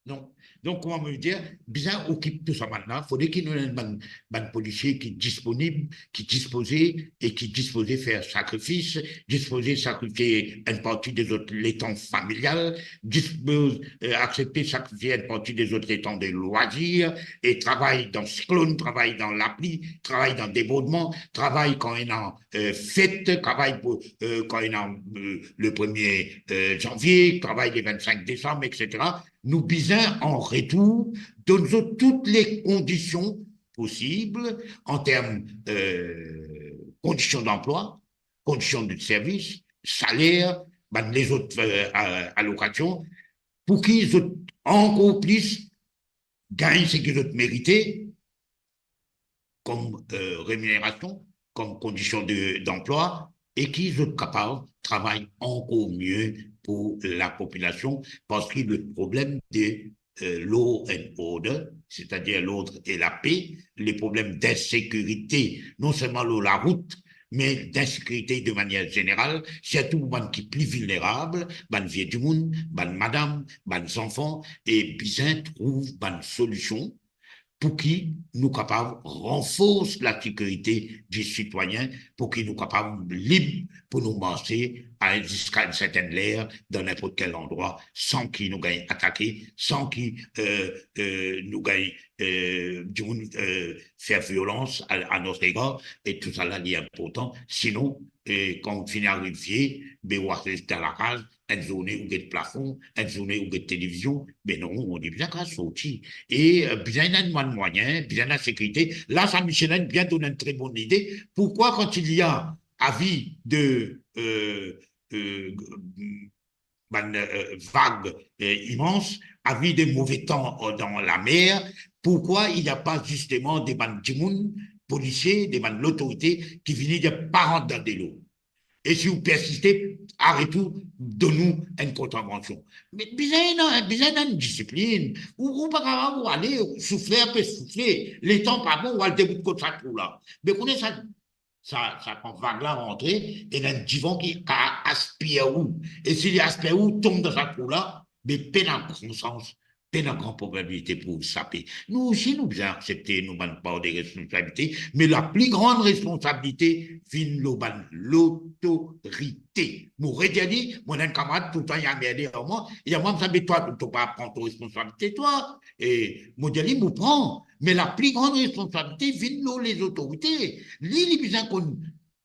C: Non. Donc, on va me dire, bien occupe tout ça maintenant. Il faudrait qu'il y ait un policier qui est disponible, qui est disposé et qui est disposé à faire sacrifice, disposé à sacrifier une partie des autres l'étang familial, accepter de sacrifier une partie des autres l'étang des loisirs et travaille dans cyclone, travaille dans l'appli, travaille dans débordement, travaille quand il y a fête, travaille quand il y a le 1er janvier, travaille les 25 décembre, etc. Nous bisons en retour, donnons toutes les conditions possibles en termes conditions d'emploi, conditions de service, salaire, les autres allocations, pour qu'ils encore plus gagnent ce qu'ils ont mérité comme rémunération, comme conditions d'emploi, et qu'ils soient capables de travailler encore mieux pour la population, parce que le problème de law and order, c'est-à-dire l'ordre et la paix, les problèmes d'insécurité, non seulement la route, mais d'insécurité de manière générale, c'est tout le monde qui est plus vulnérable, ban vieux du monde, ban madame, ban enfants, et bien trouve une solution pour qui nous capables renforcer la sécurité du citoyen, pour qui nous capables libres pour nous marcher jusqu'à une certaine ère dans n'importe quel endroit, sans qu'ils nous gagnent attaquer, sans qu'ils nous gagnent faire violence à notre égard, et tout ça là est important. Sinon, quand on finit à arriver, on va rester à la case, une journée où il y a de plafond, une journée où il y a de télévision, mais non, on dit bien qu'à sortir. Et bien il y a de moyens, bien la sécurité. Là, ça Michelin bien donne une très bonne idée. Pourquoi quand il y a avis de vagues immenses, avis de mauvais temps dans la mer, pourquoi il n'y a pas justement des bandits policiers, des bandes de l'autorité qui viennent de parents dans des lots? Et si vous persistez, arrêtez-vous, donnez-nous une contravention. Mais besoin d'une discipline. Ou pas capable aller souffler un peu, souffler. Les temps pas bon, on va le début de contre ça tout là. Mais qu'on est ça prend vague là rentrer et un divan qui aspire où. Et si l'aspire où tombe dans sa trou là, mais peine en grand sens. C'est une grande probabilité pour saper. Nous aussi, nous devons accepter nos part des responsabilités, mais la plus grande responsabilité vient de l'autorité. Nous dit, mon camarade, tout le temps, il y a merdé à moi, et moi, je me toi, tu ne pas prendre tes responsabilités, toi. Et mon dit, nous prend, mais la plus grande responsabilité vient de les autorités. Il y a besoin qu'on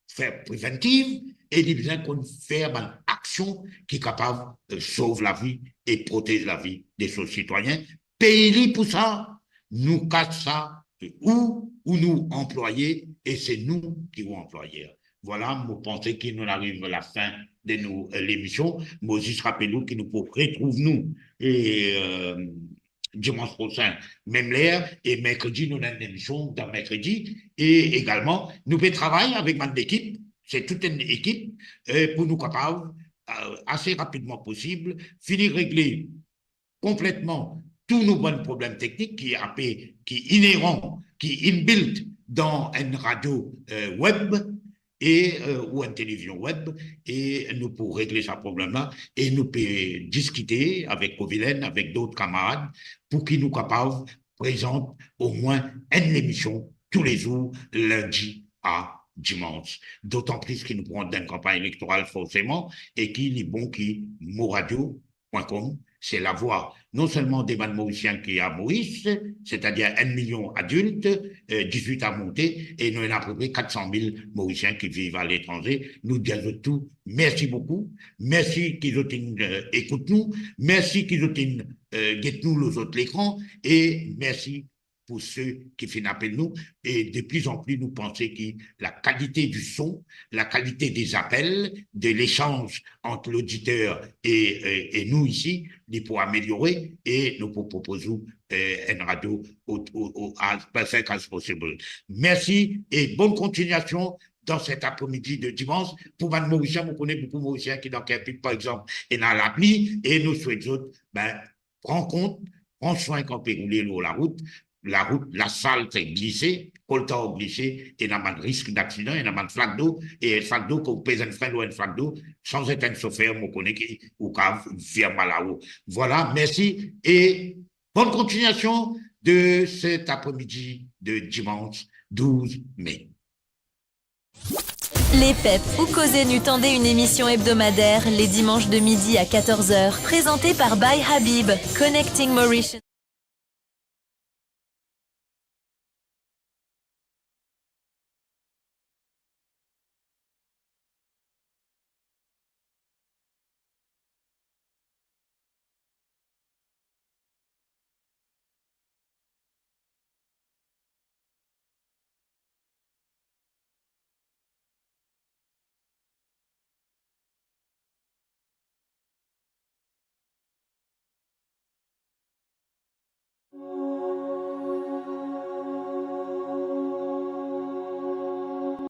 C: fasse préventive, et il y a besoin qu'on fasse une action qui est capable de sauver la vie et protéger la vie des citoyens. Payez pour ça, nous casse ça, ou nous employer, et c'est nous qui vous employer. Voilà, je pense qu'il nous arrive à la fin de l'émission. Moses, rappelez-nous qu'il nous faut retrouver nous. Et dimanche prochain, même l'heure, et mercredi, nous avons une émission dans mercredi. Et également, nous pouvons travailler avec notre équipe. C'est toute une équipe pour nous capables, assez rapidement possible, finir régler complètement tous nos bons problèmes techniques qui inhérents, qui inbuilt dans une radio web ou une télévision web, et nous pour régler ce problème-là, et nous pouvons discuter avec Covilène, avec d'autres camarades, pour qu'ils nous capables présentent au moins une émission tous les jours, lundi à dimanche. D'autant plus qu'il nous prend d'une campagne électorale forcément, et qu'il est bon qui moradio.com, c'est la voix non seulement des Mauriciens qui est à Maurice, c'est-à-dire 1 million adultes, 18 à monter, et nous avons à peu près 400 000 Mauriciens qui vivent à l'étranger. Nous disons tout, merci beaucoup, merci qu'ils écoutent nous, merci qu'ils guettent nous les autres l'écran, et merci pour ceux qui finissent appel nous, et de plus en plus nous pensons que la qualité du son, la qualité des appels, de l'échange entre l'auditeur et nous ici, nous pour améliorer, et nous pour proposer une radio as perfect as possible. Merci et bonne continuation dans cet après-midi de dimanche. Pour Mme Mauricien, vous connaissez beaucoup de Mauriciens qui dans Kerpic, par exemple, et dans l'appli, et nous souhaitons, prends compte, prends soin quand on peut rouler la route, la salle est glissée, le temps glissé, et il y a un risque d'accident, il y a un flaque d'eau, et un flaque d'eau, quand vous pèse un frein ou un flaque d'eau, sans être un chauffeur, vous connaissez, ou quand vous firme là-haut. Voilà, merci, et bonne continuation de cet après-midi de dimanche 12 mai.
A: Les PEP ou Causer tendez une émission hebdomadaire les dimanches de midi à 14h, présentée par By Habib, Connecting Mauritius.